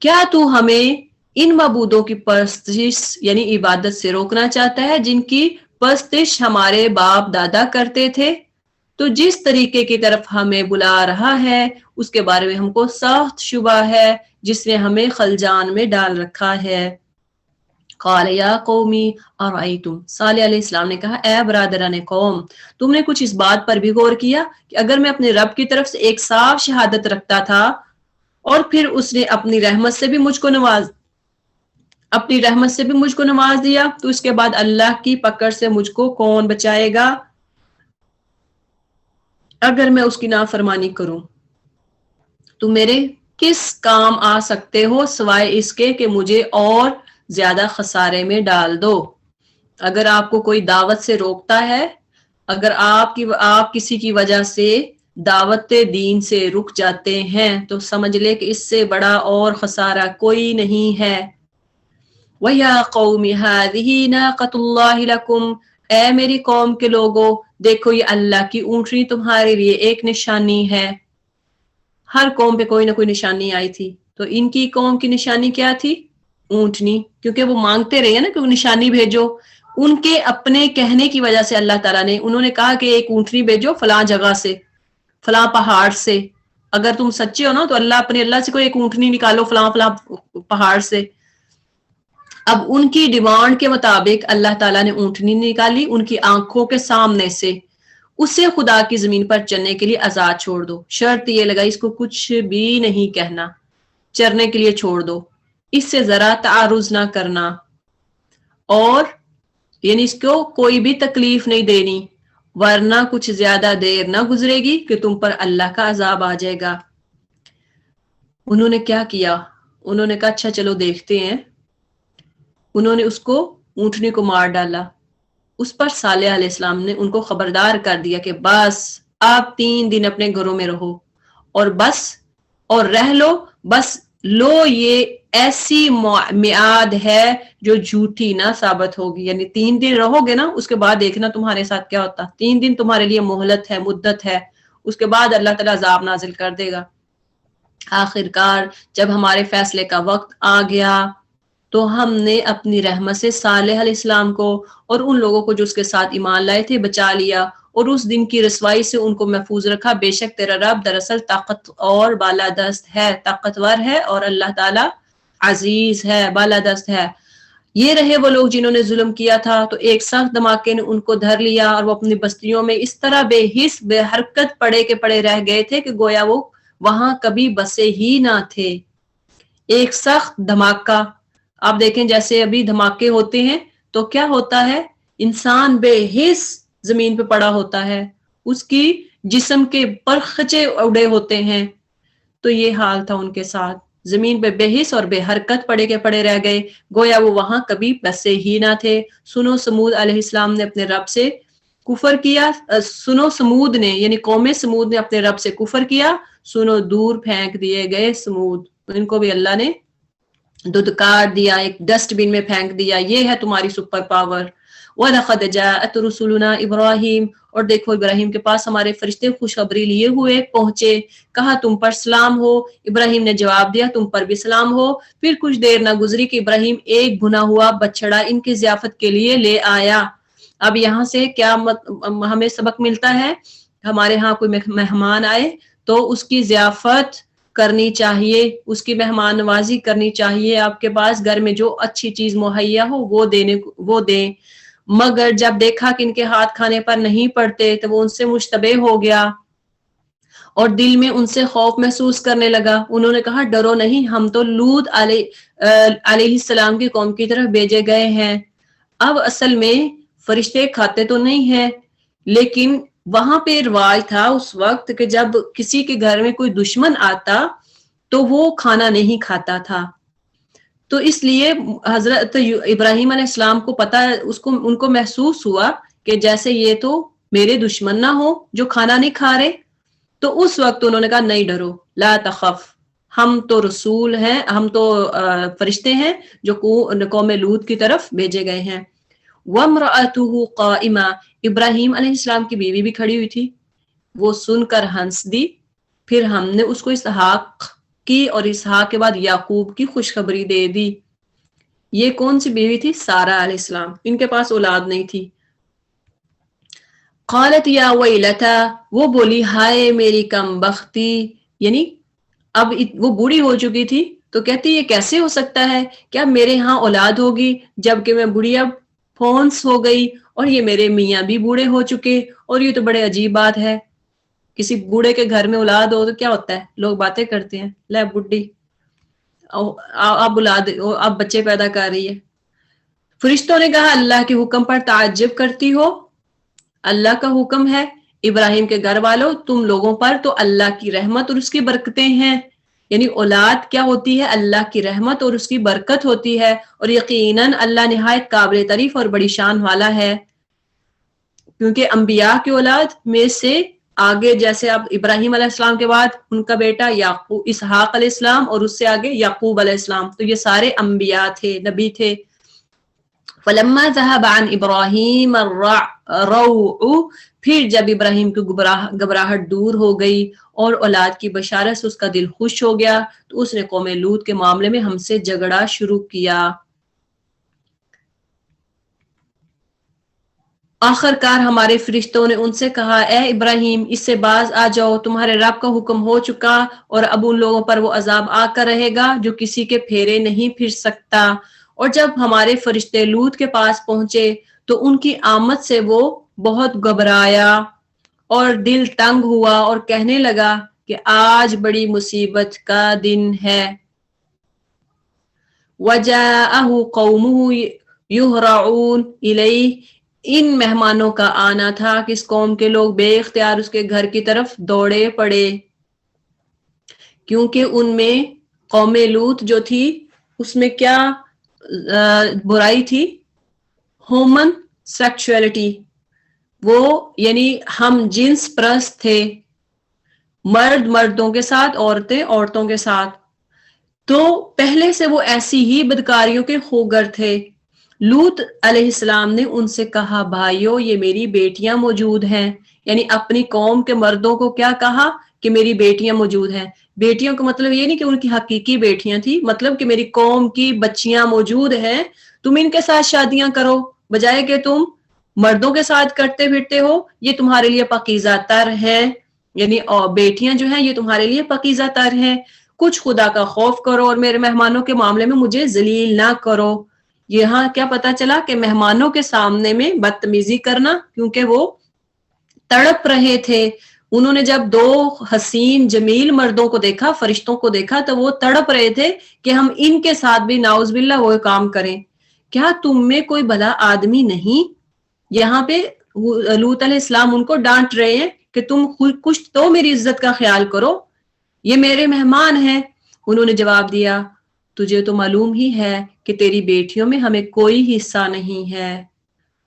کیا تو ہمیں ان معبودوں کی پرستش یعنی عبادت سے روکنا چاہتا ہے جن کی پرستش ہمارے باپ دادا کرتے تھے؟ تو جس طریقے کی طرف ہمیں بلا رہا ہے اس کے بارے میں ہم کو سخت شبہ ہے، جس نے ہمیں خلجان میں ڈال رکھا ہے۔ قال یا قومی ارائیتم، صالح علیہ السلام نے کہا اے برادران قوم، تم نے کچھ اس بات پر بھی غور کیا کہ اگر میں اپنے رب کی طرف سے ایک صاف شہادت رکھتا تھا اور پھر اس نے اپنی رحمت سے بھی مجھ کو اپنی رحمت سے بھی مجھ کو نواز دیا، تو اس کے بعد اللہ کی پکڑ سے مجھ کو کون بچائے گا اگر میں اس کی نافرمانی کروں؟ تو میرے کس کام آ سکتے ہو سوائے اس کے کہ مجھے اور زیادہ خسارے میں ڈال دو۔ اگر آپ کو کوئی دعوت سے روکتا ہے، اگر آپ کسی کی وجہ سے دعوت دین سے رک جاتے ہیں، تو سمجھ لے کہ اس سے بڑا اور خسارہ کوئی نہیں ہے۔ وَيَا قَوْمِ هَٰذِهِ نَاقَةُ اللَّهِ لَكُمْ، اے میری قوم کے لوگوں، دیکھو یہ اللہ کی اونٹنی تمہارے لیے ایک نشانی ہے۔ ہر قوم پہ کوئی نہ کوئی نشانی آئی تھی، تو ان کی قوم کی نشانی کیا تھی؟ اونٹنی، کیونکہ وہ مانگتے رہے نا کہ وہ نشانی بھیجو۔ ان کے اپنے کہنے کی وجہ سے اللہ تعالیٰ نے، انہوں نے کہا کہ ایک اونٹنی بھیجو فلاں جگہ سے، فلاں پہاڑ سے۔ اگر تم سچے ہو نا تو اللہ سے کوئی ایک اونٹنی نکالو فلاں فلاں پہاڑ سے۔ اب ان کی ڈیمانڈ کے مطابق اللہ تعالیٰ نے اونٹنی نکالی ان کی آنکھوں کے سامنے سے، اسے خدا کی زمین پر چلنے کے لیے آزاد چھوڑ دو، شرط یہ لگا اس کو کچھ بھی نہیں کہنا، چرنے کے لیے چھوڑ دو، اس سے ذرا تعارض نہ کرنا، اور یعنی اس کو کوئی بھی تکلیف نہیں دینی، ورنہ کچھ زیادہ دیر نہ گزرے گی کہ تم پر اللہ کا عذاب آ جائے گا۔ انہوں نے کیا کیا؟ انہوں نے کہا اچھا چلو دیکھتے ہیں۔ انہوں نے اس کو اونٹنی کو مار ڈالا۔ اس پر صالح علیہ السلام نے ان کو خبردار کر دیا کہ بس آپ 3 دن اپنے گھروں میں رہو، اور بس اور رہ لو، بس لو یہ ایسی میعاد ہے جو جھوٹی نہ ثابت ہوگی، یعنی 3 دن رہو گے نا، اس کے بعد دیکھنا تمہارے ساتھ کیا ہوتا۔ 3 دن تمہارے لیے مہلت ہے، مدت ہے، اس کے بعد اللہ تعالیٰ عذاب نازل کر دے گا۔ آخر کار جب ہمارے فیصلے کا وقت آ گیا تو ہم نے اپنی رحمت سے صالح علیہ السلام کو اور ان لوگوں کو جو اس کے ساتھ ایمان لائے تھے بچا لیا، اور اس دن کی رسوائی سے ان کو محفوظ رکھا۔ بے شک تیرا رب دراصل طاقت اور بالادست ہے، طاقتور ہے، اور اللہ تعالی عزیز ہے، بالادست ہے۔ یہ رہے وہ لوگ جنہوں نے ظلم کیا تھا، تو ایک سخت دھماکے نے ان کو دھر لیا، اور وہ اپنی بستیوں میں اس طرح بے حس بے حرکت پڑے کے پڑے رہ گئے تھے کہ گویا وہ وہاں کبھی بسے ہی نہ تھے۔ ایک سخت دھماکہ، آپ دیکھیں جیسے ابھی دھماکے ہوتے ہیں تو کیا ہوتا ہے، انسان بے حس زمین پہ پڑا ہوتا ہے، اس کی جسم کے پرخچے اڑے ہوتے ہیں، تو یہ حال تھا ان کے ساتھ، زمین پہ بے حس اور بے حرکت پڑے کے پڑے رہ گئے، گویا وہ وہاں کبھی بسے ہی نہ تھے۔ سنو سمود علیہ السلام نے اپنے رب سے کفر کیا، سنو سمود نے یعنی قوم سمود نے اپنے رب سے کفر کیا، سنو دور پھینک دیے گئے سمود، ان کو بھی اللہ نے دھتکار دیا، ایک ڈسٹ بن میں پھینک دیا۔ یہ ہے تمہاری سپر پاور۔ وَلَقَدْ جَاءَتْ رُسُلُنَا ابراہیم، اور دیکھو ابراہیم کے پاس ہمارے فرشتے خوشخبری لیے ہوئے پہنچے، کہا تم پر سلام ہو۔ ابراہیم نے جواب دیا تم پر بھی سلام ہو۔ پھر کچھ دیر نہ گزری کہ ابراہیم ایک بھنا ہوا بچڑا ان کی ضیافت کے لیے لے آیا۔ اب یہاں سے کیا ہمیں سبق ملتا ہے؟ ہمارے ہاں کوئی مہمان آئے تو اس کی ضیافت کرنی چاہیے، اس کی مہمان نوازی کرنی چاہیے، آپ کے پاس گھر میں جو اچھی چیز مہیا ہو وہ دیں۔ مگر جب دیکھا کہ ان کے ہاتھ کھانے پر نہیں پڑتے تو وہ ان سے مشتبہ ہو گیا اور دل میں ان سے خوف محسوس کرنے لگا۔ انہوں نے کہا ڈرو نہیں، ہم تو لوط علیہ السلام کی قوم کی طرف بھیجے گئے ہیں۔ اب اصل میں فرشتے کھاتے تو نہیں ہیں، لیکن وہاں پہ رواج تھا اس وقت کہ جب کسی کے گھر میں کوئی دشمن آتا تو وہ کھانا نہیں کھاتا تھا، تو اس لیے حضرت ابراہیم علیہ السلام کو پتا، ان کو محسوس ہوا کہ جیسے یہ تو میرے دشمن نہ ہو جو کھانا نہیں کھا رہے، تو اس وقت انہوں نے کہا نہیں ڈرو، لا تخف، ہم تو رسول ہیں، ہم تو فرشتے ہیں جو قوم لوط کی طرف بھیجے گئے ہیں۔ وَامْرَأَتُهُ قَائِمَةٌ، ابراہیم علیہ السلام کی بیوی بھی کھڑی ہوئی تھی، وہ سن کر ہنس دی۔ پھر ہم نے اس کو اسحاق کی اور اسحاق کے بعد یعقوب کی خوشخبری دے دی۔ یہ کون سی بیوی تھی؟ سارہ علیہ السلام، ان کے پاس اولاد نہیں تھی۔ قالت یا ویلتا، وہ بولی ہائے میری کم بختی، یعنی اب وہ بوڑھی ہو چکی تھی تو کہتی یہ کیسے ہو سکتا ہے، کیا میرے ہاں اولاد ہوگی جبکہ میں بوڑھی اب پھونس ہو گئی، اور یہ میرے میاں بھی بوڑھے ہو چکے، اور یہ تو بڑے عجیب بات ہے، کسی بوڑھے کے گھر میں اولاد ہو تو کیا ہوتا ہے، لوگ باتیں کرتے ہیں، لے بڈھی۔ اب اب بچے پیدا کر رہی ہے. فرشتوں نے کہا اللہ کے حکم پر تعجب کرتی ہو؟ اللہ کا حکم ہے ابراہیم کے گھر والوں تم لوگوں پر تو اللہ کی رحمت اور اس کی برکتیں ہیں. یعنی اولاد کیا ہوتی ہے؟ اللہ کی رحمت اور اس کی برکت ہوتی ہے، اور یقیناً اللہ نہایت قابل تعریف اور بڑی شان والا ہے. کیونکہ انبیاء کی اولاد میں سے آگے جیسے اب ابراہیم علیہ السلام کے بعد ان کا بیٹا یعقوب اسحاق علیہ السلام، اور اس سے آگے یعقوب علیہ السلام، تو یہ سارے انبیاء تھے، نبی تھے. فلما ذهب عن ابراہیم الروع، پھر جب ابراہیم کی گھبراہٹ دور ہو گئی اور اولاد کی بشارت سے اس کا دل خوش ہو گیا، تو اس نے قوم لوط کے معاملے میں ہم سے جھگڑا شروع کیا. آخر کار ہمارے فرشتوں نے ان سے کہا اے ابراہیم اس سے باز آ جاؤ، تمہارے رب کا حکم ہو چکا اور اب ان لوگوں پر وہ عذاب آ کر رہے گا جو کسی کے پھیرے نہیں پھر سکتا. اور جب ہمارے فرشتے لوط کے پاس پہنچے تو ان کی آمد سے وہ بہت گھبرایا اور دل تنگ ہوا اور کہنے لگا کہ آج بڑی مصیبت کا دن ہے. وَجَاءَهُ قَوْمُهُ يُهْرَعُونَ إِلَيْهِ، ان مہمانوں کا آنا تھا کہ اس قوم کے لوگ بے اختیار اس کے گھر کی طرف دوڑے پڑے، کیونکہ ان میں قوم لوط جو تھی اس میں کیا برائی تھی؟ ہومن سیکچولیٹی، وہ یعنی ہم جنس پرست تھے، مرد مردوں کے ساتھ، عورتیں عورتوں کے ساتھ. تو پہلے سے وہ ایسی ہی بدکاریوں کے خوگر تھے. لوط علیہ السلام نے ان سے کہا بھائیو یہ میری بیٹیاں موجود ہیں، یعنی اپنی قوم کے مردوں کو کیا کہا کہ میری بیٹیاں موجود ہیں. بیٹیوں کا مطلب یہ نہیں کہ ان کی حقیقی بیٹیاں تھی، مطلب کہ میری قوم کی بچیاں موجود ہیں، تم ان کے ساتھ شادیاں کرو بجائے کہ تم مردوں کے ساتھ کرتے پھرتے ہو، یہ تمہارے لیے پاکیزہ تر ہے. یعنی بیٹیاں جو ہیں یہ تمہارے لیے پاکیزہ تر ہیں. کچھ خدا کا خوف کرو اور میرے مہمانوں کے معاملے میں مجھے ذلیل نہ کرو. یہاں کیا پتا چلا کہ مہمانوں کے سامنے میں بدتمیزی کرنا، کیونکہ وہ تڑپ رہے تھے. انہوں نے جب دو حسین جمیل مردوں کو دیکھا، فرشتوں کو دیکھا، تو وہ تڑپ رہے تھے کہ ہم ان کے ساتھ بھی نعوذ باللہ وہ کام کریں. کیا تم میں کوئی بھلا آدمی نہیں؟ یہاں پہ لوط علیہ السلام ان کو ڈانٹ رہے ہیں کہ تم کچھ تو میری عزت کا خیال کرو، یہ میرے مہمان ہیں. انہوں نے جواب دیا تجھے تو معلوم ہی ہے کہ تیری بیٹیوں میں ہمیں کوئی حصہ نہیں ہے،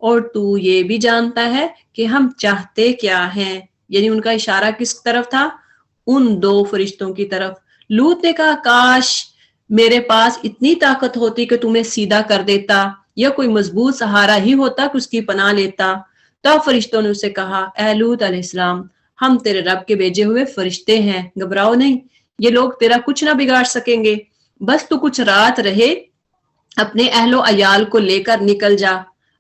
اور تو یہ بھی جانتا ہے کہ ہم چاہتے کیا ہیں. یعنی ان کا اشارہ کس طرف تھا؟ ان دو فرشتوں کی طرف. لوط نے کہا کاش میرے پاس اتنی طاقت ہوتی کہ تمہیں سیدھا کر دیتا، یا کوئی مضبوط سہارا ہی ہوتا کہ اس کی پناہ لیتا. تب فرشتوں نے اسے کہا اے لوط علیہ السلام ہم تیرے رب کے بھیجے ہوئے فرشتے ہیں، گھبراؤ نہیں، یہ لوگ تیرا کچھ نہ بگاڑ سکیں گے، بس تو کچھ رات رہے اپنے اہل و عیال کو لے کر نکل جا.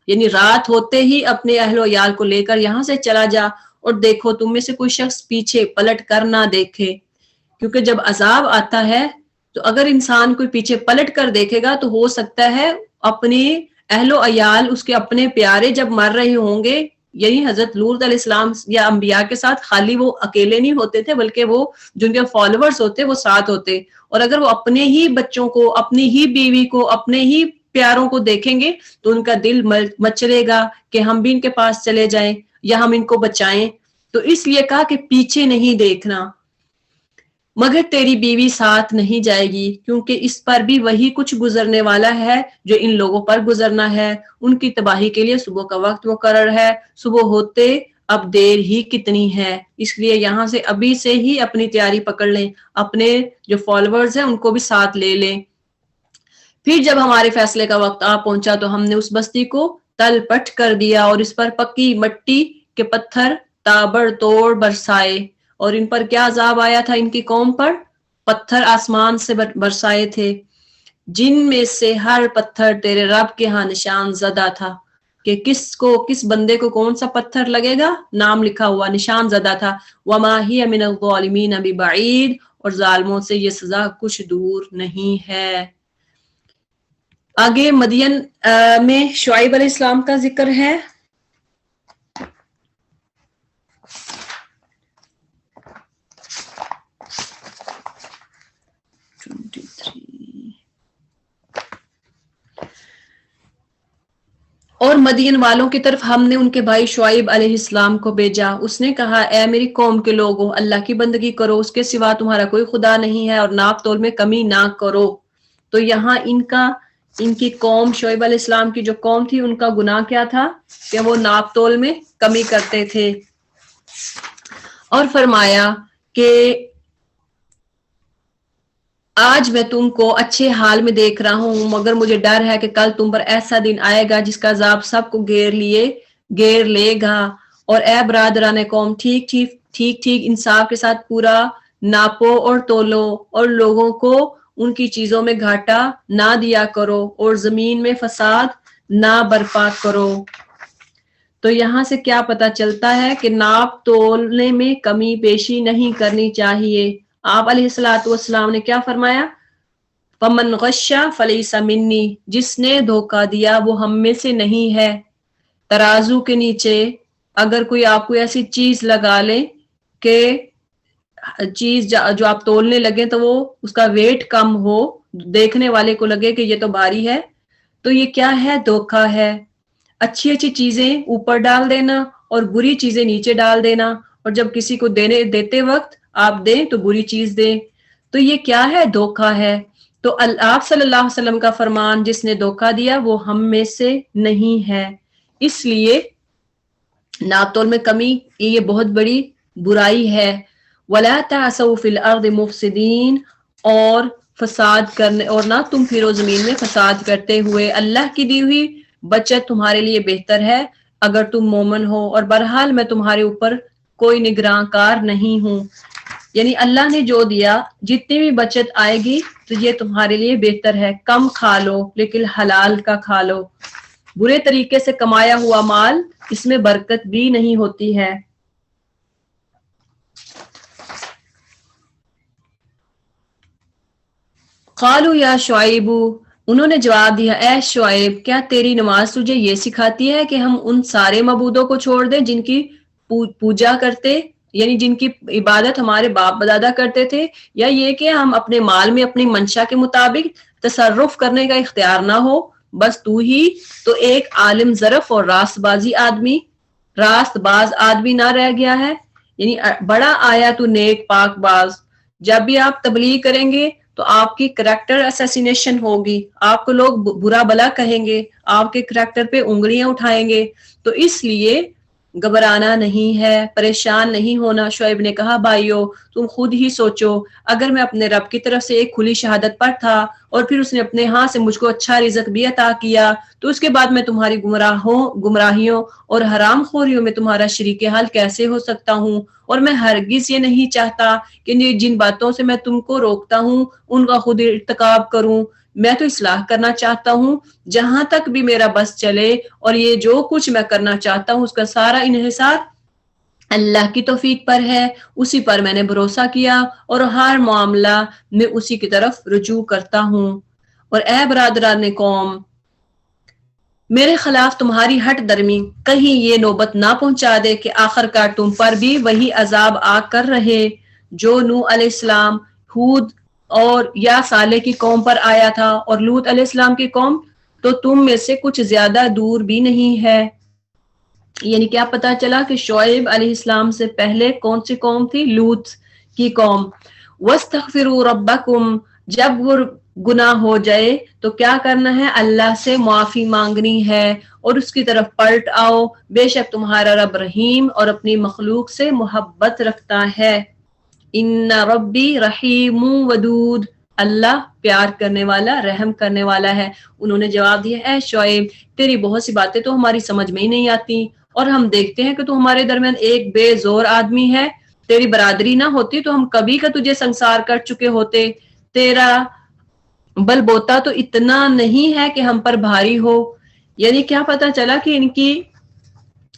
یعنی رات ہوتے ہی اپنے اہل و عیال کو لے کر یہاں سے چلا جا، اور دیکھو تم میں سے کوئی شخص پیچھے پلٹ کر نہ دیکھے. کیونکہ جب عذاب آتا ہے تو اگر انسان کوئی پیچھے پلٹ کر دیکھے گا تو ہو سکتا ہے اپنے اہل و عیال اس کے اپنے پیارے جب مر رہے ہوں گے. یہی حضرت لوط علیہ السلام یا انبیاء کے ساتھ خالی وہ اکیلے نہیں ہوتے تھے، بلکہ وہ جن کے فالوورز ہوتے وہ ساتھ ہوتے، اور اگر وہ اپنے ہی بچوں کو، اپنی ہی بیوی کو، اپنے ہی پیاروں کو دیکھیں گے تو ان کا دل مچلے گا کہ ہم بھی ان کے پاس چلے جائیں یا ہم ان کو بچائیں. تو اس لیے کہا کہ پیچھے نہیں دیکھنا، مگر تیری بیوی ساتھ نہیں جائے گی، کیونکہ اس پر بھی وہی کچھ گزرنے والا ہے جو ان لوگوں پر گزرنا ہے. ان کی تباہی کے لیے صبح کا وقت مقرر ہے، صبح ہوتے اب دیر ہی کتنی ہے، اس لیے یہاں سے ابھی سے ہی اپنی تیاری پکڑ لیں، اپنے جو فالوورز ہیں ان کو بھی ساتھ لے لیں. پھر جب ہمارے فیصلے کا وقت آ پہنچا تو ہم نے اس بستی کو تل پٹ کر دیا اور اس پر پکی مٹی کے پتھر تابڑ توڑ برسائے. اور ان پر کیا عذاب آیا تھا؟ ان کی قوم پر پتھر آسمان سے برسائے تھے، جن میں سے ہر پتھر تیرے رب کے ہاں نشان زدہ تھا. کہ کس بندے کو کون سا پتھر لگے گا، نام لکھا ہوا، نشان زدہ تھا. وما ہی من الظالمین ببعید، اور ظالموں سے یہ سزا کچھ دور نہیں ہے. آگے مدین میں شعیب علیہ السلام کا ذکر ہے. اور مدین والوں کی طرف ہم نے ان کے بھائی شعیب علیہ السلام کو بھیجا. اس نے کہا اے میری قوم کے لوگوں اللہ کی بندگی کرو, اس کے سوا تمہارا کوئی خدا نہیں ہے, اور ناپ تول میں کمی نہ کرو. تو یہاں ان کی قوم شعیب علیہ السلام کی جو قوم تھی ان کا گناہ کیا تھا کہ وہ ناپ تول میں کمی کرتے تھے. اور فرمایا کہ آج میں تم کو اچھے حال میں دیکھ رہا ہوں, مگر مجھے ڈر ہے کہ کل تم پر ایسا دن آئے گا جس کا عذاب سب کو گھیر لے گا. اور اے برادران قوم ٹھیک انصاف کے ساتھ پورا ناپو اور تولو, اور لوگوں کو ان کی چیزوں میں گھاٹا نہ دیا کرو, اور زمین میں فساد نہ برپا کرو. تو یہاں سے کیا پتا چلتا ہے کہ ناپ تولنے میں کمی بیشی نہیں کرنی چاہیے. آپ علیہ الصلوۃ والسلام نے کیا فرمایا؟ فمن غش فلیس منی, جس نے دھوکہ دیا وہ ہم میں سے نہیں ہے. ترازو کے نیچے اگر کوئی آپ کو ایسی چیز لگا لے کہ چیز جو آپ تولنے لگے تو وہ اس کا ویٹ کم ہو, دیکھنے والے کو لگے کہ یہ تو بھاری ہے, تو یہ کیا ہے؟ دھوکہ ہے. اچھی چیزیں اوپر ڈال دینا اور بری چیزیں نیچے ڈال دینا, اور جب کسی کو دیتے وقت آپ دیں تو بری چیز دیں, تو یہ کیا ہے؟ دھوکہ ہے. تو آپ صلی اللہ علیہ وسلم کا فرمان جس نے دھوکہ دیا وہ ہم میں سے نہیں ہے. اس لیے ناپ تول میں کمی یہ بہت بڑی برائی ہے. وَلَا تَعْثَوْا فِي الْأَرْضِ مُفْسِدِينَ, اور فساد کرنے اور نہ تم پھرو زمین میں فساد کرتے ہوئے. اللہ کی دی ہوئی بچت تمہارے لیے بہتر ہے اگر تم مومن ہو, اور بہرحال میں تمہارے اوپر کوئی نگراں کار نہیں ہوں. یعنی اللہ نے جو دیا جتنی بھی بچت آئے گی تو یہ تمہارے لیے بہتر ہے. کم کھا لو لیکن حلال کا کھا لو. برے طریقے سے کمایا ہوا مال اس میں برکت بھی نہیں ہوتی ہے. قالوا یا شعیب, انہوں نے جواب دیا اے شعیب کیا تیری نماز تجھے یہ سکھاتی ہے کہ ہم ان سارے معبودوں کو چھوڑ دیں جن کی پوجا کرتے, یعنی جن کی عبادت ہمارے باپ دادا کرتے تھے, یا یہ کہ ہم اپنے مال میں اپنی منشا کے مطابق تصرف کرنے کا اختیار نہ ہو. بس تو ہی تو ایک عالم ظرف اور راست باز آدمی نہ رہ گیا ہے. یعنی بڑا آیا تو نیک پاک باز. جب بھی آپ تبلیغ کریں گے تو آپ کی کریکٹر اسیسینیشن ہوگی, آپ کو لوگ برا بلا کہیں گے, آپ کے کریکٹر پہ انگلیاں اٹھائیں گے. تو اس لیے گھبرانا نہیں ہے, پریشان نہیں ہونا. شعیب نے کہا بھائیو تم خود ہی سوچو, اگر میں اپنے رب کی طرف سے ایک کھلی شہادت پر تھا اور پھر اس نے اپنے ہاں سے مجھ کو اچھا رزق بھی عطا کیا, تو اس کے بعد میں تمہاری گمراہیوں اور حرام خوریوں میں تمہارا شریک حال کیسے ہو سکتا ہوں؟ اور میں ہرگز یہ نہیں چاہتا کہ جن باتوں سے میں تم کو روکتا ہوں ان کا خود ارتکاب کروں. میں تو اصلاح کرنا چاہتا ہوں جہاں تک بھی میرا بس چلے, اور یہ جو کچھ میں کرنا چاہتا ہوں اس کا سارا انحصار اللہ کی توفیق پر ہے. اسی پر میں نے بھروسہ کیا اور ہر معاملہ میں اسی کی طرف رجوع کرتا ہوں. اور اے برادران قوم, میرے خلاف تمہاری ہٹ درمی کہیں یہ نوبت نہ پہنچا دے کہ آخر کار تم پر بھی وہی عذاب آ کر رہے جو نوح علیہ السلام, ہود اور یا صالح کی قوم پر آیا تھا, اور لوط علیہ السلام کی قوم تو تم میں سے کچھ زیادہ دور بھی نہیں ہے. یعنی کیا پتا چلا کہ شعیب علیہ السلام سے پہلے کون سی قوم تھی؟ لوط کی قوم. وَاسْتَغْفِرُوا رَبَّكُمْ, جب وہ گناہ ہو جائے تو کیا کرنا ہے؟ اللہ سے معافی مانگنی ہے اور اس کی طرف پلٹ آؤ, بے شک تمہارا رب رحیم اور اپنی مخلوق سے محبت رکھتا ہے. ان ربی رحیم ودود, اللہ پیار کرنے والا رحم کرنے والا ہے. انہوں نے جواب دیا اے شعیب تیری بہت سی باتیں تو ہماری سمجھ میں ہی نہیں آتی, اور ہم دیکھتے ہیں کہ تو ہمارے درمیان ایک بے زور آدمی ہے. تیری برادری نہ ہوتی تو ہم کبھی کا تجھے سنسار کر چکے ہوتے. تیرا بل بوتا تو اتنا نہیں ہے کہ ہم پر بھاری ہو. یعنی کیا پتا چلا کہ ان کی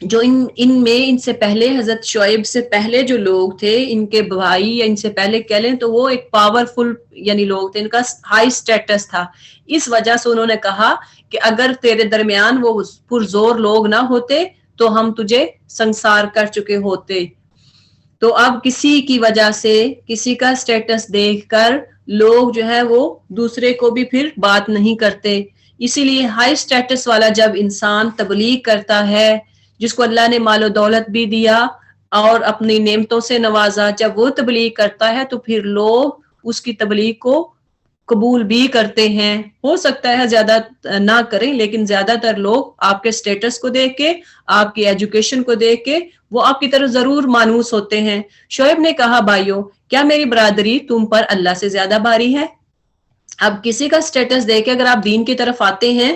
جو ان سے پہلے حضرت شعیب سے پہلے جو لوگ تھے, ان کے بھائی یا ان سے پہلے کہہ لیں تو وہ ایک پاورفل یعنی لوگ تھے, ان کا ہائی سٹیٹس تھا. اس وجہ سے انہوں نے کہا کہ اگر تیرے درمیان وہ پرزور لوگ نہ ہوتے تو ہم تجھے سنسار کر چکے ہوتے. تو اب کسی کی وجہ سے کسی کا سٹیٹس دیکھ کر لوگ جو ہے وہ دوسرے کو بھی پھر بات نہیں کرتے. اسی لیے ہائی سٹیٹس والا جب انسان تبلیغ کرتا ہے، جس کو اللہ نے مال و دولت بھی دیا اور اپنی نعمتوں سے نوازا، جب وہ تبلیغ کرتا ہے تو پھر لوگ اس کی تبلیغ کو قبول بھی کرتے ہیں. ہو سکتا ہے زیادہ نہ کریں، لیکن زیادہ تر لوگ آپ کے سٹیٹس کو دیکھ کے، آپ کی ایجوکیشن کو دیکھ کے وہ آپ کی طرف ضرور مانوس ہوتے ہیں. شعیب نے کہا بھائیو، کیا میری برادری تم پر اللہ سے زیادہ بھاری ہے؟ اب کسی کا سٹیٹس دیکھ کے اگر آپ دین کی طرف آتے ہیں،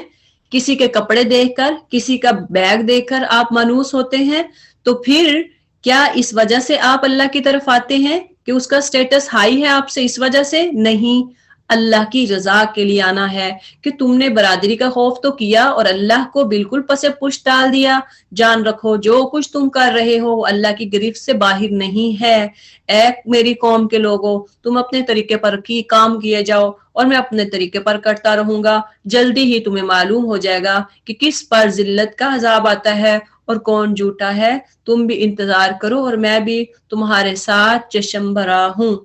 کسی کے کپڑے دیکھ کر، کسی کا بیگ دیکھ کر آپ مانوس ہوتے ہیں، تو پھر کیا اس وجہ سے آپ اللہ کی طرف آتے ہیں کہ اس کا سٹیٹس ہائی ہے آپ سے؟ اس وجہ سے نہیں، اللہ کی رضا کے لیے آنا ہے کہ تم نے برادری کا خوف تو کیا اور اللہ کو بالکل پس پشت ڈال دیا. جان رکھو جو کچھ تم کر رہے ہو وہ اللہ کی گرفت سے باہر نہیں ہے. اے میری قوم کے لوگوں، تم اپنے طریقے پر کی کام کیے جاؤ اور میں اپنے طریقے پر کرتا رہوں گا. جلدی ہی تمہیں معلوم ہو جائے گا کہ کس پر ذلت کا عذاب آتا ہے اور کون جھوٹا ہے. تم بھی انتظار کرو اور میں بھی تمہارے ساتھ چشم بھرا ہوں.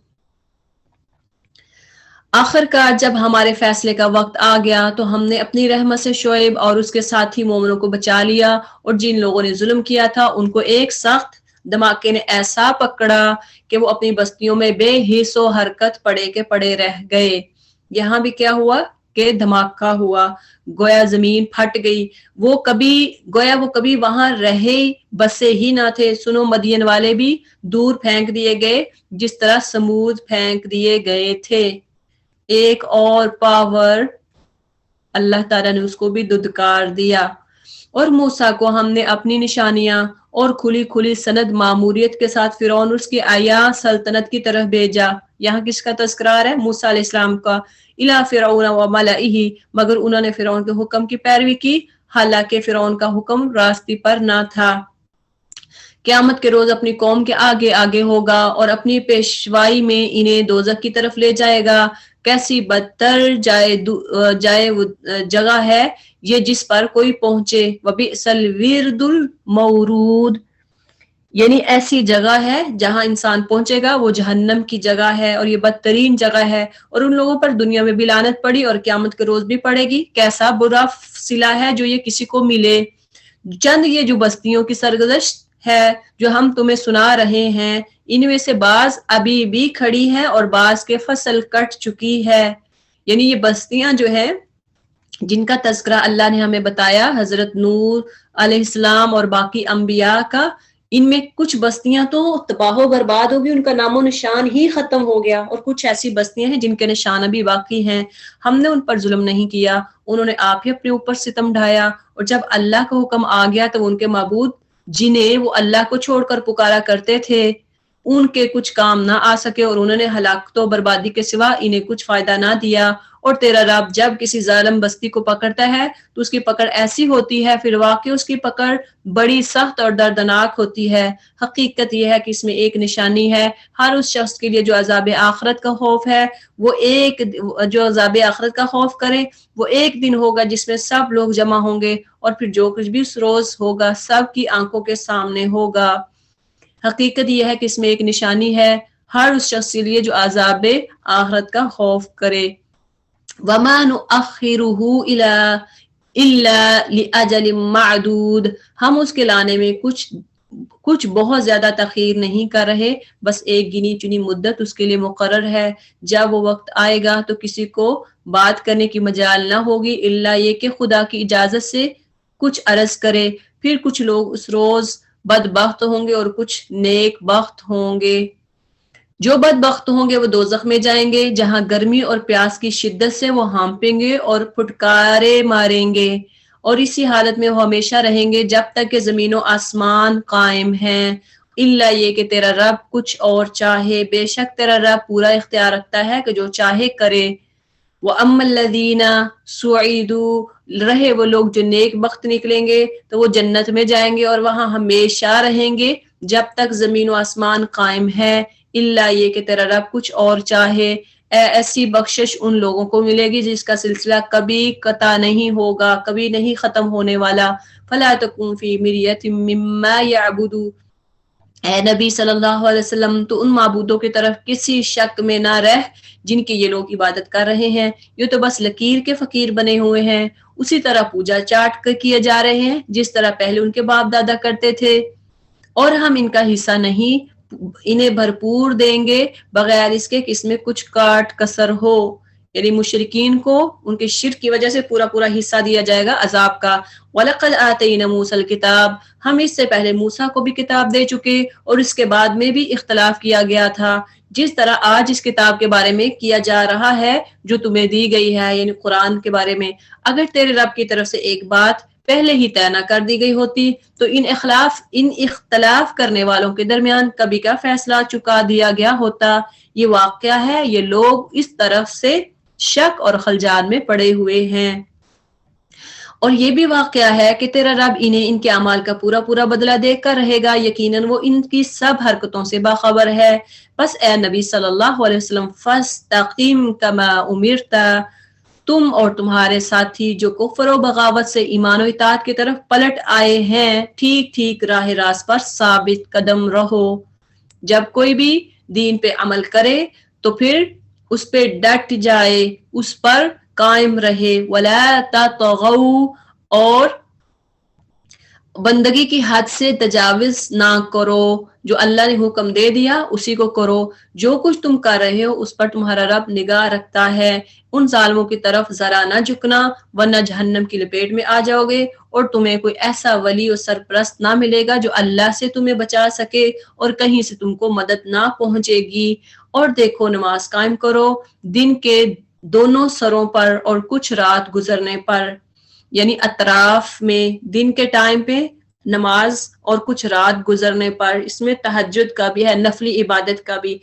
آخر کار جب ہمارے فیصلے کا وقت آ گیا تو ہم نے اپنی رحمت سے شعیب اور اس کے ساتھی مومنوں کو بچا لیا، اور جن لوگوں نے ظلم کیا تھا ان کو ایک سخت دھماکے نے ایسا پکڑا کہ وہ اپنی بستیوں میں بے حس و حرکت پڑے کے پڑے رہ گئے. یہاں بھی کیا ہوا کہ دھماکہ ہوا، گویا زمین پھٹ گئی. وہ کبھی وہاں رہے بسے ہی نہ تھے. سنو، مدین والے بھی دور پھینک دیے گئے جس طرح سمود پھینک دیے گئے تھے. ایک اور پاور اللہ تعالیٰ نے اس کو بھی دھتکار دیا. اور موسیٰ کو ہم نے اپنی نشانیاں اور کھلی سند ماموریت کے ساتھ فرعون اور اس کی عیاں سلطنت کی طرف بھیجا. یہاں کس کا تذکرار ہے؟ موسیٰ علیہ السلام کا. الی فرعون وملئہ، مگر انہوں نے فرعون کے حکم کی پیروی کی، حالانکہ فرعون کا حکم راستے پر نہ تھا. قیامت کے روز اپنی قوم کے آگے آگے ہوگا اور اپنی پیشوائی میں انہیں دوزخ کی طرف لے جائے گا. کیسی بدتر جگہ ہے یہ جس پر کوئی پہنچے. وبئس الورد المورود، یعنی ایسی جگہ ہے جہاں انسان پہنچے گا وہ جہنم کی جگہ ہے اور یہ بدترین جگہ ہے. اور ان لوگوں پر دنیا میں بھی لعنت پڑی اور قیامت کے روز بھی پڑے گی. کیسا برا صلہ ہے جو یہ کسی کو ملے. چند یہ جو بستیوں کی سرگزشت ہے جو ہم تمہیں سنا رہے ہیں، ان میں سے بعض ابھی بھی کھڑی ہیں اور بعض کے فصل کٹ چکی ہے. یعنی یہ بستیاں جو ہیں جن کا تذکرہ اللہ نے ہمیں بتایا، حضرت نوح علیہ السلام اور باقی انبیاء کا، ان میں کچھ بستیاں تو تباہ و برباد ہو گئی، ان کا نام و نشان ہی ختم ہو گیا، اور کچھ ایسی بستیاں ہیں جن کے نشان ابھی باقی ہیں. ہم نے ان پر ظلم نہیں کیا، انہوں نے آپ ہی اپنے اوپر ستم ڈھایا. اور جب اللہ کا حکم آ گیا تو ان کے معبود جنہیں وہ اللہ کو چھوڑ کر پکارا کرتے تھے ان کے کچھ کام نہ آ سکے، اور انہوں نے ہلاکت و بربادی کے سوا انہیں کچھ فائدہ نہ دیا. اور تیرا رب جب کسی ظالم بستی کو پکڑتا ہے تو اس کی پکڑ ایسی ہوتی ہے، پھر واقعی اس کی پکڑ بڑی سخت اور دردناک ہوتی ہے. حقیقت یہ ہے کہ اس میں ایک نشانی ہے ہر اس شخص کے لیے جو عذاب آخرت کا خوف ہے. جو عذاب آخرت کا خوف کرے وہ ایک دن ہوگا جس میں سب لوگ جمع ہوں گے، اور پھر جو کچھ بھی اس روز ہوگا سب کی آنکھوں کے سامنے ہوگا. حقیقت یہ ہے کہ اس میں ایک نشانی ہے ہر اس شخص کے لیے جو عذاب آخرت کا خوف کرے. وَمَا نُؤَخِّرُهُ إِلَّا لِأَجَلٍ مَعْدُودٍ، ہم اس کے لانے میں کچھ بہت زیادہ تاخیر نہیں کر رہے، بس ایک گنی چنی مدت اس کے لیے مقرر ہے. جب وہ وقت آئے گا تو کسی کو بات کرنے کی مجال نہ ہوگی الا یہ کہ خدا کی اجازت سے کچھ عرض کرے. پھر کچھ لوگ اس روز بدبخت ہوں گے اور کچھ نیک بخت ہوں گے. جو بدبخت ہوں گے وہ دوزخ میں جائیں گے جہاں گرمی اور پیاس کی شدت سے وہ ہانپیں گے اور پھٹکارے ماریں گے، اور اسی حالت میں وہ ہمیشہ رہیں گے جب تک کہ زمین و آسمان قائم ہیں، الا یہ کہ تیرا رب کچھ اور چاہے. بے شک تیرا رب پورا اختیار رکھتا ہے کہ جو چاہے کرے. وَأَمَّا الَّذِينَ سُعِدُوا، رہے وہ لوگ جو نیک بخت نکلیں گے تو وہ جنت میں جائیں گے اور وہاں ہمیشہ رہیں گے جب تک زمین و آسمان قائم ہے، الا یہ کہ تیرا رب کچھ اور چاہے. ایسی بخشش ان لوگوں کو ملے گی جس کا سلسلہ کبھی قطع نہیں ہوگا، کبھی نہیں ختم ہونے والا. فَلَا تَكُن فِي مِرْيَةٍ مِّمَّا يَعْبُدُ اے نبی صلی اللہ علیہ وسلم تو ان معبودوں کی طرف کسی شک میں نہ رہ جن کی یہ لوگ عبادت کر رہے ہیں، یہ تو بس لکیر کے فقیر بنے ہوئے ہیں، اسی طرح پوجا چاٹ کر کیے جا رہے ہیں جس طرح پہلے ان کے باپ دادا کرتے تھے، اور ہم ان کا حصہ نہیں انہیں بھرپور دیں گے بغیر اس کے کہ اس میں کچھ کاٹ کسر ہو، یعنی مشرکین کو ان کے شرک کی وجہ سے پورا پورا حصہ دیا جائے گا عذاب کا۔ وَلَقَدْ آتَيْنَا مُوسَى الْكِتَابَ، ہم اس سے پہلے موسیٰ کو بھی کتاب دے چکے اور اس کے بعد میں بھی اختلاف کیا گیا تھا، جس طرح آج اس کتاب کے بارے میں کیا جا رہا ہے جو تمہیں دی گئی ہے، یعنی قرآن کے بارے میں۔ اگر تیرے رب کی طرف سے ایک بات پہلے ہی طے نہ کر دی گئی ہوتی تو ان اختلاف کرنے والوں کے درمیان کبھی کا فیصلہ چکا دیا گیا ہوتا۔ یہ واقعہ ہے، یہ لوگ اس طرف سے شک اور خلجان میں پڑے ہوئے ہیں، اور یہ بھی واقعہ ہے کہ تیرا رب انہیں ان کے اعمال کا پورا پورا بدلہ دے کر رہے گا، یقیناً وہ ان کی سب حرکتوں سے باخبر ہے۔ بس اے نبی صلی اللہ علیہ وسلم فاستقم کما امرت، تم اور تمہارے ساتھی جو کفر و بغاوت سے ایمان و اطاعت کی طرف پلٹ آئے ہیں ٹھیک ٹھیک راہ راست پر ثابت قدم رہو۔ جب کوئی بھی دین پہ عمل کرے تو پھر اس پہ ڈٹ جائے، اس پر قائم رہے۔ ولا تطغوا، اور بندگی کی حد سے تجاوز نہ کرو، جو اللہ نے حکم دے دیا اسی کو کرو، جو کچھ تم کر رہے ہو اس پر تمہارا رب نگاہ رکھتا ہے۔ ان ظالموں کی طرف ذرا نہ جھکنا ورنہ جہنم کی لپیٹ میں آ جاؤ گے، اور تمہیں کوئی ایسا ولی اور سرپرست نہ ملے گا جو اللہ سے تمہیں بچا سکے اور کہیں سے تم کو مدد نہ پہنچے گی۔ اور دیکھو نماز قائم کرو دن کے دونوں سروں پر اور کچھ رات گزرنے پر، یعنی اطراف میں دن کے ٹائم پہ نماز اور کچھ رات گزرنے پر، اس میں تہجد کا بھی ہے، نفلی عبادت کا بھی۔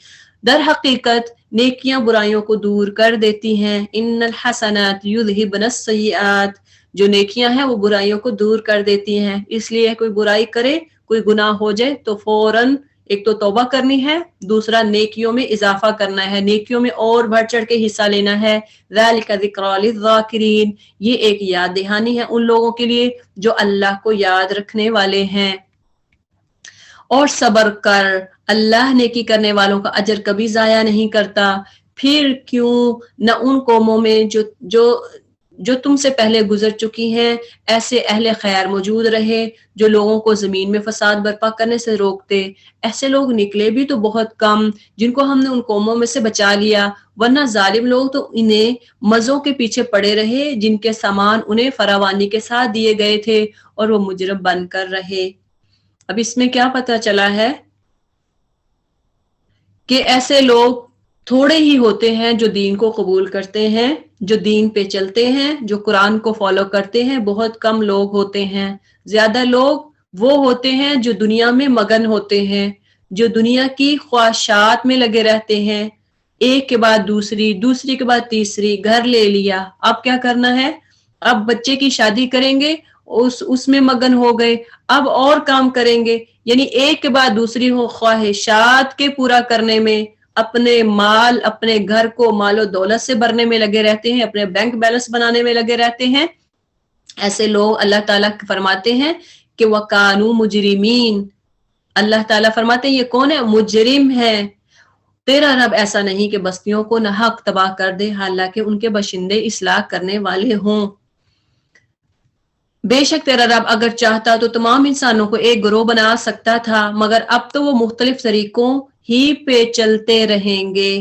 در حقیقت نیکیاں برائیوں کو دور کر دیتی ہیں، ان الحسنات یذہبن السیئات، جو نیکیاں ہیں وہ برائیوں کو دور کر دیتی ہیں۔ اس لیے کوئی برائی کرے، کوئی گناہ ہو جائے تو فوراً ایک تو توبہ کرنی ہے، دوسرا نیکیوں میں اضافہ کرنا ہے، نیکیوں میں اور بڑھ چڑھ کے حصہ لینا ہے۔ ذالک ذکریٰ للذاکرین، یہ ایک یاد دہانی ہے ان لوگوں کے لیے جو اللہ کو یاد رکھنے والے ہیں۔ اور صبر کر، اللہ نیکی کرنے والوں کا اجر کبھی ضائع نہیں کرتا۔ پھر کیوں نہ ان قوموں میں جو تم سے پہلے گزر چکی ہیں ایسے اہل خیر موجود رہے جو لوگوں کو زمین میں فساد برپا کرنے سے روکتے، ایسے لوگ نکلے بھی تو بہت کم جن کو ہم نے ان قوموں میں سے بچا لیا، ورنہ ظالم لوگ تو انہیں مزوں کے پیچھے پڑے رہے جن کے سامان انہیں فراوانی کے ساتھ دیے گئے تھے، اور وہ مجرم بن کر رہے۔ اب اس میں کیا پتہ چلا ہے کہ ایسے لوگ تھوڑے ہی ہوتے ہیں جو دین کو قبول کرتے ہیں، جو دین پہ چلتے ہیں، جو قرآن کو فالو کرتے ہیں، بہت کم لوگ ہوتے ہیں۔ زیادہ لوگ وہ ہوتے ہیں جو دنیا میں مگن ہوتے ہیں، جو دنیا کی خواہشات میں لگے رہتے ہیں، ایک کے بعد دوسری، دوسری کے بعد تیسری، گھر لے لیا، اب کیا کرنا ہے، اب بچے کی شادی کریں گے، اس میں مگن ہو گئے، اب اور کام کریں گے، یعنی ایک کے بعد دوسری ہو خواہشات کے پورا کرنے میں، اپنے مال، اپنے گھر کو مال و دولت سے بھرنے میں لگے رہتے ہیں، اپنے بینک بیلنس بنانے میں لگے رہتے ہیں۔ ایسے لوگ اللہ تعالیٰ فرماتے ہیں کہ وَكَانُوا مُجْرِمِينَ، اللہ تعالیٰ فرماتے ہیں یہ کون ہے، مجرم ہے۔ تیرا رب ایسا نہیں کہ بستیوں کو ناحق تباہ کر دے حالانکہ ان کے باشندے اصلاح کرنے والے ہوں۔ بے شک تیرا رب اگر چاہتا تو تمام انسانوں کو ایک گروہ بنا سکتا تھا، مگر اب تو وہ مختلف طریقوں ہی پہ چلتے رہیں گے۔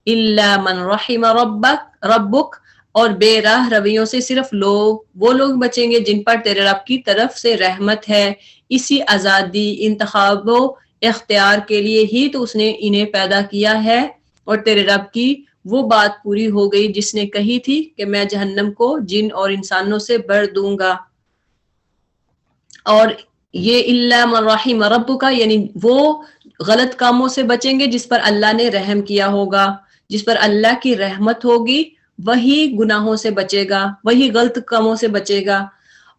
الا من رحم ربک، اور بے راہ رویوں سے صرف وہ لوگ بچیں گے جن پر تیرے رب کی طرف سے رحمت ہے۔ اسی آزادی، انتخاب و اختیار کے لیے ہی تو اس نے انہیں پیدا کیا ہے، اور تیرے رب کی وہ بات پوری ہو گئی جس نے کہی تھی کہ میں جہنم کو جن اور انسانوں سے بھر دوں گا۔ اور یہ الا من رحم ربک، یعنی وہ غلط کاموں سے بچیں گے جس پر اللہ نے رحم کیا ہوگا، جس پر اللہ کی رحمت ہوگی وہی گناہوں سے بچے گا، وہی غلط کاموں سے بچے گا۔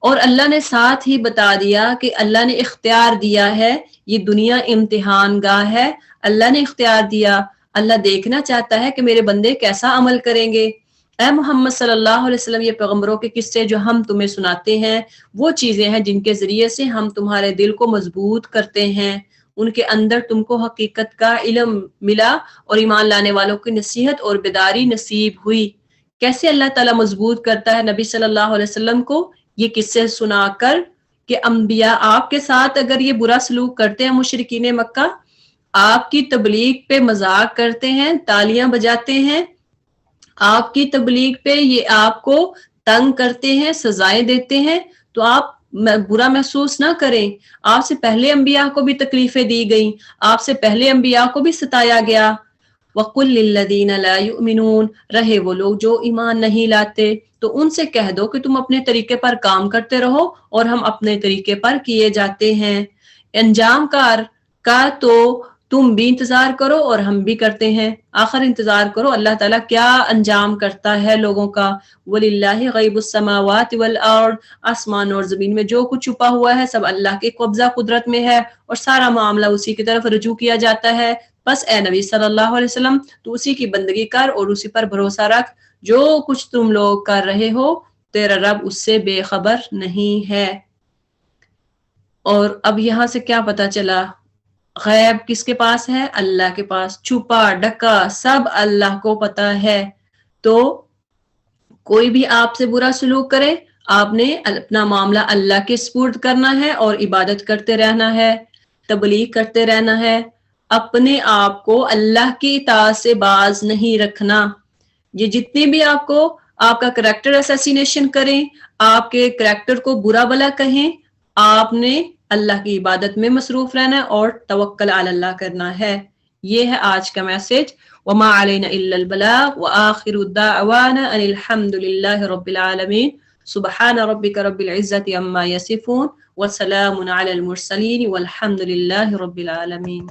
اور اللہ نے ساتھ ہی بتا دیا کہ اللہ نے اختیار دیا ہے، یہ دنیا امتحان گاہ ہے، اللہ نے اختیار دیا، اللہ دیکھنا چاہتا ہے کہ میرے بندے کیسا عمل کریں گے۔ اے محمد صلی اللہ علیہ وسلم، یہ پیغمبروں کے قصے جو ہم تمہیں سناتے ہیں وہ چیزیں ہیں جن کے ذریعے سے ہم تمہارے دل کو مضبوط کرتے ہیں، ان کے اندر تم کو حقیقت کا علم ملا اور ایمان لانے والوں کی نصیحت اور بیداری نصیب ہوئی۔ کیسے اللہ تعالیٰ مضبوط کرتا ہے نبی صلی اللہ علیہ وسلم کو؟ یہ قصے سنا کر کہ انبیاء آپ کے ساتھ اگر یہ برا سلوک کرتے ہیں، مشرکین مکہ آپ کی تبلیغ پہ مذاق کرتے ہیں، تالیاں بجاتے ہیں، آپ کی تبلیغ پہ یہ آپ کو تنگ کرتے ہیں، سزائیں دیتے ہیں، تو آپ برا محسوس نہ کریں۔ آپ سے پہلے انبیاء کو بھی تکلیفیں دی گئیں، آپ سے پہلے انبیاء کو بھی ستایا گیا۔ وَقُلْ لِلَّذِينَ لَا يُؤْمِنُونَ، رہے وہ لوگ جو ایمان نہیں لاتے تو ان سے کہہ دو کہ تم اپنے طریقے پر کام کرتے رہو اور ہم اپنے طریقے پر کیے جاتے ہیں۔ انجام کا تو تم بھی انتظار کرو اور ہم بھی کرتے ہیں۔ آخر انتظار کرو اللہ تعالیٰ کیا انجام کرتا ہے لوگوں کا۔ وَلِلَّهِ غَيْبُ السَّمَاوَاتِ وَالْأَرْضِ، آسمان اور زمین میں جو کچھ چھپا ہوا ہے سب اللہ کے قبضہ قدرت میں ہے اور سارا معاملہ اسی کی طرف رجوع کیا جاتا ہے۔ بس اے نبی صلی اللہ علیہ وسلم تو اسی کی بندگی کر اور اسی پر بھروسہ رکھ، جو کچھ تم لوگ کر رہے ہو تیرا رب اس سے بے خبر نہیں ہے۔ اور اب یہاں سے کیا پتا چلا؟ غیب کس کے پاس ہے؟ اللہ کے پاس۔ چھپا ڈکا سب اللہ کو پتا ہے۔ تو کوئی بھی آپ سے برا سلوک کرے، آپ نے اپنا معاملہ اللہ کے سپرد کرنا ہے اور عبادت کرتے رہنا ہے، تبلیغ کرتے رہنا ہے، اپنے آپ کو اللہ کی اطاعت سے باز نہیں رکھنا۔ یہ جتنے بھی آپ کو آپ کا کریکٹر اسیسینیشن کریں، آپ کے کریکٹر کو برا بلا کہیں، آپ نے اللہ کی عبادت میں مصروف رہنا ہے اور توکل علی اللہ کرنا ہے۔ یہ ہے آج کا میسج۔ وما علینا الا البلاغ وآخر الدعوانا ان الحمد للہ رب العالمین۔ سبحان ربک رب العزت عما یصفون وسلام علی المرسلین والحمد للہ رب العالمین۔